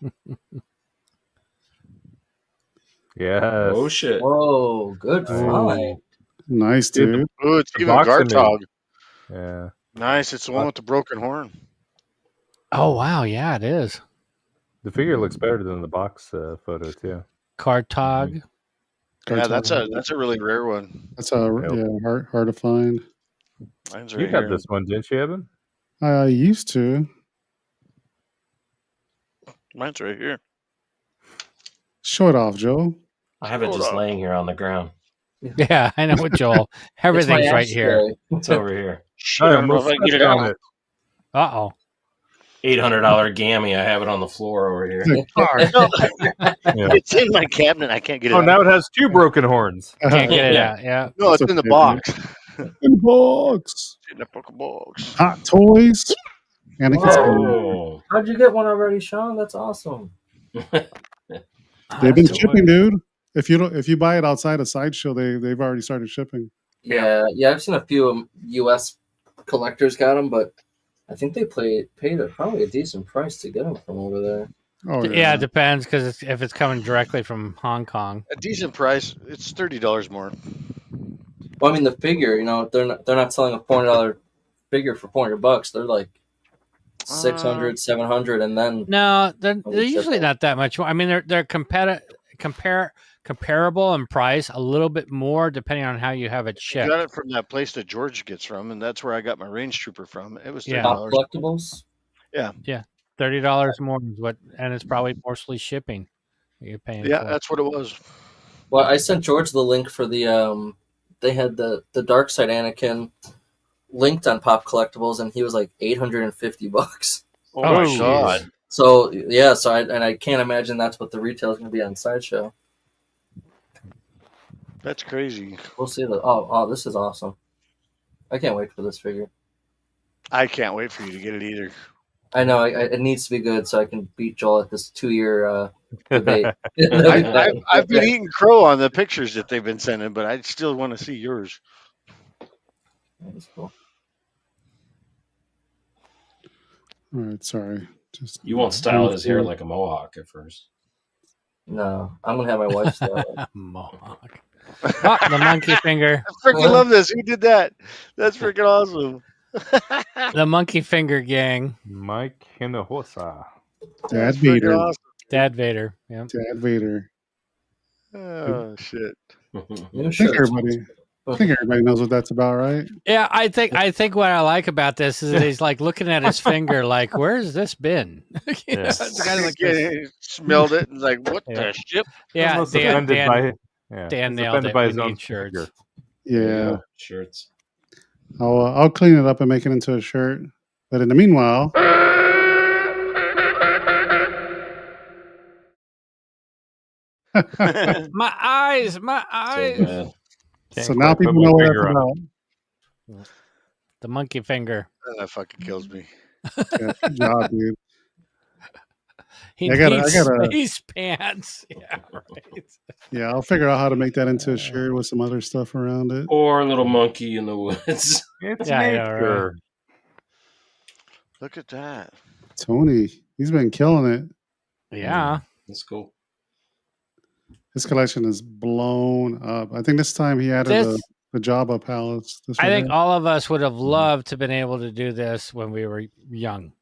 Yes. Oh shit! Whoa, good find. Nice, dude. Oh, it's The even box Gartog. Yeah. Nice. It's the one with the broken horn. Oh wow, yeah, it is. The figure looks better than the box photo too. Cartog. Yeah, that's a really rare one. That's hard to find. Mine's You right had here. this one, didn't you, Evan? I used to. Mine's right here. Show it off, Joe. I have it Hold just on. laying here on the ground. Yeah, I know what Joel. Everything's right here. It's over here. Shit, I don't know if I can get it out. Uh oh. $800 gammy. I have it on the floor over here. It's in my cabinet. I can't get it Oh, out. now it has two broken horns. Can't get it out. Yeah. No, it's in the box. In the box. In the box. Hot toys. Anakin's Oh. How'd you get one already, Sean? That's awesome. They've been shipping, dude. If you buy it outside of Sideshow, they've already started shipping. Yeah, I've seen a few U.S. collectors got them, but I think they paid probably a decent price to get them from over there. Oh Yeah, it depends because if it's coming directly from Hong Kong. A decent price. It's $30 more. Well, I mean, the figure, they're not selling a $400 figure for $400. They're like 600, 700, and then no, they're usually not that much more. I mean, they're comparable in price, a little bit more depending on how you have it shipped. I got it from that place that George gets from, and that's where I got my Range Trooper from. It was $30. Top collectibles. Yeah, $30 more is what, and it's probably mostly shipping you're paying. Yeah, for. that's what it was. Well, I sent George the link for the. They had the Dark Side Anakin linked on Pop Collectibles, and he was like $850. Oh my god! So yeah, I can't imagine that's what the retail is going to be on Sideshow. That's crazy. We'll see. Oh, this is awesome! I can't wait for this figure. I can't wait for you to get it either. I know it needs to be good so I can beat Joel at this 2-year debate. I've been eating crow on the pictures that they've been sending, but I still want to see yours. That's cool. All right, sorry. You won't style his hair like a mohawk at first. No, I'm gonna have my wife style it. Mohawk. Oh, the monkey finger. I freaking love this. Who did that? That's freaking awesome. The monkey finger gang. Mike Hinojosa. Dad Vader. Awesome. Dad Vader. Yeah. Dad Vader. Oh shit. I think everybody knows what that's about, right? Yeah, I think what I like about this is that he's like looking at his finger, like, "Where's this been?" It's kind of like he smelled it and like, "What the shit?" Yeah, Dan nailed it. By his We own need shirts. figure. Yeah. Shirts. I'll clean it up and make it into a shirt. But in the meanwhile, my eyes. So now people know what that's about. The monkey finger. That fucking kills me. Yeah, good job, dude. He I gotta space pants. Yeah, right. Yeah, I'll figure out how to make that into a shirt with some other stuff around it. Or a little monkey in the woods. Right. Look at that. Tony, he's been killing it. Yeah. That's cool. His collection is blown up. I think this time he added the Jabba Palace. I think all of us would have loved to have been able to do this when we were young.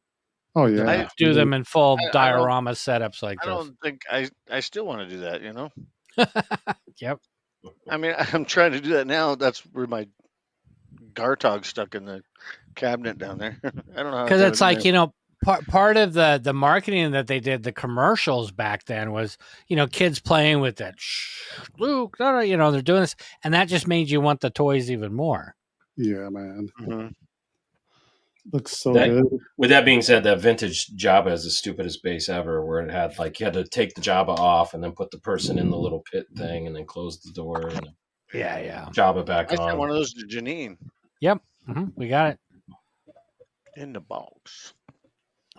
Oh yeah, do them in full diorama setups like this. I don't think I still want to do that. You know. Yep. I mean, I'm trying to do that now. That's where my Gartog stuck in the cabinet down there. I don't know how. Because it's like part of the marketing that they did, the commercials back then was kids playing with that. Shh, Luke, they're doing this, and that just made you want the toys even more. Yeah, man. Mm-hmm. Looks so good. With that being said, that vintage Jabba is the stupidest base ever, where it had you had to take the Jabba off and then put the person in the little pit thing and then close the door and Jabba back I on. sent one of those to Janine. Yep, we got it in the box.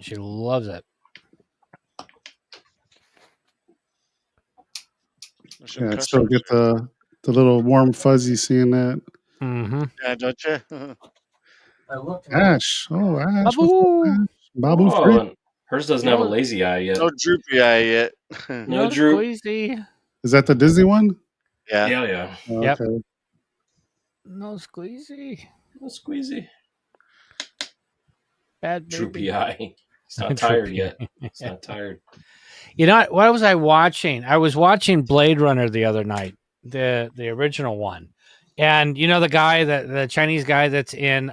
She loves it. Yeah, I still get the little warm fuzzy seeing that. Mm-hmm. Yeah, don't you? Ash. Oh, Ash. Babu. Babu Oh, Frick. and hers doesn't have a lazy eye yet. No droopy eye yet. No droop. Squeezy. Is that the Disney one? Yeah. Yeah. Oh, Yep. okay. No squeezy. No squeezy. Bad baby. Droopy eye. He's not tired yet. He's not tired. You know what was I watching? I was watching Blade Runner the other night, the original one. And the guy the Chinese guy that's in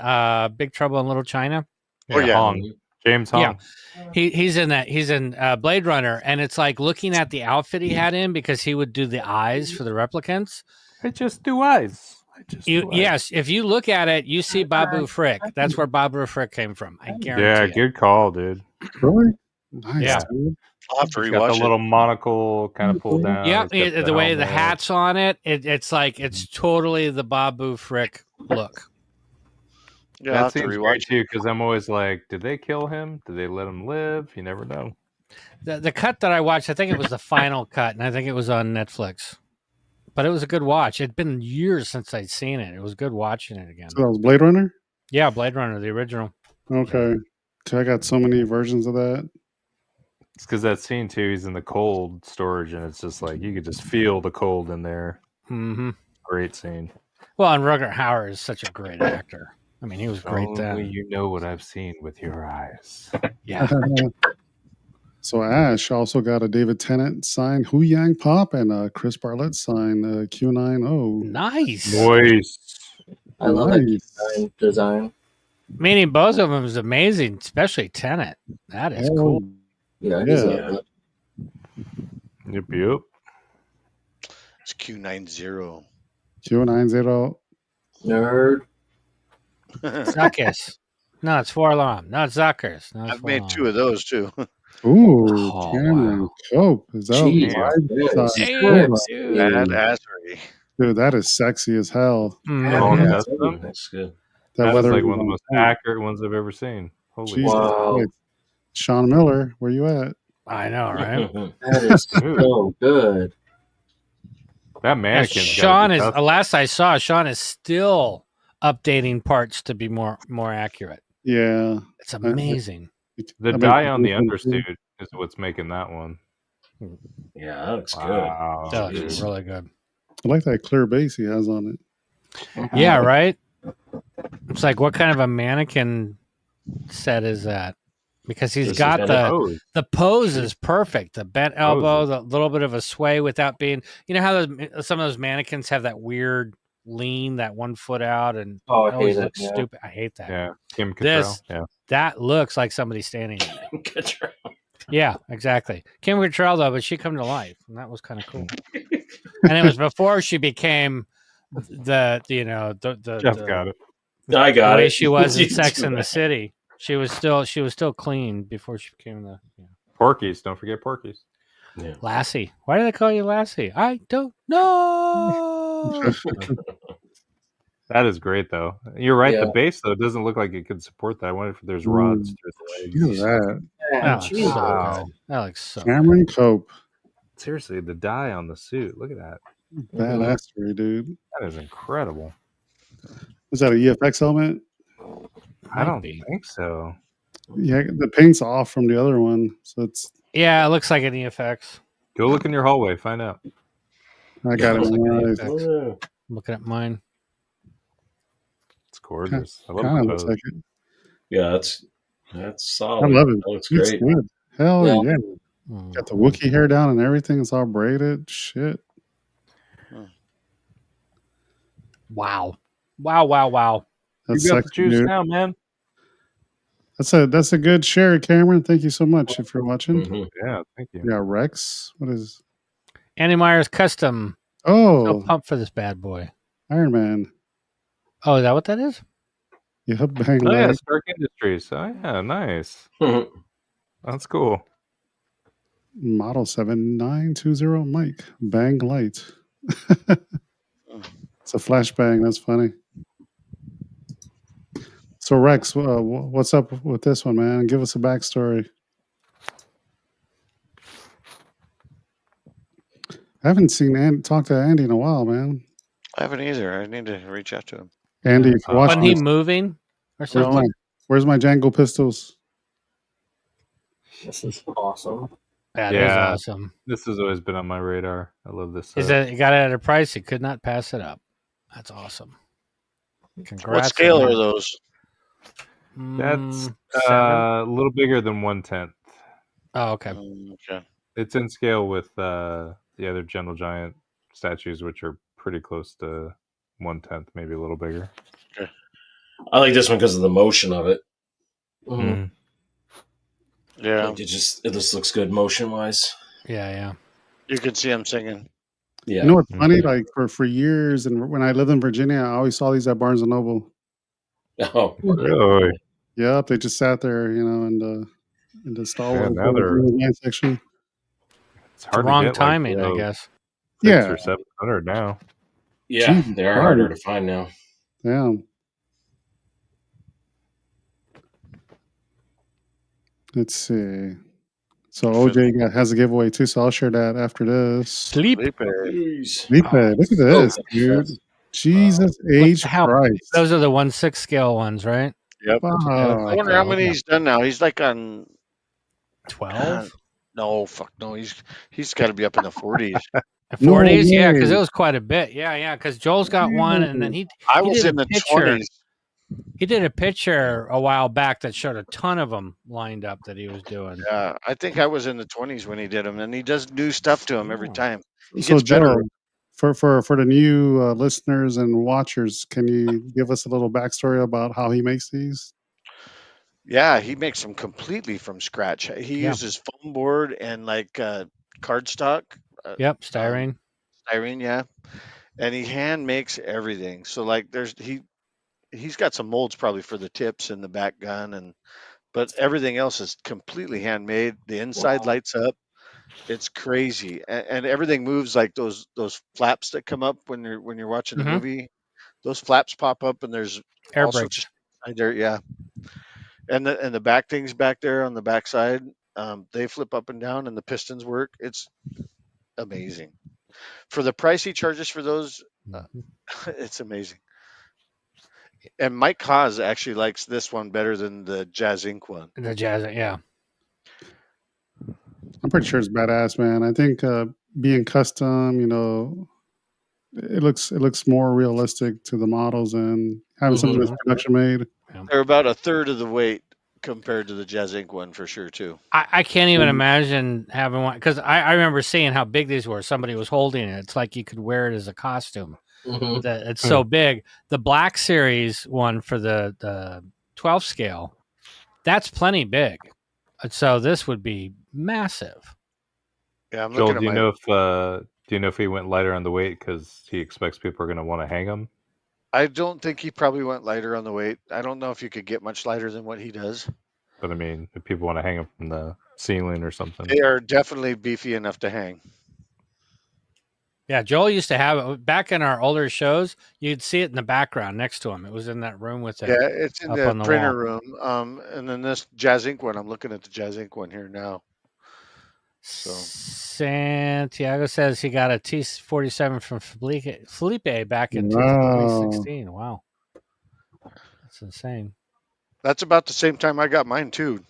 Big Trouble in Little China? Oh yeah. Hong. James Hong. Yeah. He's in that. He's in Blade Runner, and it's like looking at the outfit he had in because he would do the eyes for the replicants. I just do eyes. Yes, if you look at it, you see Babu Frick. That's where Babu Frick came from. I guarantee. Yeah, it. good call, dude. Really? Nice. Yeah. Dude. I'll have to Got rewatch the little monocle kind of pulled down. Yeah, It's got the way the helmet. hat's on it, it's like it's totally the Babu Frick look. Yeah, I'll That have to seems rewatch great too, because I'm always like, did they kill him? Did they let him live? You never know. The cut that I watched, I think it was the final cut, and I think it was on Netflix. But it was a good watch. It'd been years since I'd seen it. It was good watching it again. So that was Blade Runner? Yeah, Blade Runner, the original. Okay. So I got so many versions of that. It's because that scene too. He's in the cold storage, and it's just like you could just feel the cold in there. Mm-hmm. Great scene. Well, and Rutger Hauer is such a great actor. I mean, he was great Only then. you know what I've seen with your eyes. Yeah. So Ash also got a David Tennant signed Hu Yang Pop and Chris Bartlett signed Q90. Nice. I love that design. Meaning both of them is amazing, especially Tenet. That is cool. Yeah. Yep. It's Q90. Q90. Nerd. Zuckers. No, it's Forlom. No, it's Zuckers. No, it's I've made 2 of those too. Ooh, Cameron Cope. Is that Badassery. Dude, that is sexy as hell. That's good. That weather is like is one of the on most point. accurate ones I've ever seen. Holy Jesus Christ. Sean Miller, where you at? I know, right? That is so good. That mannequin. Sean is. Last I saw, Sean is still updating parts to be more accurate. Yeah, it's amazing. The dye on the undersuit is what's making that one. Yeah, that looks good. That looks really good. I like that clear base he has on it. Yeah, right. It's like, what kind of a mannequin set is that? Because he's got the pose is perfect. The bent elbow, the little bit of a sway without being. You know how some of those mannequins have that weird lean, that 1 foot out, and I hate it. looks stupid. I hate that. Yeah, Kim Cattrall. That looks like somebody standing there. Yeah, exactly. Kim Cattrall though, but she come to life, and that was kind of cool. And it was before she became the Jeff got it. I got the way it. she was in Sex in the City. She was still clean before she became the Porky's. Don't forget Porky's. Yeah. Lassie. Why do they call you Lassie? I don't know. That is great, though. You're right. Yeah. The base, though, doesn't look like it could support that. I wonder if there's rods through the legs. Look at that. Wow. That looks so Cameron Cope. Seriously, the dye on the suit. Look at that. Badassery, dude. That is incredible. Is that a EFX helmet? I don't think so. Yeah, the paint's off from the other one, so it's. Yeah, it looks like an EFX. Go look in your hallway. Find out. I got it. I'm looking at mine. It's gorgeous. I love Kind of the looks pose. like it. Yeah, that's solid. I love it. That looks It's great. good. Hell yeah. Mm. Got the Wookiee hair down and everything. It's all braided. Shit. Wow. Wow. That's You got the sexy, juice dude. now, man. That's a good share, Cameron. Thank you so much if you're watching. Mm-hmm. Yeah, thank you. Yeah, Rex. What is? Andy Myers Custom. Oh, So pumped for this bad boy. Iron Man. Oh, is that what that is? Yep, bang Oh, yeah, light. Stark Industries. Oh, yeah, nice. That's cool. Model 7920 Mike. Bang light. It's a flashbang. That's funny. So Rex, what's up with this one, man? Give us a backstory. I haven't seen talked to Andy in a while, man. I haven't either. I need to reach out to him. Andy, if you're watching Wasn't he this, moving or where's my, something? where's my Django pistols? This is awesome. That is awesome. This has always been on my radar. I love this. Is that you got it at a price you could not pass it up? That's awesome. Congrats. What scale on are that. those? That's Seven? a little bigger than 1/10. Oh, okay. Okay. It's in scale with the other Gentle Giant statues, which are pretty close to 1/10, maybe a little bigger. Okay. I like this one because of the motion of it. Mhm. Yeah. Like it just looks good motion wise. Yeah. You can see him singing. Yeah. You know what's funny? Like for years, and when I lived in Virginia, I always saw these at Barnes and Noble. Oh, really? Yep, they just sat there, in the Star Yeah, Wars now they're- section. It's hard Wrong to get, timing, like, I guess. 600 Yeah. or 700 now. Yeah, Jesus they are harder to find now. Damn. Let's see. So OJ has a giveaway too, so I'll share that after this. Sleep. Sleep Look at this, dude. Jesus H. How Christ. those are the 1/6 scale ones, right? Yep. Wow. I wonder how many he's done now. He's like on 12. No, fuck no. He's got to be up in the 40s. 40s, yeah, way. because it was quite a bit. Yeah, because Joel's got one, and then I he was did in a the picture. 20s. He did a picture a while back that showed a ton of them lined up that he was doing. Yeah, I think I was in the 20s when he did them, and he does new stuff to them every time. He So gets better. Joe, for the new listeners and watchers, can you give us a little backstory about how he makes these? Yeah, he makes them completely from scratch. He Yeah. uses foam board and like cardstock. Yep, styrene. Styrene, yeah. And he hand makes everything. So like he's got some molds probably for the tips and the back gun but everything else is completely handmade. The inside lights up. It's crazy. And everything moves like those flaps that come up when you're watching the movie. Those flaps pop up and there's air all sorts of there, yeah. And the back things back there on the back side, they flip up and down and the pistons work. It's amazing. For the price he charges for those, it's amazing. And Mike Haas actually likes this one better than the Jazz Inc. one. The Jazz, yeah. I'm pretty sure it's badass, man. I think being custom, it looks more realistic to the models and having something that's production made. They're about a third of the weight compared to the Jazz Inc. one for sure too. I can't even imagine having one because I remember seeing how big these were. Somebody was holding it. It's like you could wear it as a costume. It's so big. The Black Series one for the 12 scale, that's plenty big. So this would be massive. Yeah, I'm Joel, looking at do you know if he went lighter on the weight because he expects people are going to want to hang him? I don't think he probably went lighter on the weight. I don't know if you could get much lighter than what he does. But I mean, if people want to hang him from the ceiling or something, they are definitely beefy enough to hang. Yeah, Joel used to have it back in our older shows. You'd see it in the background next to him. It was in that room with it. Yeah, it's in the printer room. And then this Jazz Inc. one, I'm looking at the Jazz Inc. one here now. So Santiago says he got a T47 from Felipe back in 2016. Wow. That's insane. That's about the same time I got mine too.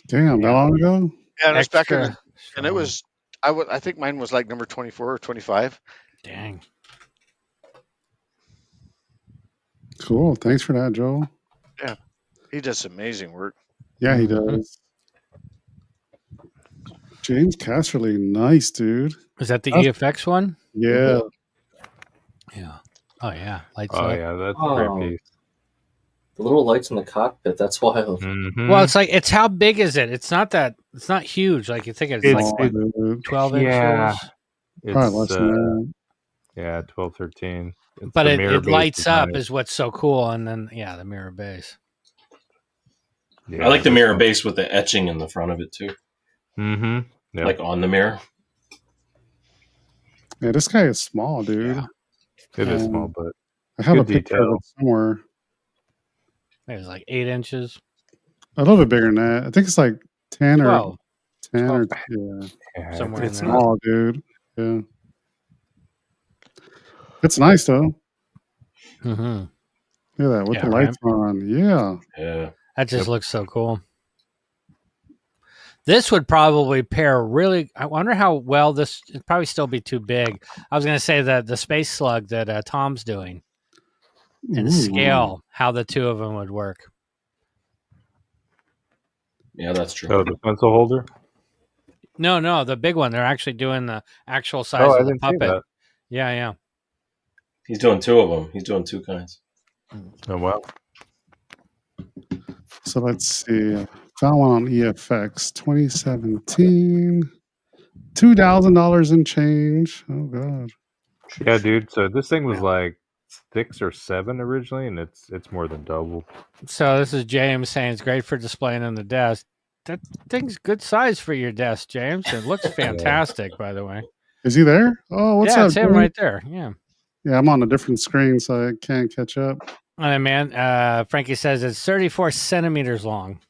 Damn, that long ago? Yeah, and it's back in, and it was I think mine was like number 24 or 25. Dang. Cool. Thanks for that, Joel. Yeah. He does amazing work. Yeah, he does. James Casterly, nice, dude. Is that the EFX one? Yeah. Yeah. Oh, yeah. Lights up. Yeah, that's a great piece. The little lights in the cockpit, that's wild. Well, it's how big is it? It's not huge. Like you think it's like 12 inches. Yeah. Probably less than that. Yeah, 12, 13. But it lights up is what's so cool. And then, the mirror base. Yeah, I like the mirror base with the etching in the front of it too. Yep. Like on the mirror. Yeah, this guy is small, dude. Yeah. It is small, but I have a picture of it somewhere. It was like 8 inches. A little bit bigger than that. I think it's like 10 12. or 10 12. or yeah. Somewhere It's in there. small, dude. Yeah. It's nice though. Mm-hmm. Look at that with the lights on. Yeah. Yeah. That just looks so cool. This would probably pair really. I wonder how well this. It'd probably still be too big. I was going to say that the space slug that Tom's doing in scale, how the two of them would work. Yeah, that's true. Oh, the pencil holder? No, the big one. They're actually doing the actual size of the puppet. Yeah. He's doing two of them. He's doing two kinds. Oh, wow. So let's see. Found one on EFX 2017. $2,000 in change. Oh god. Yeah, dude. So this thing was like 6 or 7 originally, and it's more than double. So this is James saying it's great for displaying on the desk. That thing's good size for your desk, James. It looks fantastic, by the way. Is he there? Oh, what's up? It's him right there. Yeah. Yeah, I'm on a different screen, so I can't catch up. All right, man. Frankie says it's 34 centimeters long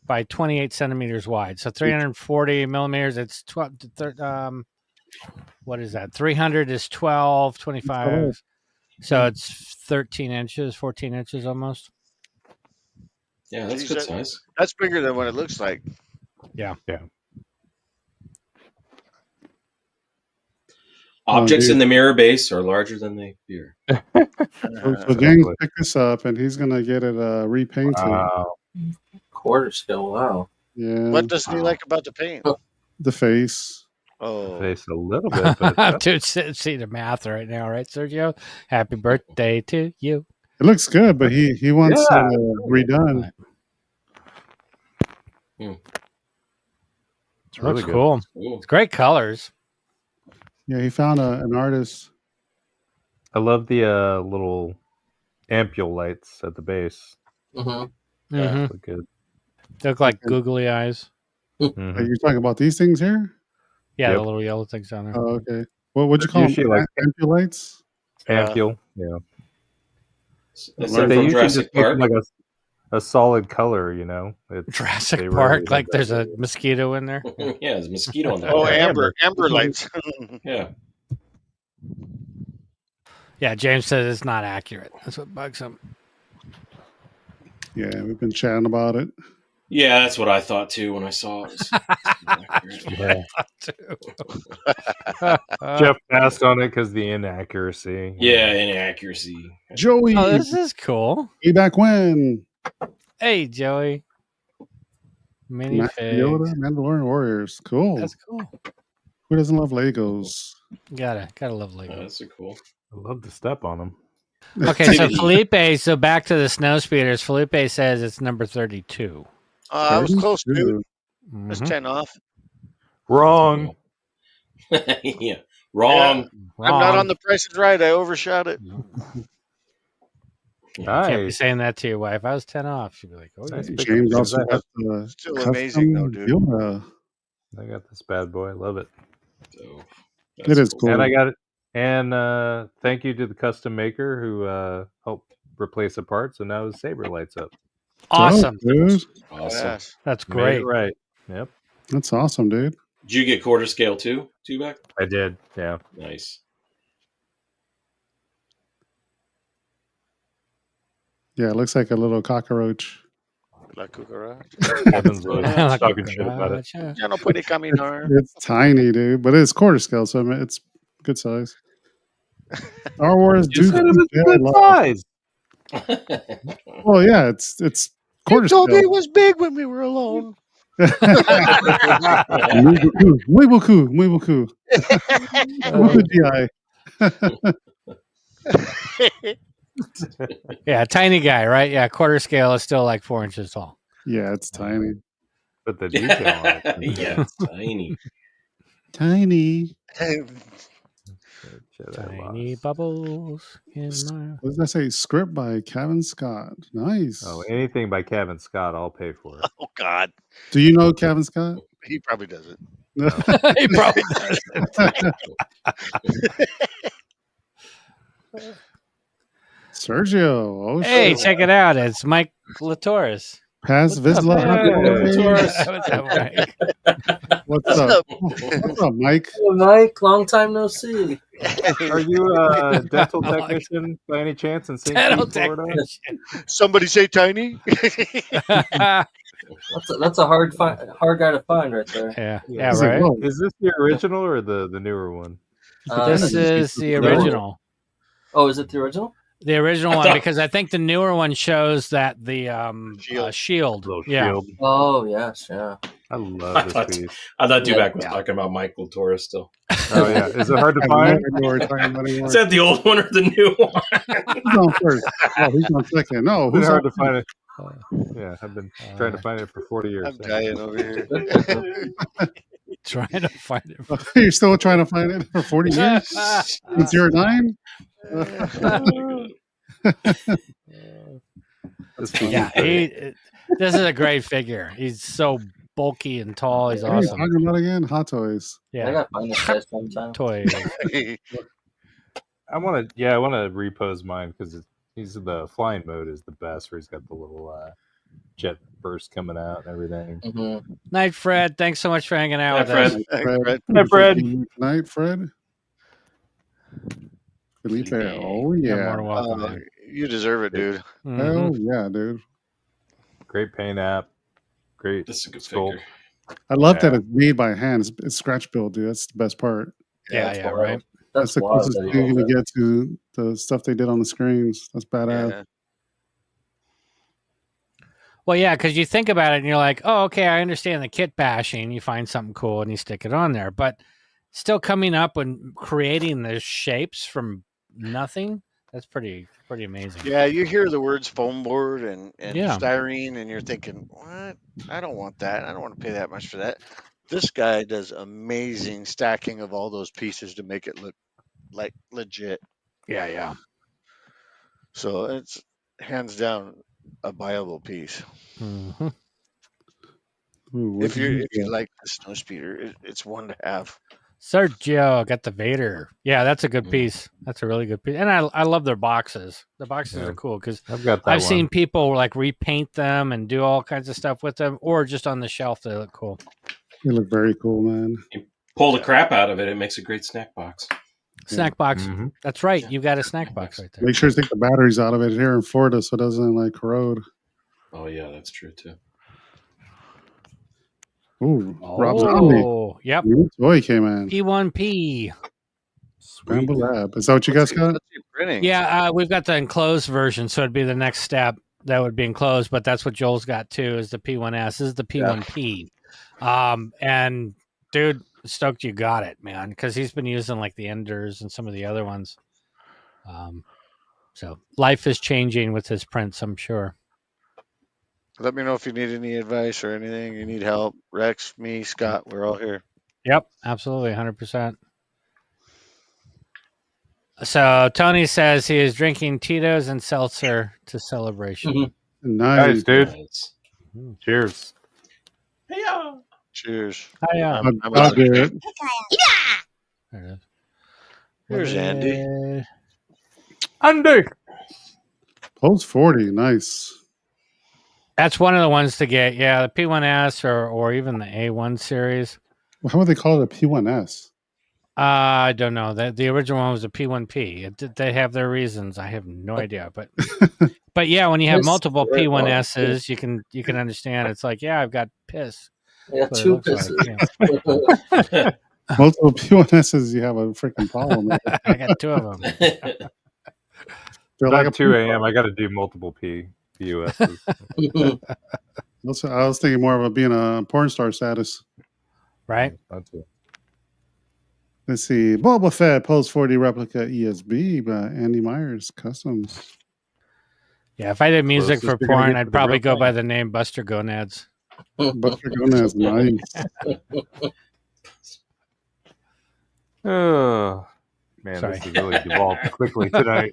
by 28 centimeters wide. So 340 millimeters. It's 12. What is that? 300 is 12, 25. So it's 13 inches, 14 inches almost. Yeah, that's good size. That's bigger than what it looks like. Yeah. Objects in the mirror base are larger than they appear. So James picked this up, and he's gonna get it repainted. Wow. Quarter scale. Wow. Yeah. What doesn't he like about the paint? The face. Oh, Face a little bit, but Dude, see the math right now, right, Sergio? Happy birthday to you. It looks good, but he wants it redone. it's really Looks good. cool. It's great colors. Yeah, he found an artist. I love the little ampule lights at the base. Mm-hmm. Mhm. Look good. They look like googly eyes. Mhm. Are you talking about these things here? Yeah, Yep. the little yellow things down there. Oh, okay. What'd you call them? Usually like Ampulites? ampule. Yeah. That's But from they usually Jurassic just make Park. like a solid color, you know. Jurassic they Park, rarely like have there's that. a mosquito in there. Yeah, there's a mosquito in there. Oh, amber lights. Yeah. Yeah, James says it's not accurate. That's what bugs him. Yeah, we've been chatting about it. Yeah, that's what I thought too when I saw it. Yeah. Jeff passed on it because the inaccuracy. Yeah, inaccuracy. Joey. Oh, this is cool. Way back when. Hey, Joey. Mini Master Yoda, Mandalorian Warriors. Cool. That's cool. Who doesn't love Legos? Gotta love Lego. Oh, that's cool. I love to step on them. Okay, so Felipe, so back to the snow speeders. Felipe says it's number 32. I was close, dude. Mhm. That's 10 off. Wrong. Yeah, wrong. I'm not on the Price is Right. I overshot it. Nice. Can't be saying that to your wife. I was 10 off. She'd be like, oh, yeah. James also got the Still amazing, though, dude. Yoda. I got this bad boy. I love it. So, It is cool. And I got it. And thank you to the custom maker who helped replace a part. So now his saber lights up. Awesome. Dude. Awesome. Yes. That's Made great. it right. Yep. That's awesome, dude. Did you get quarter scale too, Tubac? I did. Yeah. Nice. Yeah, it looks like a little cockroach. La cucaracha. Kevin's talking shit about it. Ya no puede caminar. It's tiny, dude, but it's quarter scale, so I mean, it's good size. Star Wars, You dude. said it was yeah, good size. Well, yeah, it's quarter You told me scale. it was big when we were alone. Muy beaucoup, muy beaucoup. Yeah, tiny guy, right? Yeah, quarter scale is still like 4 inches tall. Yeah, it's tiny. But the detail on it. Yeah, it's tiny. Tiny. Tiny bubbles in my... What does that say? Script by Kevin Scott. Nice. Oh, anything by Kevin Scott, I'll pay for it. Oh, God. Do you know Kevin Scott? He probably doesn't. He probably doesn't. Sergio. Oh, Hey, shit. check it out. It's Mike Latoris. Pass What's up, Vizsla. man? What's up, What's up, Mike? Hey, Mike, long time no see. Are you a dental technician by any chance in St. Dental Pete, Florida? technician. Somebody say tiny. That's a hard guy to find right there. Yeah, right. Is this the original or the newer one? This is the original. Oh, is it the original? The original one, because I think the newer one shows that the shield. Yeah. Shield. Oh, yes, yeah. I love this piece. I thought Tubac was talking about Michael Torres still. Oh, yeah. Is it hard to find? Is that the old one or the new one? He's on first. Oh, he's on second. No, It's who's hard on to find it. Yeah, I've been trying to find it for 40 years. I'm dying over here. Trying to find it. You're still trying to find it for 40 years? Since you're 9? Yeah, this is a great figure. He's so bulky and tall. He's What are you awesome. talking about again? Hot toys. I Yeah, gotta find this guy sometime. toy. I want to repose mine because he's the flying mode is the best, where he's got the little jet burst coming out and everything. Mm-hmm. Night, Fred. Thanks so much for hanging out with Fred. us. Hi, Fred. Night, Fred. Felipe. Oh, You're yeah. more than welcome, man. You deserve it, dude. Hell yeah, dude. Great paint app. Great. This is a good sculpt. figure. I love that it's made by hand. It's scratch build, dude. That's the best part. Yeah, that's yeah, wild. right. That's the wild closest that he thing you're does gonna get to the stuff they did on the screens. That's badass. Yeah. Well, yeah, because you think about it and you're like, oh, okay, I understand the kit bashing. You find something cool and you stick it on there. But still coming up and creating the shapes from nothing, that's pretty amazing. Yeah, you hear the words foam board and Yeah. styrene, and you're thinking, what? I don't want that. I don't want to pay that much for that. This guy does amazing stacking of all those pieces to make it look like legit. Yeah. So it's hands down a viable piece. Mm-hmm. Ooh, If you like the snow speeder, it's one to have. Sergio got the Vader. Yeah, that's a good piece. That's a really good piece. And I love their boxes. The boxes are cool because I've seen people like repaint them and do all kinds of stuff with them, or just on the shelf they look cool. They look very cool, man. You pull the crap out of it, it makes a great snack box. Snack box. Mm-hmm. That's right. You got a snack box right there. Make sure you take the batteries out of it here in Florida so it doesn't like corrode. Oh yeah, that's true too. Ooh, Rob Zombie. Yep. New toy came in. P1P. Scramble Lab. Is that what you guys got? Yeah, we've got the enclosed version, so it'd be the next step that would be enclosed, but that's what Joel's got too, is the P1S. This is the P1P. And dude, stoked you got it, man, because he's been using like the Enders and some of the other ones. So life is changing with his prints, I'm sure. Let me know if you need any advice or anything. You need help. Rex, me, Scott, we're all here. Yep, absolutely, 100%. So Tony says he is drinking Tito's and seltzer to celebration. Mm-hmm. Nice, dude. Nice. Cheers. Hey-ya. Cheers. Hiya. I'll do it. There it is. Here's Andy. Andy. Pulse 40, nice. That's one of the ones to get. Yeah, the P1S or even the A1 series. Well, how would they call it a P1S? I don't know. The original one was a P1P. They have their reasons. I have no idea, but yeah, when you have multiple P1Ss, you can understand. It's like, yeah, I've got piss. Yeah, two pisses. Like, yeah. Multiple P1Ss, you have a freaking problem. I got two of them. They're like like 2 a.m. I got to do multiple PUSs. I was thinking more of it being a porn star status. Right. That's it. Let's see. Boba Fett Pulse 40 replica ESB by Andy Myers Customs. Yeah, if I did music for porn, I'd probably go by the the name Buster Gonads. Buster Gonads, nice. Oh, man, Sorry. this has really devolved quickly tonight.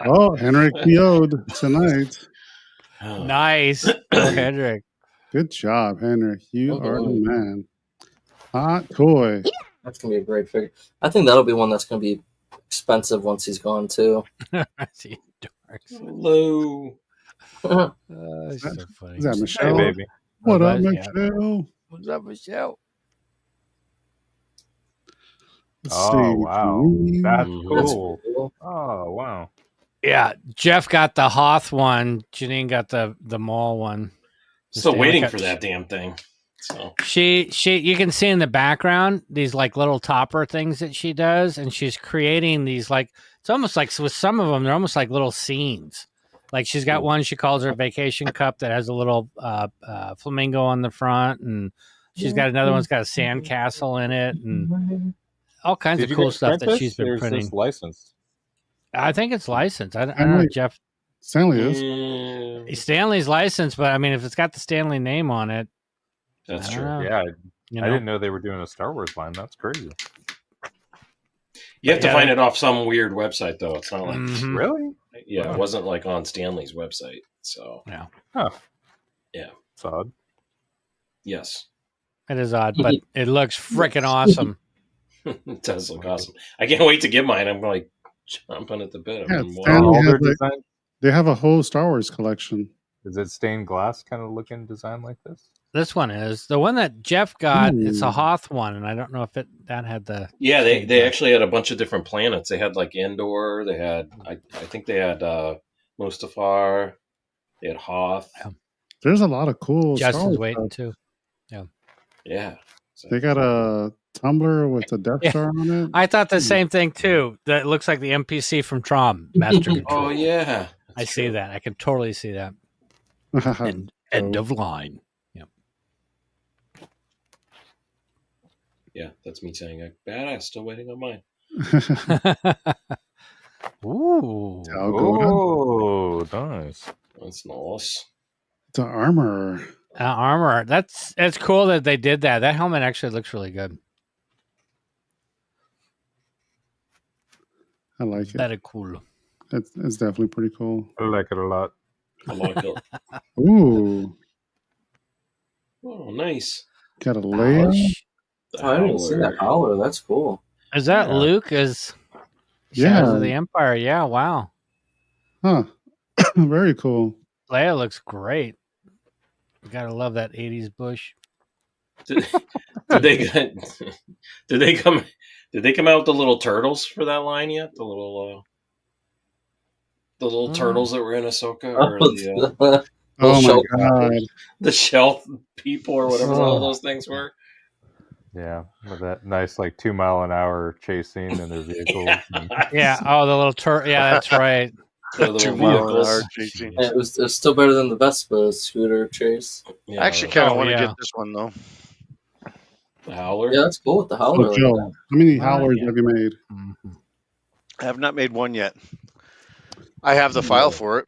Oh, Henrik PO'd tonight. Nice. Oh, Henrik. Good job, Henrik. You are the man. Hot toy. That's going to be a great figure. I think that'll be one that's going to be expensive once he's gone, too. Hello. So funny. Is that Michelle? Hey, baby. What up, Yeah. Michelle? What's up, Michelle? Let's Oh, see. wow. That's That's cool. cool. Oh, wow. Yeah, Jeff got the Hoth one. Janine got the mall one. Still waiting for that damn thing. So She you can see in the background these like little topper things that she does, and she's creating these like, it's almost like, with some of them they're almost like little scenes. Like she's got one she calls her vacation cup that has a little flamingo on the front, and she's got another one's got a sand castle in it, and all kinds of cool stuff that she's been printing. Licensed? I think it's licensed. I don't know, Jeff. Stanley is. Stanley's licensed, but I mean, if it's got the Stanley name on it, that's I true. don't know. Yeah, You I know? didn't know they were doing a Star Wars line. That's crazy. You have to find it off some weird website, though. It's not like Really? Yeah, it wasn't like on Stanley's website. So yeah, yeah, it's odd. Yes, it is odd, but it looks freaking awesome. It does look awesome. I can't wait to get mine. I'm like chomping at the bit. Yeah, I'm Stanley has, their like, design? they have a whole Star Wars collection. Is it stained glass kind of looking design like this? This one is the one that Jeff got. Ooh. It's a Hoth one, and I don't know if that had the. Yeah, they actually had a bunch of different planets. They had like Endor. They had I think they had Mustafar. They had Hoth. Yeah. There's a lot of cool. Justin's Star Wars waiting stuff. too. Yeah. Yeah. They got tumbler with the Death Star on it. I thought the same thing too. That looks like the NPC from Tron, Master Control. Oh yeah, I see that. I can totally see that. End of line. Yep. Yeah, that's me saying, "Badass, still waiting on mine." Ooh. Oh, nice. That's nice. The armor. Armor. That's cool that they did that. That helmet actually looks really good. I like it. Very cool. It's definitely pretty cool. I like it a lot. I like it. Ooh. Oh, nice. Got a layer. I didn't see that howler. That's cool. Is that Luke as Shadows of the Empire? Yeah, wow. Huh. Very cool. Leia looks great. You gotta love that 80s bush. Did they come out with the little turtles for that line yet? The little turtles that were in Ahsoka, or oh my god, the shelf people or whatever all those things were. Yeah, with that nice 2 mile an hour chase scene in their vehicles. Yeah. Oh, the little turtle. Yeah, that's right. The little 2 mile an hour vehicles. chasing. Yeah, it was still better than the Vespa scooter chase. Yeah, I actually kind of want to get this one though. the Howler. Yeah, that's cool with the howler. So, Joe, how many howlers have you made? I have not made one yet. I have the file for it.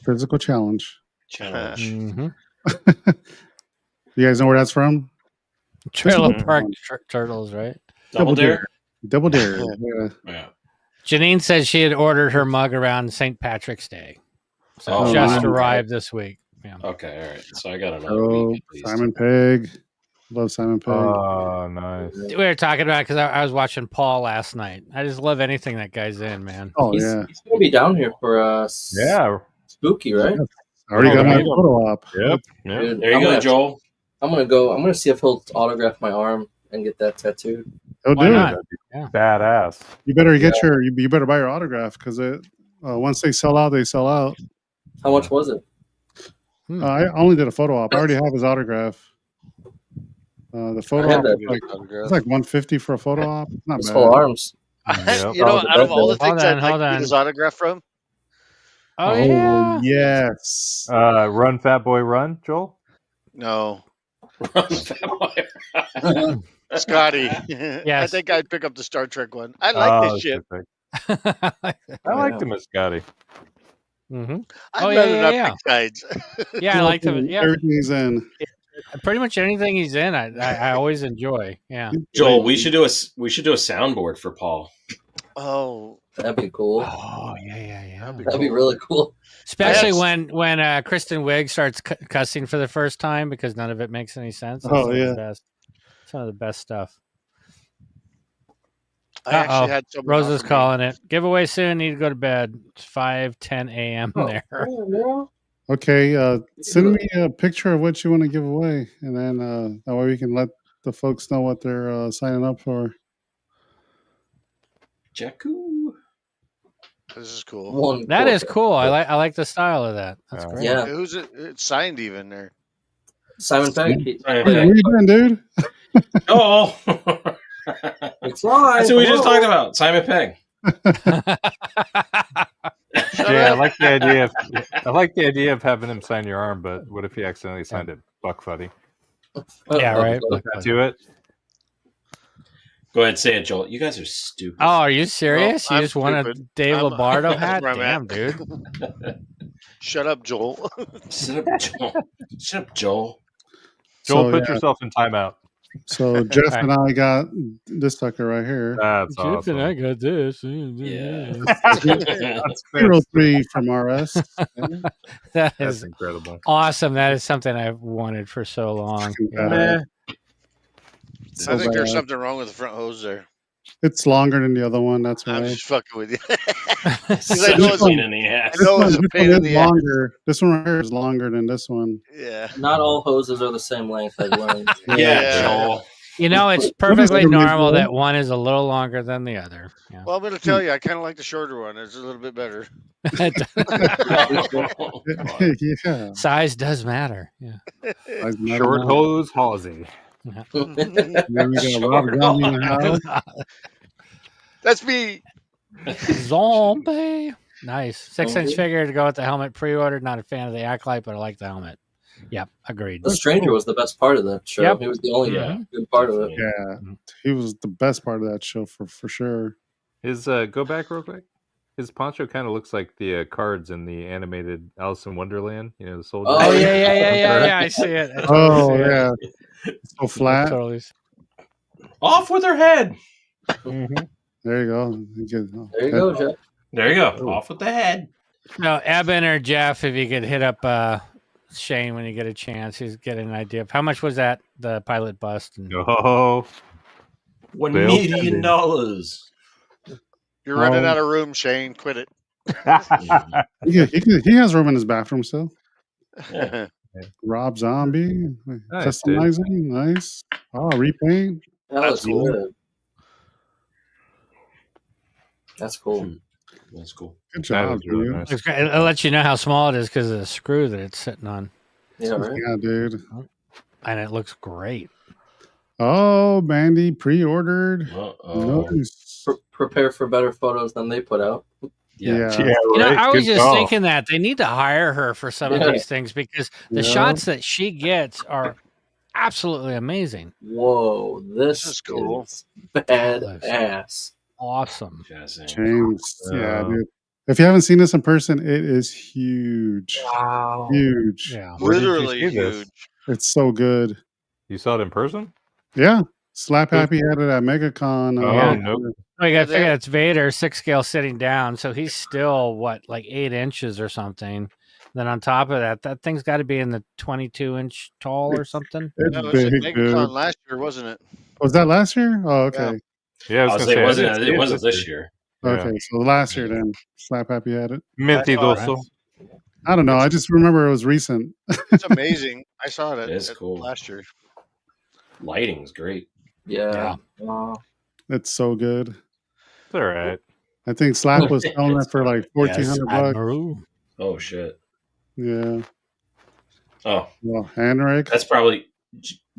Physical challenge. Mm-hmm. You guys know where that's from? Trailer Park Turtles, right? Double Dare. Double Dare. Yeah. Janine said she had ordered her mug around St. Patrick's Day. So it just arrived this week. Yeah. Okay, all right. So I got another week at least. Simon Pegg. Love Simon Pegg. Oh, nice. We were talking about it because I was watching Paul last night. I just love anything that guy's in, man. Oh, He's yeah. gonna be down here for Spooky, right? I already got my photo op. Yep. Dude, There you go, Joel. I'm gonna see if he'll autograph my arm and get that tattooed. Oh, Why dude. not? Yeah. Badass. You better get you better buy your autograph because once they sell out, they sell out. How much was it? I only did a photo op. I already have his autograph. The photo op it's like $150 for a photo op. Not His bad. whole arms. Yep. You know, out of all the things I'd like hold to on. get his autograph from, Oh, yeah. Yes. Run, Fat Boy, Run, Joel? no. Run, Fat Boy. Scotty. Yes. I think I'd pick up the Star Trek one. I like this shit. I liked him as Scotty. Mm-hmm. I'd rather not pick sides. Yeah, I liked him. Yeah, Everything's in. pretty much anything he's in, I always enjoy. Yeah. Joel, we should do a soundboard for Paul. Oh, that'd be cool. Oh yeah. That'd be really cool. Especially when Kristen Wiig starts cussing for the first time because none of it makes any sense. Oh, It's yeah. the best. Some of the best stuff. I actually had someone Rosa's offer me- calling it. Giveaway soon. Need to go to bed. It's 5:10 a.m. there. Okay. Send me a picture of what you want to give away, and then that way we can let the folks know what they're signing up for. Jakku. This is cool. That is cool. I like the style of that. That's great. Yeah. Who's it? It's signed even there. Simon Pegg. Hey, where you been, dude? Oh, It's live. that's what we just talked about. Simon Pegg. Yeah, I like the idea of having him sign your arm, but what if he accidentally signed it Buck Fuddy? Yeah, right. Do it. Go ahead, say it, Joel. You guys are stupid. Oh, are you serious? Well, you I'm just want a stupid. Dave I'm- Lombardo that's hat? where I'm Damn, at. dude. Shut up, Joel. Shut up, Joel. Shut up, Joel. Joel, So, put yeah. yourself in timeout. So Jeff and I got this sucker right here. That's awesome. I got this. Yeah. That's 03 from RS. That That's is incredible. awesome. That is something I've wanted for so long. Yeah. I think there's bad. something wrong with the front hose there. It's longer than the other one. That's I'm right. just fucking with you. Such know a it's- pain in the ass. I know it's a This pain one in is the ass. longer. This one right here is longer than this one. Yeah. Not all hoses are the same length. I've learned. Yeah, Joel. You know, it's perfectly normal that one is a little longer than the other. Yeah. Well, I'm going to tell you, I kind of like the shorter one. It's a little bit better. Yeah. Size does matter. Yeah. Short hose Halsey. There we go. Rob Zombie in the house. That's me. Zombie. Nice. 6-inch figure to go with the helmet. Pre-ordered. Not a fan of the Acolyte, but I like the helmet. Yep, agreed. The Stranger was the best part of that show. Yep. He was the only good part of it. Yeah, he was the best part of that show for sure. His go back real quick. His poncho kind of looks like the cards in the animated Alice in Wonderland. You know, the soldier. Oh yeah. I see it. Yeah, so flat. Totally. Off with her head. There you go. There you go, Jeff. There you go. Off with the head. No, Eben or Jeff, if you could hit up Shane when you get a chance, he's getting an idea of how much was that the pilot bust. And... Oh, $1 million. You're running out of room, Shane. Quit it. He has room in his bathroom still. Yeah. Rob Zombie, Nice, customizing, nice. Oh, repaint. That's cool. good. That's cool. That's cool. Good job, really dude. nice. It'll let you know how small it is because of the screw that it's sitting on. Yeah, right. Yeah, dude. And it looks great. Oh, Bandy pre-ordered. Nice. Prepare for better photos than they put out. Yeah. You know, I was just thinking that they need to hire her for some of these things because the Yeah. shots that she gets are absolutely amazing. Whoa, this is cool. Badass. Awesome. James. Yeah, dude. If you haven't seen this in person, it is huge. Wow. Huge. Yeah. Literally Where did you see this? huge. It's so good. You saw it in person? Yeah. Slap Happy had it at MegaCon. Oh, nope. Oh, you got to figure it's Vader 6 scale sitting down, so he's still like 8 inches or something. Then on top of that thing's got to be in the 22-inch tall or something. It's That was at big, dude. MegaCon last year, wasn't it? Was that last year? Oh, okay. Yeah, I was It gonna say, wasn't. It wasn't this year. Okay, so last year then. Slap Happy had it. Mentidoso. I don't know. I just remember it was recent. It's amazing. I saw it It's cool. last year. Lighting's great. Yeah. Wow. It's so good. It's all right. I think Slap was selling it for like $1,400. Oh shit. Yeah. Oh, Well, Henrik. that's probably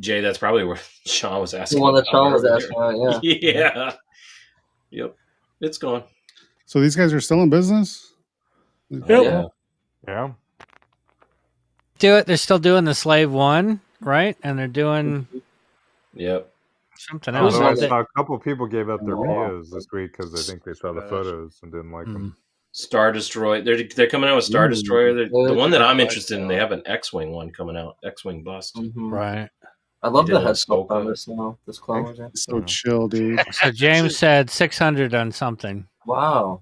Jay. That's probably where Sean was asking. The one that about Sean was earlier. asking about, yeah. Yeah. Yep. It's gone. So these guys are still in business? Yeah. Yeah. Do it. They're still doing the Slave 1, right? And they're doing Yep. something I else. saw a couple people gave out their POs this week because I think they saw the photos and didn't like them. Star Destroyer. They're coming out with Star Destroyer. The one that I'm interested in. They have an X-wing one coming out. X-wing bust. Right. I love They the did head a sculpt on sculpt. this now. This Clone Wars. It's so chill, dude. So James said 600 on something. Wow.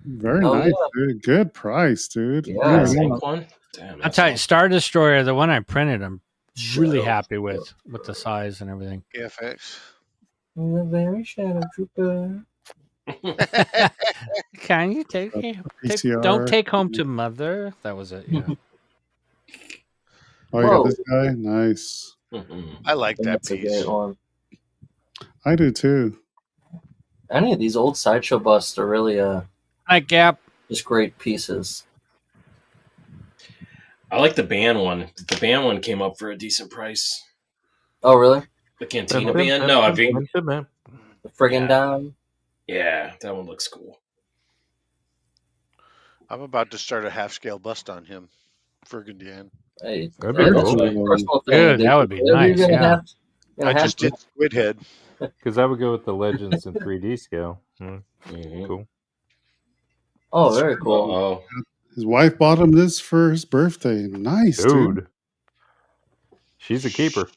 Very Oh, nice, yeah. dude. Good price, dude. Yeah. Really Pink nice. one. Damn. I'll tell you, Star Destroyer, the one I printed, I'm really Shadow. happy with the size and everything. EFX. The very Shadow Trooper. Can you take PCR. don't take home to mother? That was it. Yeah. Oh, you Whoa. got this guy? Nice. I like that That's a piece. great one. I do too. Any of these old Sideshow busts are really Like Gap. just great pieces. I like the band one. The band one came up for a decent price. Oh, really? The Cantina band? No, I think. The friggin' down. Yeah, that one looks cool. I'm about to start a half-scale bust on him. Friggin' Dan. Hey, That'd be that's cool. my personal thing. Dude, that would be Whatever nice, you're gonna yeah. have- you're I gonna have just to- did Squid Head. Because I would go with the Legends in 3D scale. Mhm. Cool. Oh, very cool. Oh, His wife bought him this for his birthday. Nice, dude. Dude. She's a keeper.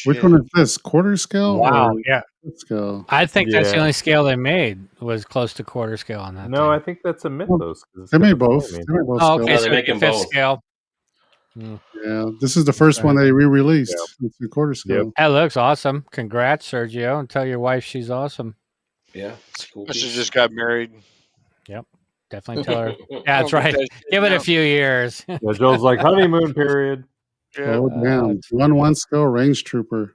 Which one is this? Quarter scale? Wow, or yeah. scale? I think that's the Yeah. only scale they made was close to quarter scale on that. No, I thing. think that's a Mythos. 'cause it's They made got the both. flaming. They made both Oh, okay, scales. so they make them fifth both. scale. Yeah, this is the first one they re-released. It's the quarter scale. That looks awesome. Congrats, Sergio, and tell your wife she's awesome. yeah. It's a cool. She piece. just got married. Yep, definitely tell her. Yeah, that's right. Because- Give it a few years. Yeah, Joel's like, honeymoon period. Yeah. Oh, damn. 1 scale range trooper.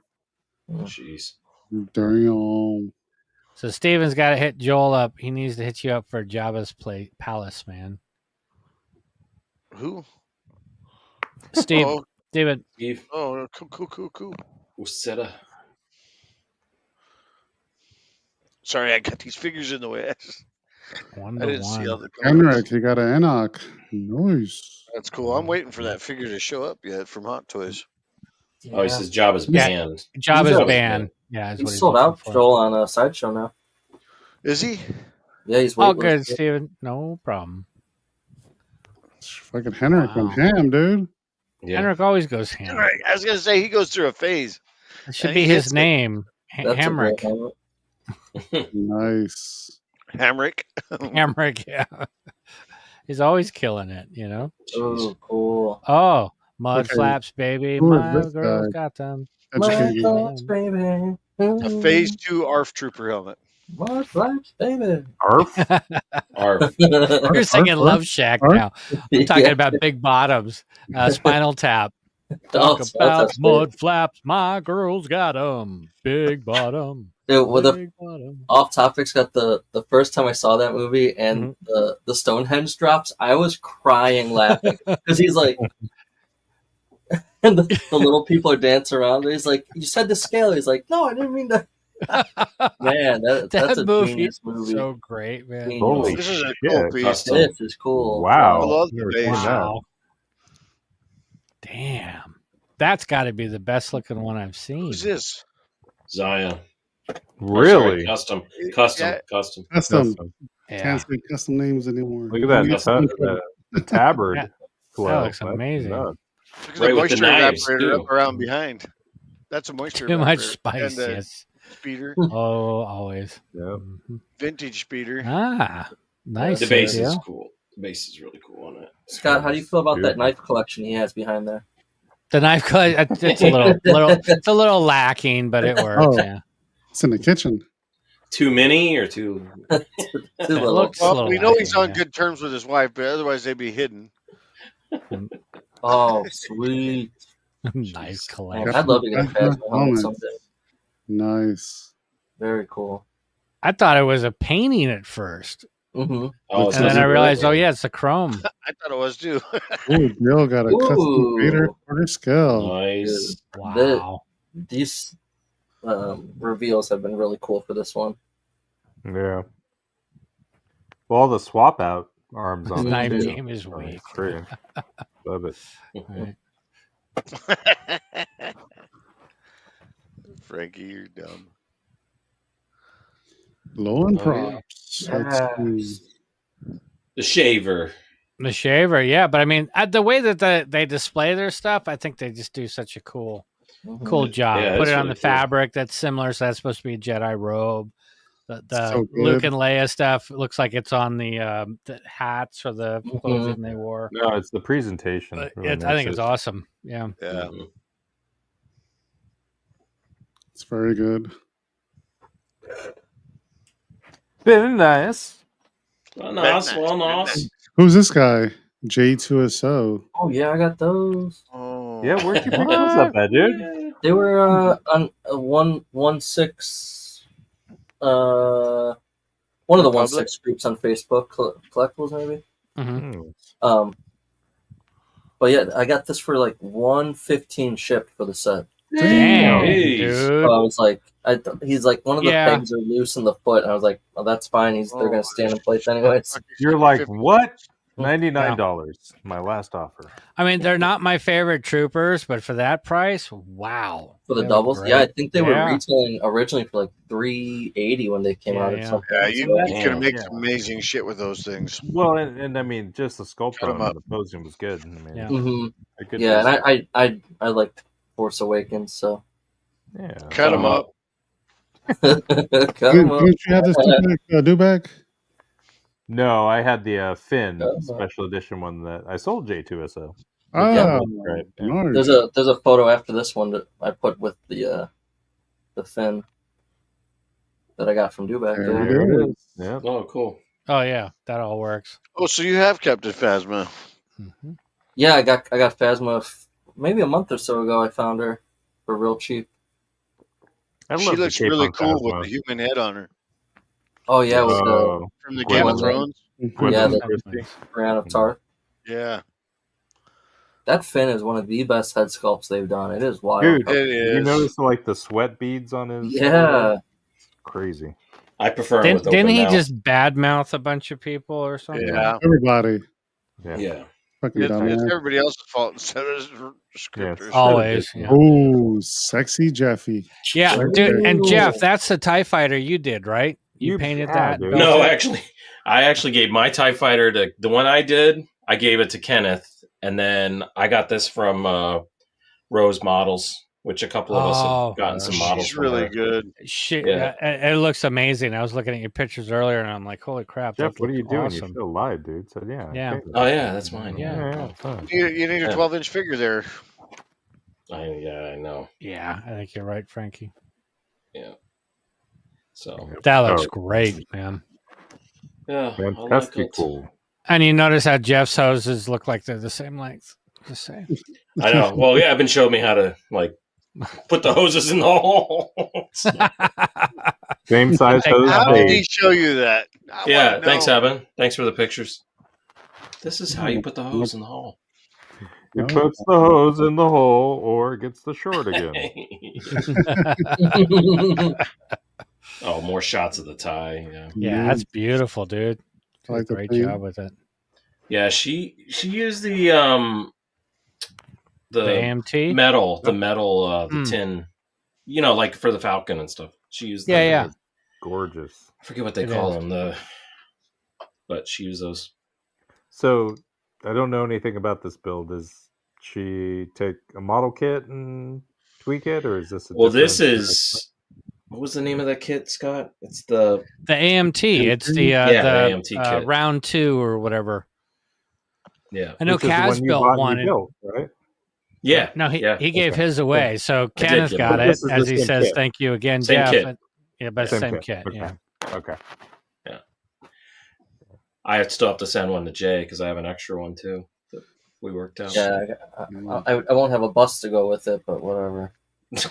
Jeez. Damn. So Steven's got to hit Joel up. He needs to hit you up for Jabba's palace, man. Who? Steve, Oh. Steven. Steve. Oh, cool. Useta. Sorry, I got these figures in the way. I didn't see all the colors. Henrik, you got an Enoch. Nice. That's cool. I'm waiting for that figure to show up yet from Hot Toys. Oh, he says job is banned. Job is banned. Yeah, is what he's sold out, for. Joel, on a Sideshow now. Is he? Yeah, he's all waiting. good, Steven. No problem. Fucking Henrik went ham, dude. Yeah. Henrik always goes ham. Right. I was gonna say he goes through a phase. It should be his name, Hamrick. Nice. Hamrick. Hamrick, yeah. He's always killing it, you know. Oh, cool. Oh, mud Okay. flaps, baby. Who is My this girl's guy? got them. Educate me. Flaps, baby. A phase 2 ARF trooper helmet. Mud flaps, baby. Arf? Arf. You're singing Love Shack now. I'm talking Yeah. about big bottoms, Spinal Tap. Oh, Talk Spinal about Tap's mud flaps. My girl's got them. Big bottom. Dude, with the Big bottom. off topics, got the first time I saw that movie and the Stonehenge drops, I was crying laughing because he's like, and the little people are dancing around. And he's like, "You said the scale." He's like, "No, I didn't mean to." Man, that's a movie genius is movie. so great, man. Genius. Holy This is a shit. cool piece. This is cool. Wow. I love Never the seen base. that. Wow. Damn. That's got to be the best looking one I've seen. Who's this? Zion. Really? Custom. Yeah. Custom. Custom. Yeah. Can't say custom names anymore. Look at that. Custom. The tabard. That flow. looks That's amazing. nuts. Look at Right the with the moisture knives, evaporator too. up around behind. That's a moisture Too much evaporator. spice, And the yes. speeder. Oh, always. Yeah. Vintage speeder. Ah, nice. The base yeah. is cool. The base is really cool on it. Scott, how do you feel about that Beautiful. knife collection he has behind there? The knife cut, it's a little lacking, but it works. Oh. Yeah. It's in the kitchen. Too many or too? Too It little. looks a Well, little we know he's on lacking, good terms with his wife, but otherwise they'd be hidden. Oh, sweet. yeah. Nice collection. I'd love to get a That's Phasma nice. helmet someday. Nice. Very cool. I thought it was a painting at first, Mm-hmm. Oh, and then I realized, oh yeah, it's a chrome. I thought it was too. Ooh, Bill got a custom Ooh. Vader quarter scale. Nice. Wow. These reveals have been really cool for this one. Yeah. Well, all the swap out arms on Knife it. too. game is Oh, weak. it's great. Love it. Right. Frankie, you're dumb. Low and Oh, props. Let's see. The shaver. The shaver, yeah, but I mean, the way that they display their stuff, I think they just do such a cool job. Yeah, Put it's it on really the cool. fabric that's similar, so that's supposed to be a Jedi robe. The So Luke good. and Leia stuff looks like it's on the hats or the clothing they wore. No, it's the presentation. But really I think makes it's it- awesome. Yeah. Yeah. It's very good. Very nice. Well, nice. Well, nice. Who's this guy? J2SO. Oh yeah, I got those. Oh. Yeah, where'd you pick those up at, dude? They were on a 116. One of the Public? 1/6 groups on Facebook, collectibles maybe. Mm-hmm. But yeah, I got this for like 115 shipped for the set. Damn, Jeez. dude. So I was like, he's like, one of the Yeah. pegs are loose in the foot. And I was like, oh, that's fine. They're gonna stand in place anyways. You're like, what? $99. My last offer. I mean, they're not my favorite troopers, but for that price, wow. For the They look doubles, great. yeah, I think they were Yeah. retailing originally for like $380 when they came Yeah, out or yeah. something. Yeah, you So can make Yeah. some amazing shit with those things. Well, and I mean, just the sculpt Cut 'em on up. the posing was good. I mean, Yeah. Mhm. I could Yeah, just- and I liked Force Awakens, so yeah. Cut them up. cut 'em up. Didn't you have this Dubak? No, I had the Finn Oh. special edition one that I sold J2SO. Ah, Right. Yeah. nice. There's a photo after this one that I put with the Finn that I got from Dubak. There There it it is. is. Yeah. Oh, cool. Oh yeah, that all works. Oh, so you have kept it, Phasma. Mm-hmm. Yeah, I got Phasma maybe a month or so ago. I found her for real cheap. I She love the looks cape really on cool Phasma. with the human head on her Oh yeah, with the Oh, from the Gwendolyn. Game of Thrones. yeah Gwendolyn the Christie. Brienne of Tarth. Yeah. That fin is one of the best head sculpts they've done. It is wild. Dude, you notice like the sweat beads on his? Yeah, it's crazy. I prefer him with Didn't open he mouth. just badmouth a bunch of people or something? Yeah. Everybody. Yeah. Fucking It's dumbass. everybody else's fault instead of scripters. Always. Yeah. Oh, sexy Jeffy. Yeah, Right dude. there. And Jeff, that's the TIE fighter you did, right? You painted that? dude. built No, it? I actually gave my TIE fighter to the one I did. I gave it to Kenneth, and then I got this from Rose Models, which a couple of us have gotten some models. She's really good. It looks amazing. I was looking at your pictures earlier, and I'm like, "Holy crap!" Jeff, what are you doing? Awesome. You feel live, dude. So yeah. Yeah. Oh yeah, that's mine. Yeah. Fine. You need a 12-inch figure there. I know. Yeah, I think you're right, Frankie. Yeah. So that looks great, man. Yeah, fantastic, cool. And you notice how Jeff's hoses look like they're the same length. Just saying. I know. Well, yeah, I've been showing me how to like put the hoses in the hole. Same size hose. How did he show you that? Yeah, thanks, Evan. Thanks for the pictures. This is how you put the hose in the hole. It puts the hose in the hole, or it gets the short again. Oh, more shots of the tie. Yeah, that's beautiful, dude. I like the Great paint. job with it. Yeah, she used the AMT metal, the tin. You know, like for the Falcon and stuff. She used. Yeah. Gorgeous. I forget what they call them. But she used those. So I don't know anything about this build. Does she take a model kit and tweak it, or is this? This is. What was the name of that kit, Scott? It's the AMT. It's the AMT kit. round 2 or whatever. Yeah, I know Kaz built one. Right? Yeah. No, he gave his away. So I Kenneth did got give it, as he says, kit. thank you again, Same Jeff. kit. Yeah, but same kit. Okay. Yeah. Okay. Yeah. I still have to send one to Jay because I have an extra one too that we worked out. Yeah, I won't have a bus to go with it, but whatever.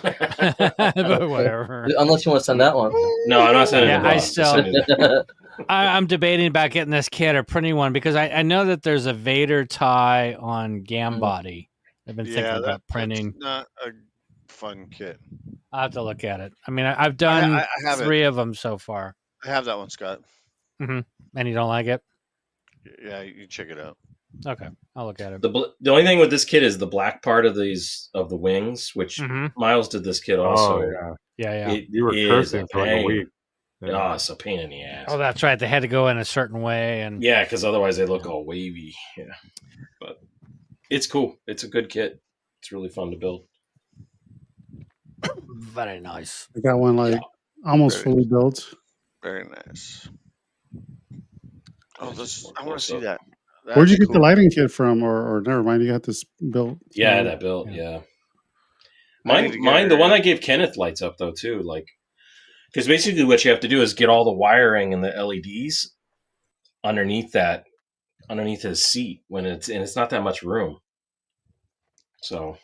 But whatever. Unless you want to send that one. No, I'm not sending. Yeah, I still. I'm debating about getting this kit or printing one because I know that there's a Vader tie on Gam Body. I've been thinking about printing. That's not a fun kit. I'll have to look at it. I mean, I've done I have 3 of them so far. I have that one, Scott. Mm-hmm. And you don't like it? Yeah, you check it out. Okay, I'll look at it. The only thing with this kit is the black part of the wings, which Miles did this kit also. Oh, yeah. You were cursing for like a week. Yeah. Oh, it's a pain in the ass. Oh, that's right. They had to go in a certain way, and yeah, because otherwise they look all wavy. Yeah, but it's cool. It's a good kit. It's really fun to build. Very nice. I got one almost fully built. Very nice. Oh, I want to see that. Where'd you get the lighting kit from? Or never mind, you got this built. Yeah, that built. Yeah. Mine. The one I gave Kenneth lights up though too. Like, because basically what you have to do is get all the wiring and the LEDs underneath his seat it's not that much room. So.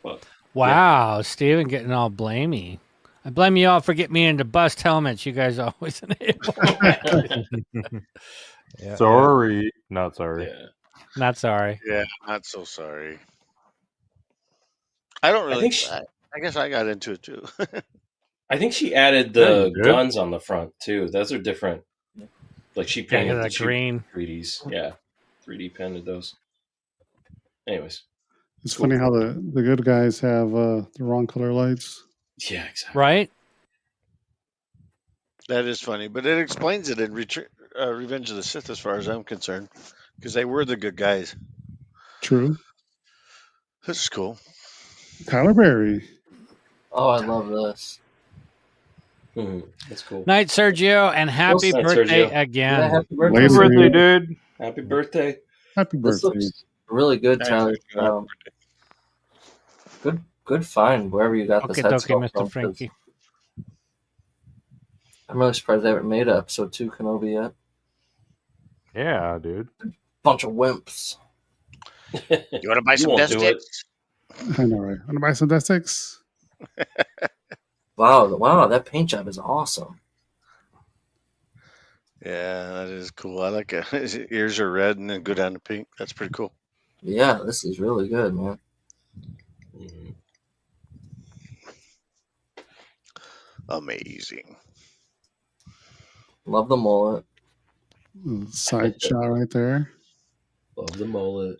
But, wow, Steven getting all blamey. I blame you all for getting me into bust helmets. You guys are always enable. Sorry. Not sorry. Yeah. Not sorry. Yeah, not so sorry. I don't really. I guess I got into it too. I think she added the guns on the front too. Those are different. Like she painted the green 3Ds. Yeah, 3D painted those. Anyways, it's funny how the good guys have the wrong color lights. Yeah, exactly. Right. That is funny, but it explains it in Revenge of the Sith, as far as I'm concerned, because they were the good guys. True. This is cool. Tyler Berry. Oh, I love this. That's cool. Night, Sergio, and happy birthday again. Yeah, happy birthday. Happy birthday, dude. Happy birthday. Happy This birthday. looks really good, Tyler. Good find wherever you got this head sculpt from, Mr. Frankie. I'm really surprised they haven't made an episode 2 Kenobi yet. Yeah, dude. Bunch of wimps. You want to buy some death sticks? I know, right? Want to buy some death sticks? Wow, that paint job is awesome. Yeah, that is cool. I like it. His ears are red and then go down to pink. That's pretty cool. Yeah, this is really good, man. Amazing. Love the mullet. Side shot right there. Love the mullet.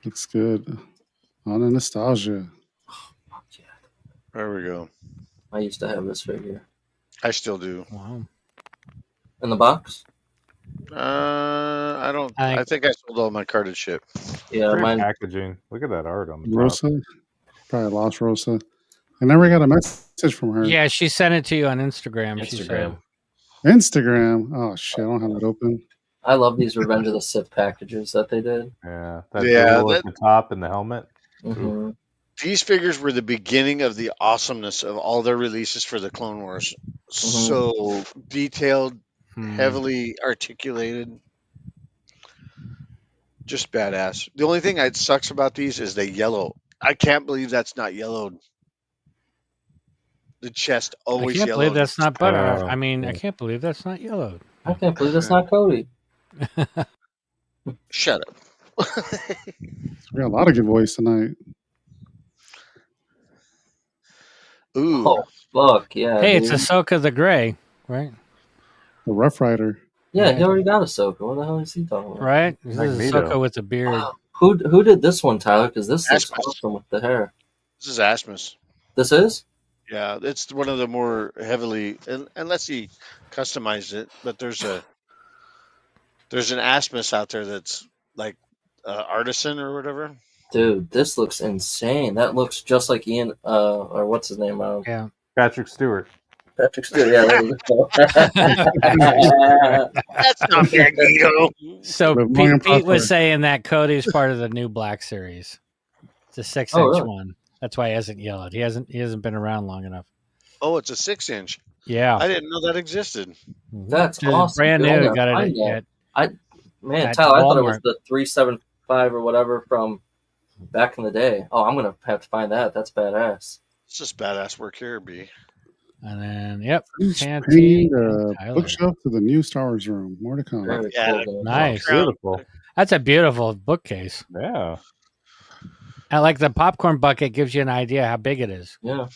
Looks good. On a nostalgia. There we go. I used to have this figure. I still do. Wow. In the box? I don't. I think I sold all my carded shit. Yeah, Great mine. packaging. Look at that art on the top. Rosa. Probably lost Rosa. I never got a message from her. Yeah, she sent it to you on Instagram. She said. Instagram. Oh shit! I don't have it open. I love these Revenge of the Sith packages that they did. Yeah, that duel at the top and the helmet. Mm-hmm. These figures were the beginning of the awesomeness of all their releases for the Clone Wars. So detailed, heavily articulated, just badass. The only thing that sucks about these is they yellow. I can't believe that's not yellowed. The chest always I can't yellowed. believe that's not butter. I mean, I can't believe that's not yellowed. I can't believe that's not Cody. Shut up. We got a lot of giveaways tonight. Ooh. Oh, fuck, yeah. Hey, dude. it's Ahsoka the Gray, right? The Rough Rider. Yeah, he already got Ahsoka. What the hell is he talking about? Right? This is Ahsoka with a beard. Wow. Who did this one, Tyler? Because this looks awesome with the hair. This is Asmus. This is? Yeah, it's one of the more heavily, unless he customized it. But there's an Asmus out there that's like artisan or whatever. Dude, this looks insane. That looks just like Ian, or what's his name? Yeah, Patrick Stewart. Patrick Stewart. Yeah, there you go. That's not Magneto. So Pete was saying that Cody's part of the new Black Series. It's a 6-inch really? one. That's why he hasn't yellowed. He hasn't been around long enough. Oh, it's a 6-inch. Yeah, I didn't know that existed. That's Dude, awesome. brand Dude, new. I'm Got gonna it find yet. Man, At Tyler, I thought it was Walmart. the 375 or whatever from back in the day. Oh, I'm gonna have to find that. That's badass. It's just badass work here, B. And then, yep, Painting Santee, the Tyler. bookshelf to the new Star Wars room. More to come. Very Yeah, cool. Nice. Beautiful. That's a beautiful bookcase. Yeah. I like the popcorn bucket. Gives you an idea how big it is. Yeah.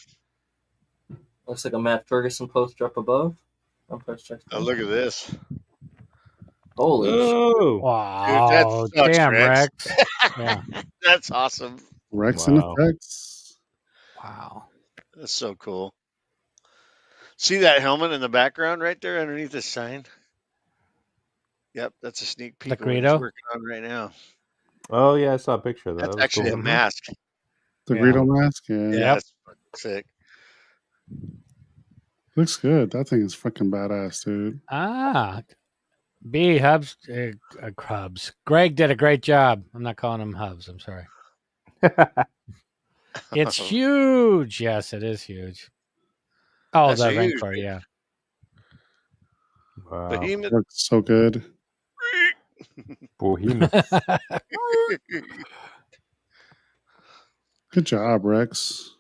Looks like a Matt Ferguson poster up above. Oh, look at this. Holy shit. Ooh. Wow! Dude, that sucks, Damn, Rex. Rex. Yeah. That's awesome. Rex Wow. and effects. Wow. That's so cool. See that helmet in the background right there underneath the sign? Yep, that's a sneak peek of what he's Greedo? working on right now. Oh yeah, I saw a picture of that. That's That was actually cool. a mask. The Yeah. Greedo mask. Yeah. Yeah, that's fucking sick. Looks good. That thing is fucking badass, dude. Hubs. Greg did a great job. I'm not calling him Hubs. I'm sorry. It's huge. Yes, it is huge. Oh, That's the huge, Rancor, dude. yeah. Wow. Behemoth. Looks so good. Bohemian. Good job, Rex.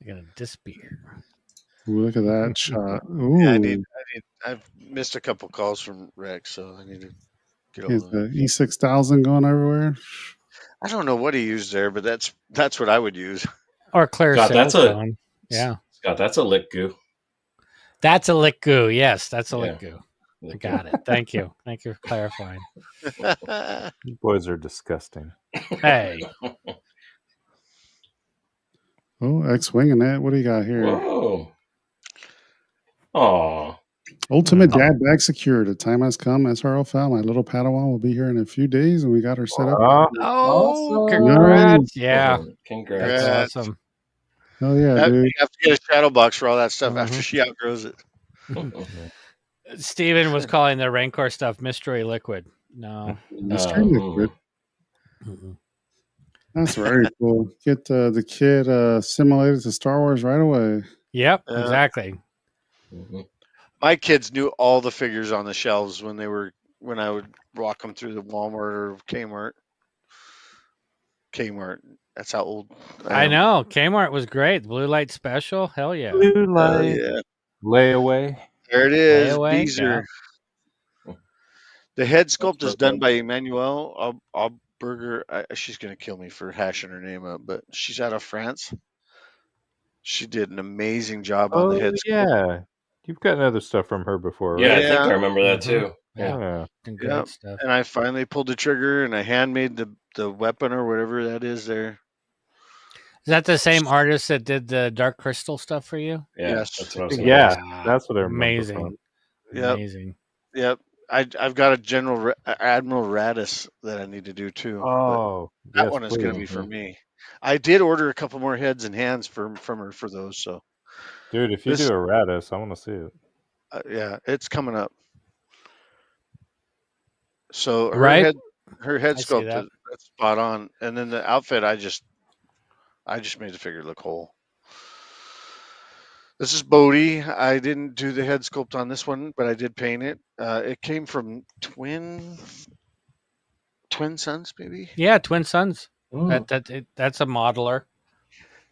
I got a disappear. Ooh, look at that shot. Ooh. Yeah, I've missed a couple calls from Rex, so I need to get Is over the E6000 going everywhere? I don't know what he used there, but that's what I would use. Or clear God, cell that's a- phone. Yeah. Scott, that's a lick goo. That's a lick goo. Yes, that's a Yeah. lick goo. I got it. Thank you. Thank you for clarifying. You boys are disgusting. Hey. Oh, X-Winging it. What do you got here? Whoa. Aw. Ultimate Dad Bag secured. The time has come. SRL file. My little Padawan will be here in a few days, and we got her set up. Oh, Awesome. congrats. Yeah. Congrats. That's awesome. Hell yeah, dude. You have to get a shadow box for all that stuff after she outgrows it. Steven was calling the Rancor stuff mystery liquid. No. Mystery liquid. That's very cool. Get the kid assimilated to Star Wars right away. Yep, exactly. My kids knew all the figures on the shelves when I would walk them through the Walmart or Kmart. That's how old I am. know. Kmart was great. Blue light special. Hell yeah. Blue light. Yeah. Layaway. There it is. Layaway, Beezer. The head sculpt is done by Emmanuel Burger. She's gonna kill me for hashing her name up, but she's out of France. She did an amazing job on the head sculpt. Yeah, you've gotten other stuff from her before, Yeah, right? I think I remember that too. Yeah. Great stuff. And I finally pulled the trigger and I handmade the weapon or whatever that is there. Is that the same artist that did the Dark Crystal stuff for you? Yeah, Yes. that's what I was That's what I remember. Amazing. Yep. Amazing. Yep. I've got a Admiral Radis that I need to do too. Oh, that one is going to be for me. I did order a couple more heads and hands from her for those. So, dude, if you do a Radis, I want to see it. Yeah, it's coming up. So her Right? head sculpt that's spot on, and then the outfit I just made the figure look whole. This is Bodie. I didn't do the head sculpt on this one, but I did paint it. It came from Twin Sons, maybe. Yeah, Twin Sons. That's a modeler,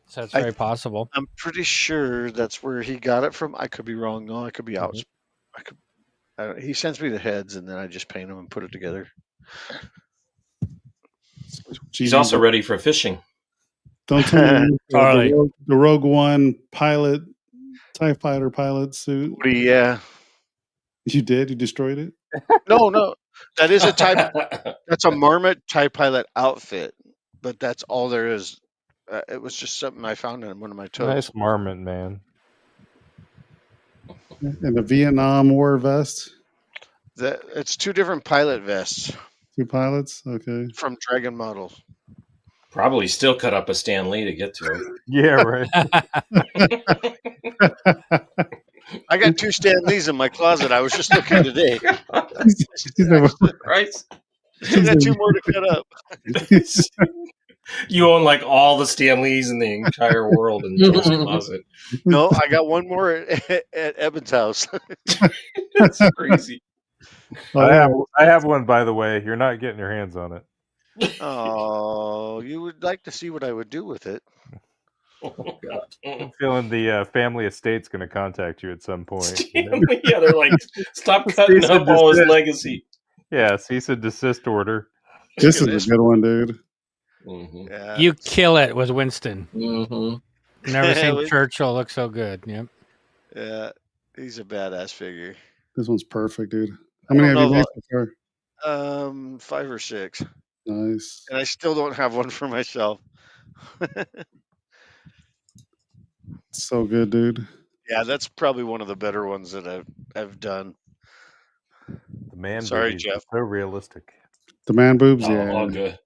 so it's very possible. I'm pretty sure that's where he got it from. I could be wrong though. I could be out. He sends me the heads, and then I just paint them and put it together. He's also ready for fishing. Don't tell me the Rogue One pilot, TIE fighter pilot suit. Yeah. You did? You destroyed it? No. That is a that's a Marmot TIE pilot outfit, but that's all there is. It was just something I found in one of my totes. Nice Marmot, man. And the Vietnam War vest? It's two different pilot vests. Two pilots? Okay. From Dragon Models. Probably still cut up a Stan Lee to get to it. Yeah, right. I got two Stan Lees in my closet. I was just looking today. Right? Still got two more to cut up. You own like all the Stan Lees in the entire world in Joel's closet. No, I got one more at Eben's house. That's crazy. I have one, by the way. You're not getting your hands on it. Oh, you would like to see what I would do with it. Oh, God. I'm feeling the family estate's going to contact you at some point. Yeah, they're like, stop cutting up all his legacy. Yeah, cease and desist order. This is a good one, dude. Mm-hmm. Yeah. You kill it with Winston. Mm-hmm. Never seen Churchill look so good. Yep. Yeah, he's a badass figure. This one's perfect, dude. How many have you made so far? 5 or 6. Nice. And I still don't have one for myself. So good, dude. Yeah, that's probably one of the better ones that I've done. The man. Sorry, Jeff. So realistic. The man boobs, Oh, yeah. all good.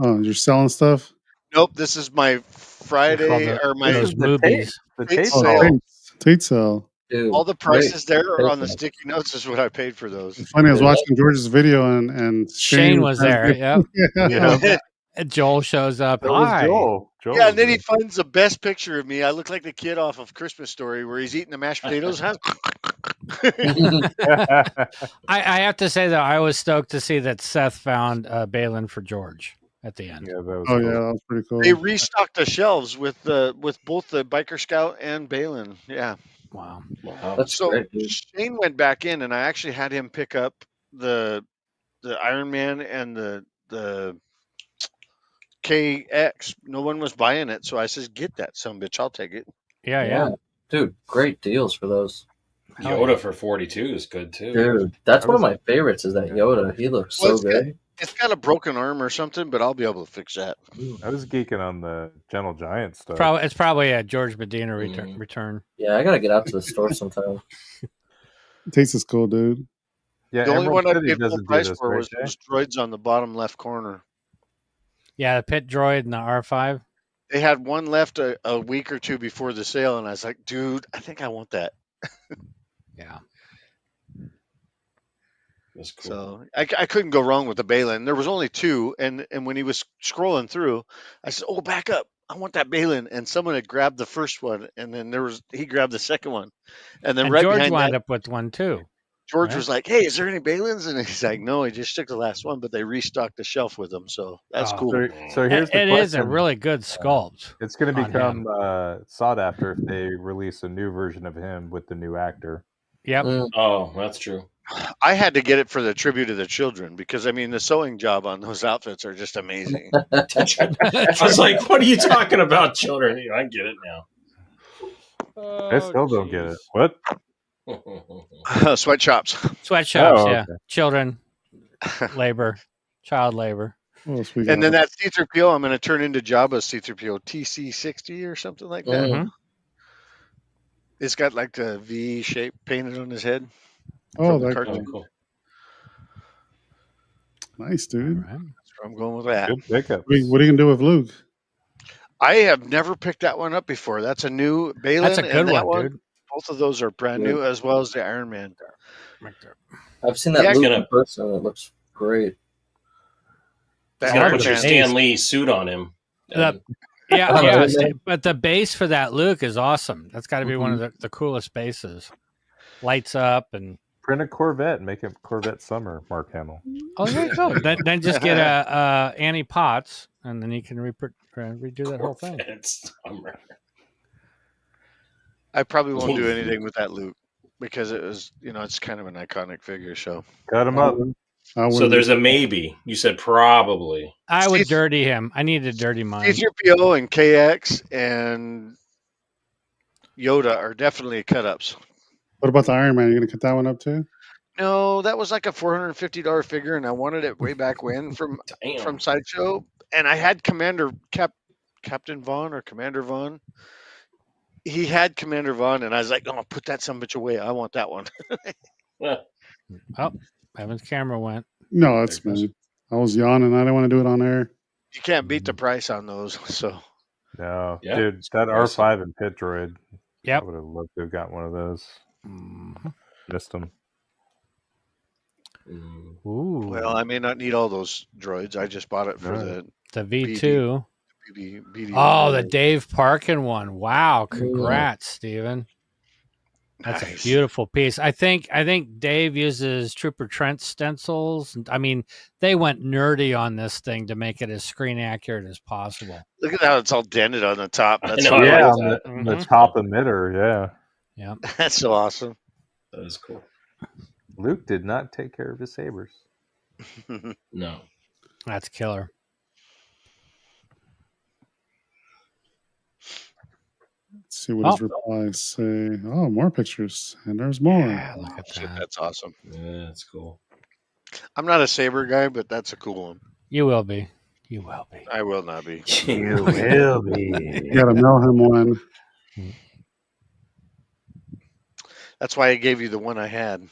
Oh, you're selling stuff? Nope, this is my Friday or my movies. Tate sale. Tate sale. Dude, All the prices there are on the sticky notes is what I paid for those. It's funny, I was watching George's video and Shane was there. Yep. Yeah. And Joel shows up. That was Hi. Joel. Yeah, and then he finds the best picture of me. I look like the kid off of Christmas Story where he's eating the mashed potatoes. I have to say, though, I was stoked to see that Seth found Balin for George at the end. Yeah, that was Oh, cool. yeah, that was pretty cool. They restocked the shelves with both the Biker Scout and Balin. Yeah. Wow. That's So great, dude. Shane went back in, and I actually had him pick up the Iron Man and the KX. No one was buying it, so I says, "Get that, son bitch! I'll take it." Yeah. Dude, great deals for those. Yoda for 42 is good too. Dude, that's one of my favorites is that Yoda. He looks so good. It's got a broken arm or something, but I'll be able to fix that. I was geeking on the Gentle Giant stuff. It's probably a George Medina return. Yeah, I gotta get out to the store sometime. Taste is cool, dude. Yeah, The only Emerald one I City paid full doesn't do price this, for right, was Jay? those droids on the bottom left corner. Yeah, the pit droid and the R5. They had one left a week or two before the sale, and I was like, dude, I think I want that. Yeah. That's cool. So I couldn't go wrong with the Balin. There was only 2, and when he was scrolling through, I said, "Oh, back up! I want that Balin." And someone had grabbed the first one, and then he grabbed the second one, and then And right George behind wound that, up with one too. George right? was like, "Hey, is there any Balins?" And he's like, "No, he just took the last one, but they restocked the shelf with them, so that's Oh. cool." So here's the It question. is a really good sculpt. It's going to on become sought after if they release a new version of him with the new actor. Yep. Oh, that's true. I had to get it for the tribute to the children because I mean the sewing job on those outfits are just amazing. I was like, "What are you talking about, children?" I get it now. I still don't get it. What? Sweatshops. Sweatshops, Oh, yeah. okay. Children, labor, child labor. And then that C-3PO, I'm going to turn into Jabba's C-3PO TC-60 or something like that. Mm-hmm. It's got like the V shape painted on his head. Oh, from the that cartoon. Cool. Nice, dude. That's where I'm going with that. Good pickup. What are you gonna do with Luke? I have never picked that one up before. That's a new Balin. That's a good and that one, dude. Both of those are brand new, as well as the Iron Man. I've seen that Luke in person. It looks great. He's gonna put your Stan Lee suit on him. Yeah, but the base for that Luke is awesome. That's got to be one of the coolest bases. Lights up and print a Corvette and make it Corvette Summer, Mark Hamill. Oh, there you go. then just get a Annie Potts, and then you can redo that whole thing. Summer. I probably won't do anything with that Luke because it was, it's kind of an iconic figure. So cut him up. So there's a maybe. You said probably. I would dirty him. I need to dirty mine. C-3PO and KX and Yoda are definitely cut-ups. What about the Iron Man? You gonna cut that one up too? No, that was like a $450 figure, and I wanted it way back when from Sideshow. And I had Captain Vaughn or Commander Vaughn. He had Commander Vaughn, and I was like, "Oh, put that sumbitch away. I want that one." Oh, Evan's camera went. No, that's me. I was yawning. I didn't want to do it on air. You can't beat the price on those. So no, dude, that R5 and Pit Droid. Yep, I would have loved to have got one of those. Missed them. Ooh. Well, I may not need all those droids. I just bought it for the V2. BD the Dave Parkin one. Wow, congrats, Steven. That's a beautiful piece. I think Dave uses Trooper Trent stencils. I mean, they went nerdy on this thing to make it as screen accurate as possible. Look at how it's all dented on the top. That's on the top emitter. Yeah, that's so awesome. That is cool. Luke did not take care of his sabers. No, that's killer. Let's see what his replies say. Oh, more pictures. And there's more. Yeah, look at that. That's awesome. Yeah, that's cool. I'm not a saber guy, but that's a cool one. You will be. You will be. I will not be. You will be. You gotta mail him one. That's why I gave you the one I had.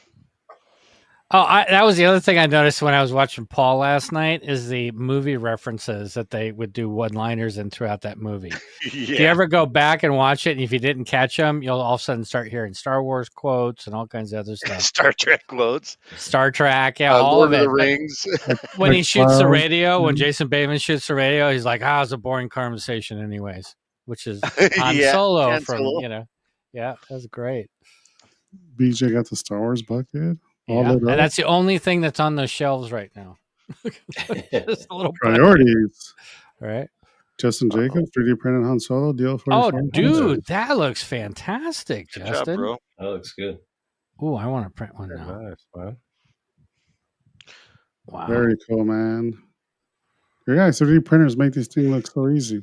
Oh, that was the other thing I noticed when I was watching Paul last night is the movie references that they would do one-liners in throughout that movie. If you ever go back and watch it, and if you didn't catch them, you'll all of a sudden start hearing Star Wars quotes and all kinds of other stuff. Star Trek quotes. Star Trek, all Lord of it. The Rings. When he shoots the radio, when Jason Bateman shoots the radio, he's like, it's a boring conversation anyways, which is Han Solo from, Yeah, that's great. BJ got the Star Wars bucket. Yeah, and that's the only thing that's on those shelves right now. Just a little priorities, right? Justin Jacobs, 3D printed Han Solo deal for. Oh, dude, that looks fantastic, Good Justin. job, bro. That looks good. Ooh, I want to print one now. Nice, man. Wow, very cool, man. Yeah, 3D printers make this thing look so easy.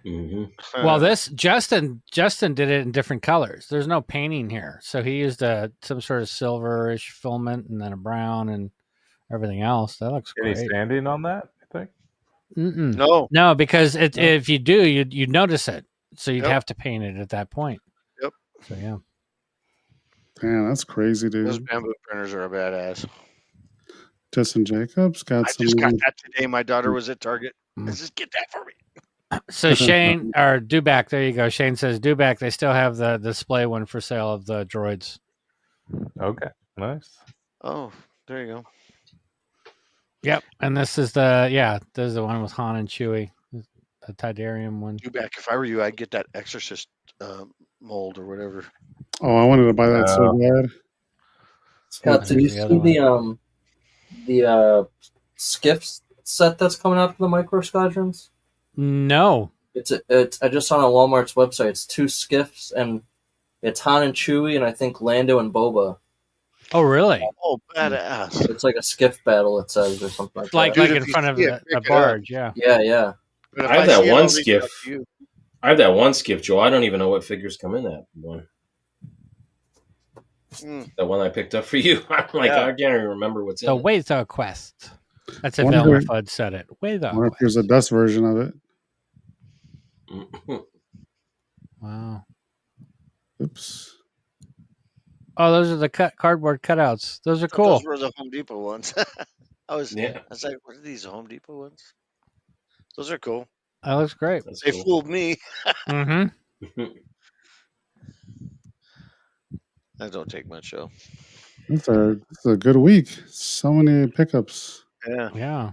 Mm-hmm. Well, this Justin did it in different colors. There's no painting here, so he used some sort of silverish filament and then a brown and everything else. That looks Any great. sanding on that? I think. No, because if you do, you'd notice it. So you'd have to paint it at that point. Yep. So yeah. Man, that's crazy, dude. Those bamboo printers are a badass. Justin Jacobs got some. I just got that today. My daughter was at Target. Let's just get that for me. So Shane or Duback, there you go. Shane says Duback, they still have the display one for sale of the droids. Okay, nice. Oh, there you go. Yep, and this is there's the one with Han and Chewie, the Tidarium one. Duback, if I were you, I'd get that Exorcist mold or whatever. Oh, I wanted to buy that so bad. Scott, did you see the skiff set that's coming out for the Micro Squadrons? No, it's I just saw it on Walmart's website. It's 2 skiffs, and it's Han and Chewie, and I think Lando and Boba. Oh, really? Oh, badass! It's like a skiff battle. It says or something like Like that. like in front of a barge. Yeah. Yeah. But if I have I that see it, one I'll reach out skiff. to you. I have that one skiff, Joe. I don't even know what figures come in that one. The one I picked up for you. I'm like, I can't even remember what's in The it. Waytho Quest. That's I if wonder Elmer if- Fudd said it. I Waytho wonder if Quest. there's a dust version of it. Wow. Oops. Oh, those are the cardboard cutouts. Those are cool. Those were the Home Depot ones. I was like, what are these Home Depot ones? Those are cool. That looks great. They fooled me. Mm-hmm. That don't take much, though. It's a good week. So many pickups. Yeah.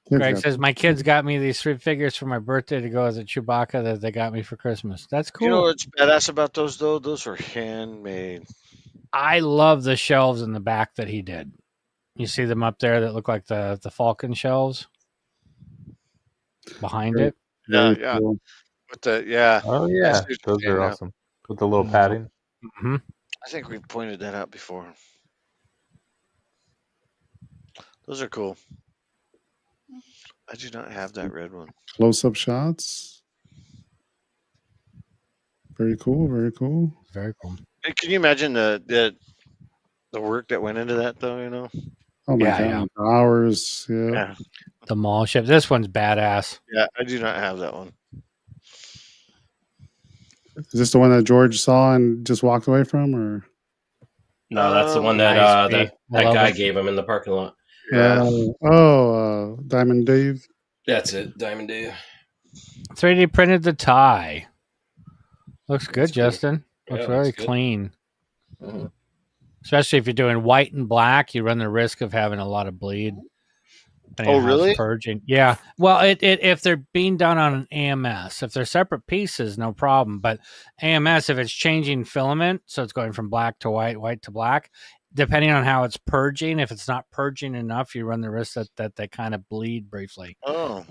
Kids Greg got- says my kids got me these 3 figures for my birthday to go as a Chewbacca that they got me for Christmas. That's cool. You know what's badass about those, though? Those were handmade. I love the shelves in the back that he did. You see them up there that look like the Falcon shelves behind it. Yeah. cool. With the Oh I yeah, see what you're those saying are now. awesome with the little padding. Mm-hmm. I think we pointed that out before. Those are cool. I do not have that red one. Close-up shots. Very cool. Very cool. Very cool. Hey, can you imagine the work that went into that, though? You know. Oh my Yeah, god! Hours. Yeah. The mall ship. This one's badass. Yeah, I do not have that one. Is this the one that George saw and just walked away from, or? No, that's the one that Nice, B. that Love guy it. gave him in the parking lot. Diamond Dave. That's it, Diamond Dave. 3D printed the tie. Looks good, cool. Justin. Looks Yeah, very looks good. clean. Especially if you're doing white and black, you run the risk of having a lot of bleed. depending Oh, on how it's really? Purging. Yeah. Well, if they're being done on an AMS, if they're separate pieces, no problem. But AMS, if it's changing filament, so it's going from black to white, white to black, depending on how it's purging, if it's not purging enough, you run the risk that they kind of bleed briefly. Oh.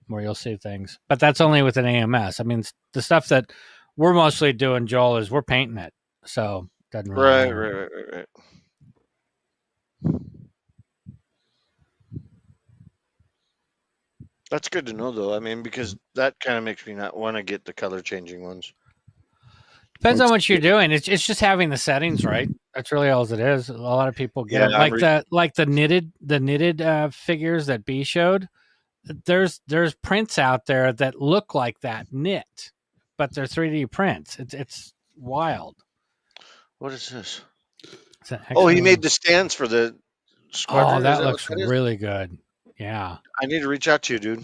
Where you'll see things. But that's only with an AMS. I mean, the stuff that we're mostly doing, Joel, is we're painting it. So it doesn't really matter. Right. That's good to know, though. I mean, because that kind of makes me not want to get the color changing ones. Depends on what you're doing. It's just having the settings right. That's really all it is. A lot of people get it. Like the knitted figures that B showed. There's prints out there that look like that knit, but they're 3D prints. It's wild. What is this? Oh, he made the stands for the squadron. Oh, that looks really good. Yeah. I need to reach out to you, dude.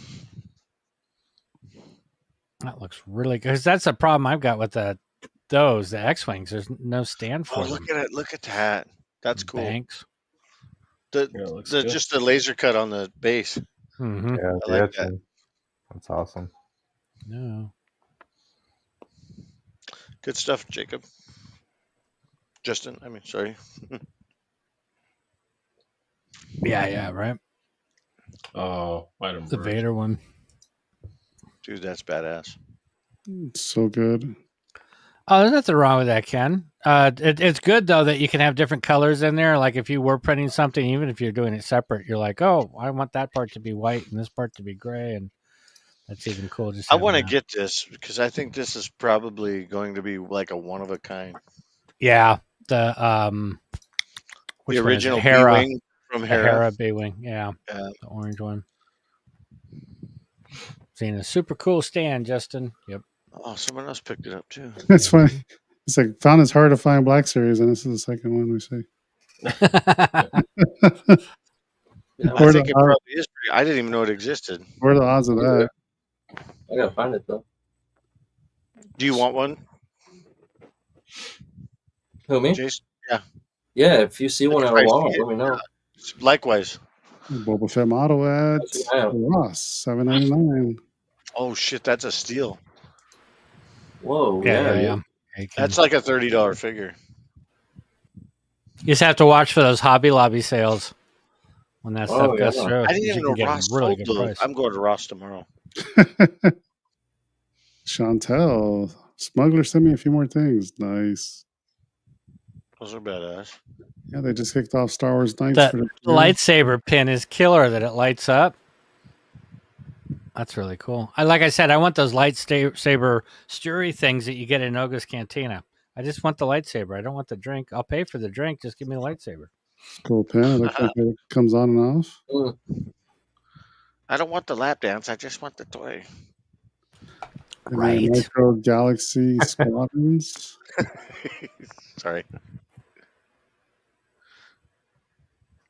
That looks really good. Because that's a problem I've got with the X-Wings. There's no stand for them. Look at it. Look at that. That's cool. Banks. Just the laser cut on the base. Mm-hmm. Yeah, I like that. That's awesome. No. Good stuff, Jacob. Justin, I mean, sorry. Yeah, right. Oh, the Vader one. Dude, that's badass. It's so good. Oh, there's nothing wrong with that, Ken. It's good, though, that you can have different colors in there. Like if you were printing something, even if you're doing it separate, you're like, oh, I want that part to be white and this part to be gray. And that's even cool. Just I want to get this because I think this is probably going to be like a one of a kind. Yeah. The original Hera B-Wing from Hera. Hera B-Wing. Yeah. The orange one. Seeing a super cool stand, Justin. Yep. Oh, someone else picked it up too. That's funny. It's like found it's hard to find Black Series, and this is the second one we see. I think it probably is. I didn't even know it existed. What are the odds of that? I gotta find it though. Do you want one? Who, me? Jason? Yeah. Yeah, if you see one at a wall, let me know. Likewise. Boba Fett model at Ross, $7.99. Oh shit, that's a steal. Whoa, yeah. That's like a $30 figure. You just have to watch for those Hobby Lobby sales when that stuff goes through. I didn't even know Ross sold those. I'm going to Ross tomorrow. Chantel, Smuggler sent me a few more things. Nice. Those are badass. Yeah, they just kicked off Star Wars Nights The for the lightsaber pin is killer that it lights up. That's really cool. Like I said, I want those lightsaber stirry things that you get in Oga's Cantina. I just want the lightsaber. I don't want the drink. I'll pay for the drink. Just give me the lightsaber. Cool pin. It looks like it comes on and off. I don't want the lap dance. I just want the toy. And Right. Micro Galaxy Squadrons. Sorry.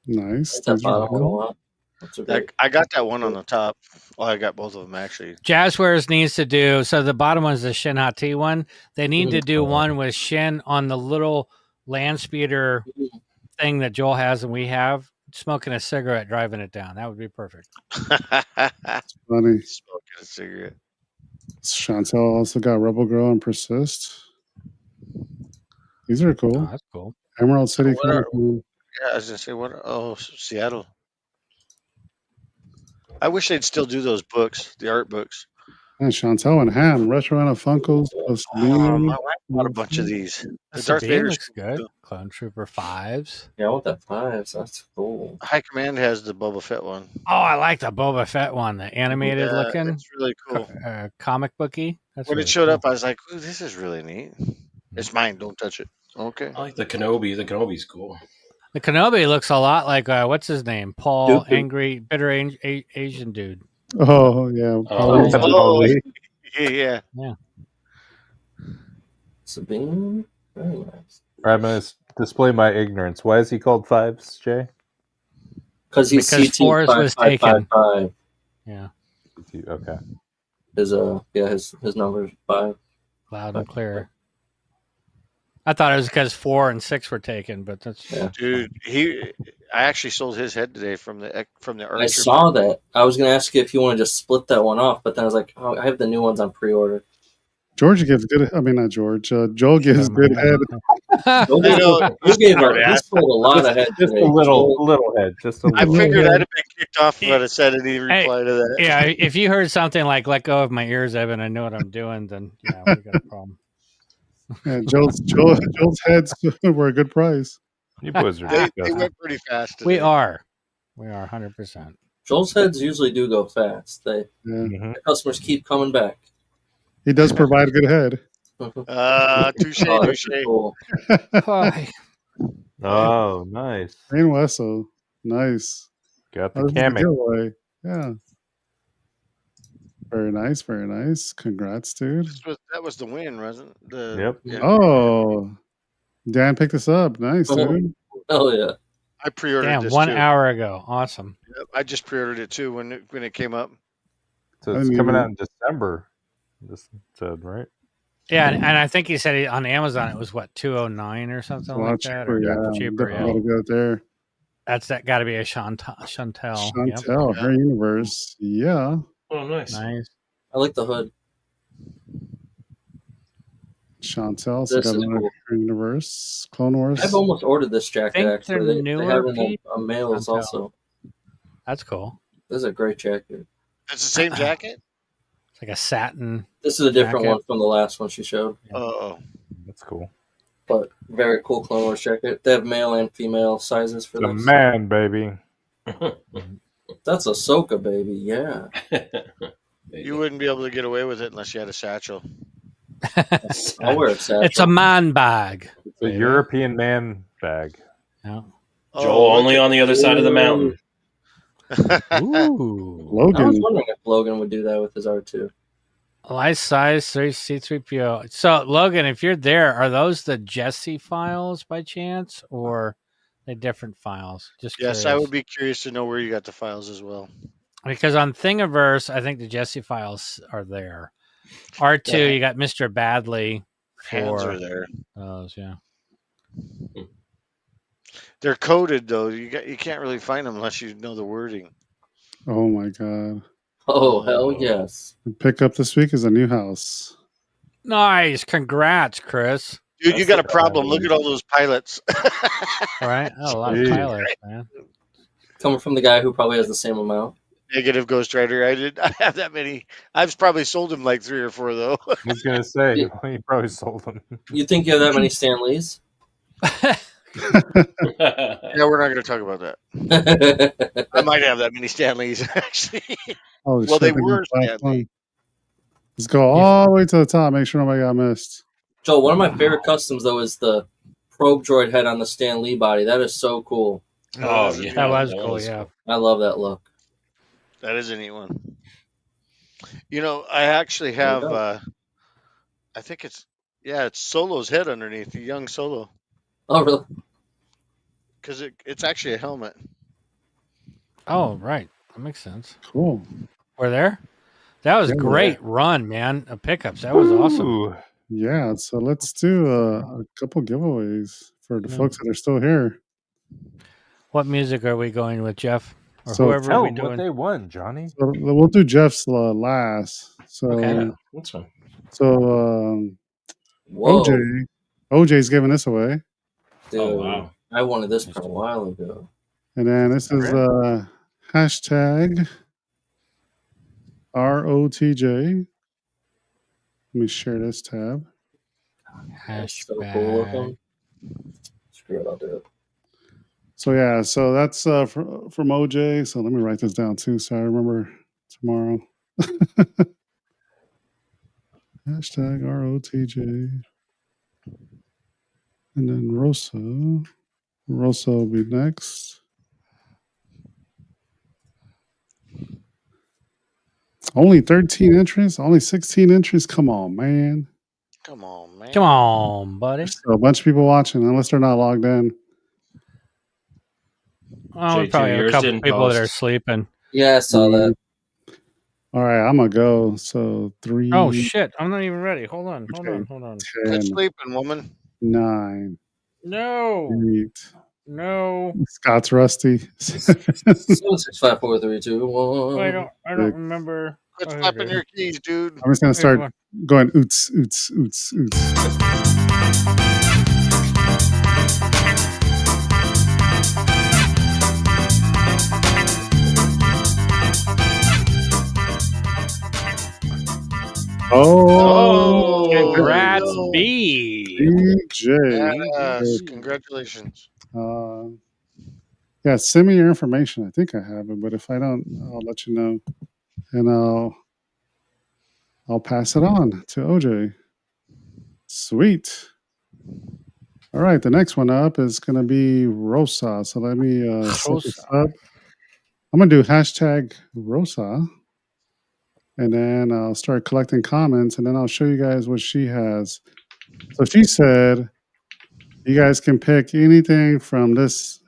Nice. That These are bottom cool. one. That's a great. I got that one on the top. Well, I got both of them actually. Jazzwares needs to do, so the bottom one's the Shin Hati one. They need to do one with Shin on the little land speeder thing that Joel has and we have, smoking a cigarette, driving it down. That would be perfect. It's funny. Smoking a cigarette. Chantel also got Rebel Girl and Persist. These are cool. Oh, that's cool. Emerald City. What are- Comic-Con. Yeah, I was gonna say what? Oh, Seattle. I wish they'd still do those books, the art books. And Chantel and Han. Retro and Funkos. Plus My new. wife bought a bunch of these. The The Darth Sabine Vader's looks good. Clone Trooper 5s. Yeah, I want that 5s. That's cool. High Command has the Boba Fett one. Oh, I like the Boba Fett one, the animated Yeah, looking, it's really cool. comic booky. That's When really it showed cool. up, I was like, "Ooh, this is really neat. It's mine. Don't touch it." Okay. I like the Kenobi. The Kenobi's cool. The Kenobi looks a lot like what's his name? Paul, Dooku. angry, bitter Asian dude. Oh, yeah. Oh, yeah. Yeah. Sabine. Very nice. I'm going to display my ignorance. Why is he called 5s, Jay? Because he's Because CT 4s was taken. 5555. Yeah, Okay. His number is 5. loud and clear. I thought it was because 4 and 6 were taken, but that's Dude, I actually sold his head today from the art. I saw that. I was going to ask you if you want to just split that one off, but then I was like, oh, I have the new ones on pre-order. George gives good. I mean, not George. Joel gives good head. You gave he sold a lot of heads. Just today. a little head. Just a I little. figured I'd have been kicked off if I'd have said any reply to that. yeah. If you heard something like "let go of my ears, Evan," I know what I'm doing. Then yeah, we got a problem. Yeah, Joel's heads were a good price. You boys are They disgusting. went pretty fast today. We are 100%. Joel's heads usually do go fast. Yeah. The customers keep coming back. He does provide a good head. Touche, Oh, touche. that's cool. Oh, nice. Green Wessel. Nice. Got the That was a Kamek. giveaway. Yeah. Very nice. Very nice. Congrats, dude. That was the win, wasn't it? Yep. Yeah. Oh, Dan picked this up. Nice, Oh. dude. Oh, yeah. I pre-ordered Damn, this 1 too. hour ago. Awesome. Yep, I just pre-ordered it too when it came up. So I it's didn't coming even- out in December. This said, right? Yeah, and I think he said on Amazon it was what, $209 or something A lot like that, cheaper. or Yeah. cheaper. Definitely Yeah, gotta go there. that's got to be a Chantel. Yep. Chantel, her universe. Yeah. Oh, nice. Nice. I like the hood. Chantel, so This got is another cool. her universe. Clone Wars. I've almost ordered this jacket, Think actually. they're They newer have them Pete? on mails Chantel. also. That's cool. This is a great jacket. It's the same jacket. It's like a satin. This is a different Jacket. one from the last one she showed, Oh, That's cool. but very cool Clone Wars jacket. They have male and female sizes for The this. man, baby. That's Ahsoka, baby. Yeah. you wouldn't be able to get away with it unless you had a satchel. I'll wear it sad. It's a man bag. It's a European man bag. Yeah. Joel only on the other side of the mountain. Ooh. I was Logan. wondering if Logan would do that with his R2. Life size 3C3PO. So Logan, if you're there, are those the Jesse files by chance, or they different files? Just Yes, I curious. would be curious to know where you got the files as well. Because on Thingiverse, I think the Jesse files are there. R2, Yeah. you got Mr. Badley Hands for are there. those, yeah. They're coded though. You can't really find them unless you know the wording. Oh my god. Oh, hell yes. The pickup this week is a new house. Nice. Congrats, Chris. Dude, you got a problem. Look at all those pilots. All right. Oh, a lot of Jeez. pilots, man. Coming from the guy who probably has the same amount. Negative Ghost Rider. I have that many. I've probably sold them like 3 or 4 though. I was gonna say he probably sold them. You think you have that many Stan Lees? Yeah, we're not going to talk about that. I might have that many Stanleys actually. Holy Well, shit, they I think were that's the last Stanley. one. Let's go all the way to the top. Make sure nobody got missed. Joe, one of my favorite customs though is the probe droid head on the Stan Lee body. That is so cool. Oh yeah, that was cool. Yeah, I love that look. That is a neat one. You know, I actually have. I think it's Solo's head underneath, the young Solo. Oh, really? Because it's actually a helmet. Oh, right. That makes sense. Cool. We're there. That was a great run, man. Of pickups. That was awesome. Yeah, so let's do a couple giveaways for the folks that are still here. What music are we going with, Jeff? Or So whoever Tell we them doing? what they won, Johnny. So we'll do Jeff's last. So Yeah, that's fine. So Whoa. OJ's giving this away. Dude, Oh wow. I wanted this from a while ago. And then this is hashtag ROTJ. Let me share this tab. That's so cool looking. Screw it, I'll do it. So yeah, so that's from OJ. So let me write this down too, so I remember tomorrow. Hashtag ROTJ. And then Rosa. Rosa will be next. Only 13 entries? Only 16 entries? Come on, man. Come on, man. Come on, buddy. There's still a bunch of people watching, unless they're not logged in. Oh, we J2, probably have a yours couple didn't people that are post. sleeping. Yeah, I saw that. All right, I'm going to go. So 3. Oh, shit. I'm not even ready. Hold on. 10, Quit sleeping, woman. 9. No. 8. No. Scott's rusty. 7, 6, 5, 4, 3, 2, 1. I don't remember. Quit slapping your keys, dude. I'm just going to start going oots, oots, oots, oots. Oh, Congrats, B. BJ. Yes, congratulations. Yeah, send me your information. I think I have it, but if I don't, I'll let you know, and I'll pass it on to OJ. Sweet. All right, the next one up is going to be Rosa. So let me set this up. I'm going to do hashtag Rosa, and then I'll start collecting comments, and then I'll show you guys what she has. So she said, you guys can pick anything from this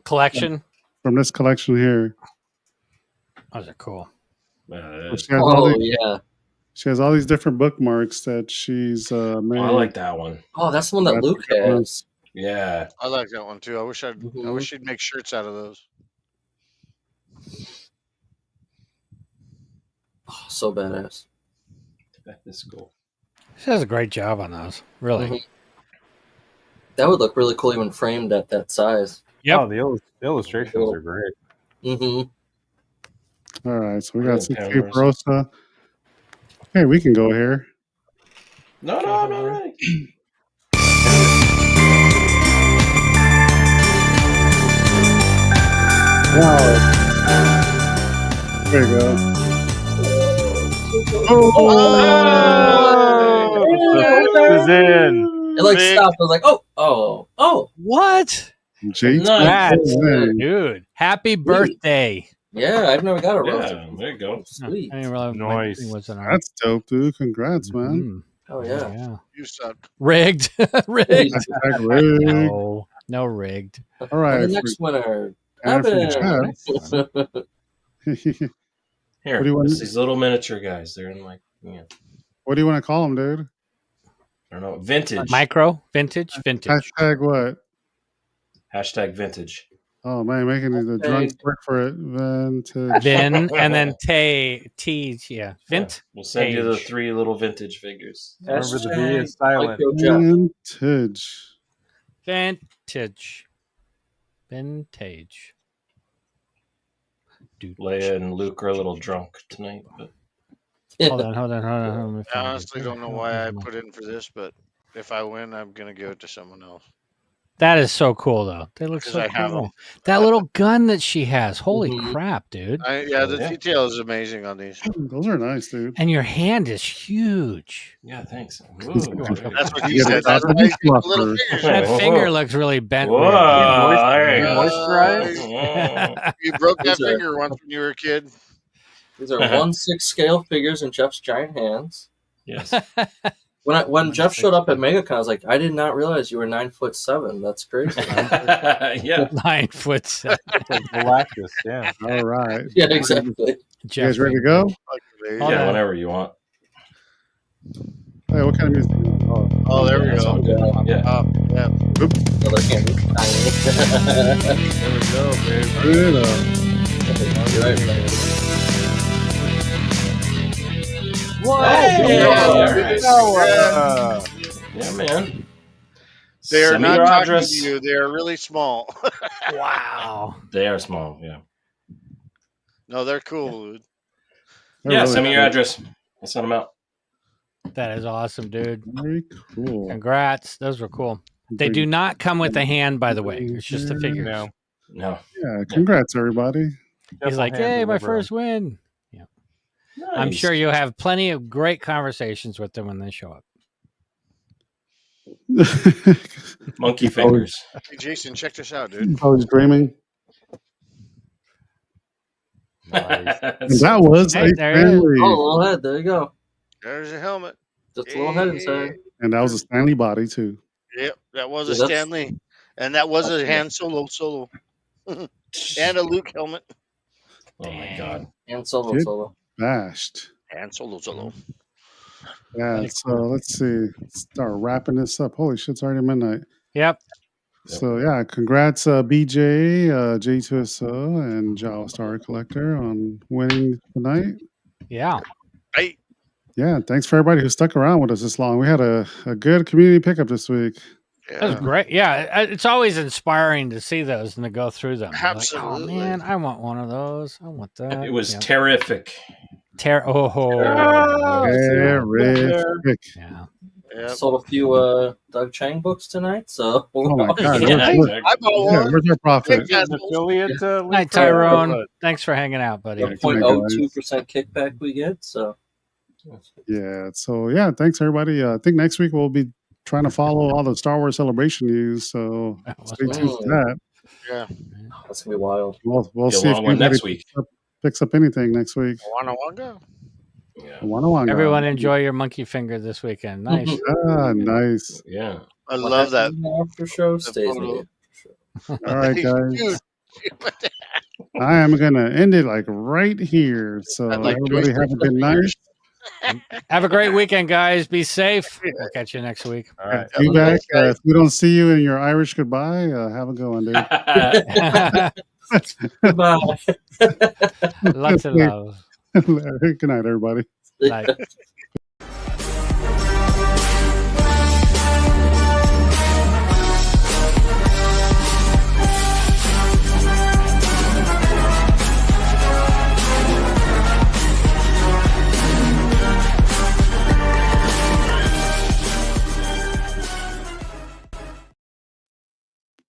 collection. From this collection here. Those are cool. So she has all these different bookmarks that she's made. I like that one. Oh, that's the one that Luke has. Yeah, I like that one too. I wish she'd make shirts out of those. Oh, so badass. That is cool. She does a great job on those. Really. Mm-hmm. That would look really cool even framed at that size. Yeah, the illustrations are great. Mm-hmm. All right, so we got 60 Rosa. Hey, we can go here. No, I'm not ready. Wow. There you go. Is in. It like stopped. I was like, oh. What? Nice. Dude, happy birthday. Yeah, I've never got a roast. Yeah, there you go. Sweet. I didn't realize Nice. That's dope, dude. Congrats, man. Oh, yeah. You suck. Rigged. Rigged. Rigged. No rigged. All right. And the next winner. And Here, what do you want? these little miniature guys. They're in like, What do you want to call them, dude? I don't know. Vintage. Micro? Vintage? Hashtag what? Hashtag vintage. Oh, man, making the drunks work for it. Vintage. Vin and then T. Yeah. Vint. We'll send you the 3 little vintage figures. Remember the B is silent. Vintage. Vintage. Dude. Leia and Luke are a little drunk tonight, but Hold on. I honestly don't know why I put in for this, but if I win, I'm gonna give it to someone else. That is so cool, though. They look so I have cool. them. That little gun that she has. Holy crap, dude. The detail is amazing on these. Those are nice, dude. And your hand is huge. Yeah, thanks. That's what he said. That's why he's got the little fingers. That finger looks really bent. Whoa, weird. You broke that finger once when you were a kid. These are 1/6 scale figures in Jeff's giant hands. Yes. When Jeff showed up at MegaCon, I was like, I did not realize you were 9'7". That's crazy. Yeah, 9'7". Galactus, yeah. All right. Yeah, exactly. You guys ready to go? Yeah, whenever you want. Hey, what kind of music? Oh, there we go. Yeah. Yeah. Another hand. There we go, baby. Good, You're right, man. Yeah, man. They are Send me not your talking address. to you. They are really small. Wow. They are small. Yeah. No, they're cool, dude. Yeah, really send me your cool. address. I'll send them out. That is awesome, dude. Very cool. Congrats. Those were cool. They do not come with a hand, by the way. It's just a figure. No. Yeah, congrats, everybody. He's like, hey, my first win. Yeah. Nice. I'm sure you'll have plenty of great conversations with them when they show up. Monkey fingers. Hey, Jason, check this out, dude. I was dreaming. Nice. And that was Hey, a there it is. Stanley. Oh, a little head. There you go. There's a helmet. Just a little head inside. And that was a Stanley body, too. Yep, that was a Yeah, that's- Stanley. And that was a Han Solo. And a Luke helmet. Oh my god. And Solo. Good. Solo. Bashed. Han Solo. Yeah, so let's see. Start wrapping this up. Holy shit, it's already midnight. Yep. So yeah, congrats BJ, J2SO, and Jawa Star Collector on winning tonight. Yeah. Hey. Yeah, thanks for everybody who stuck around with us this long. We had a good community pickup this week. That was great. Yeah, it's always inspiring to see those and to go through them. Absolutely. Like, oh man, I want one of those. I want that. It was yeah. terrific. Terrific. Yeah. Yep. Sold a few Doug Chang books tonight, so Oh my God. Yeah, Where's, exactly. I bought one. where's our profit? Yeah, Affiliate link Night, for everyone. Tyrone. Thanks for hanging out, buddy. the 0.02% kickback we get. So Yeah. So yeah, thanks everybody. I think next week we'll be trying to follow all the Star Wars Celebration news. So stay tuned for that. Yeah. that's gonna be wild. We'll Be a see if long one anybody next week. picks up anything next week. Wanga. Yeah. One-on-one. Everyone enjoy your monkey finger this weekend. Nice. Nice. Yeah. I love that. After show stays photo. with you. All right, guys. Dude. I am gonna end it like right here. So I'd like everybody to- have a good night. Have a great weekend, guys. Be safe. We'll catch you next week. All right. Be back. If we don't see you in your Irish goodbye, have a good one, dude. Goodbye. Lots of love. Good night, everybody. Night.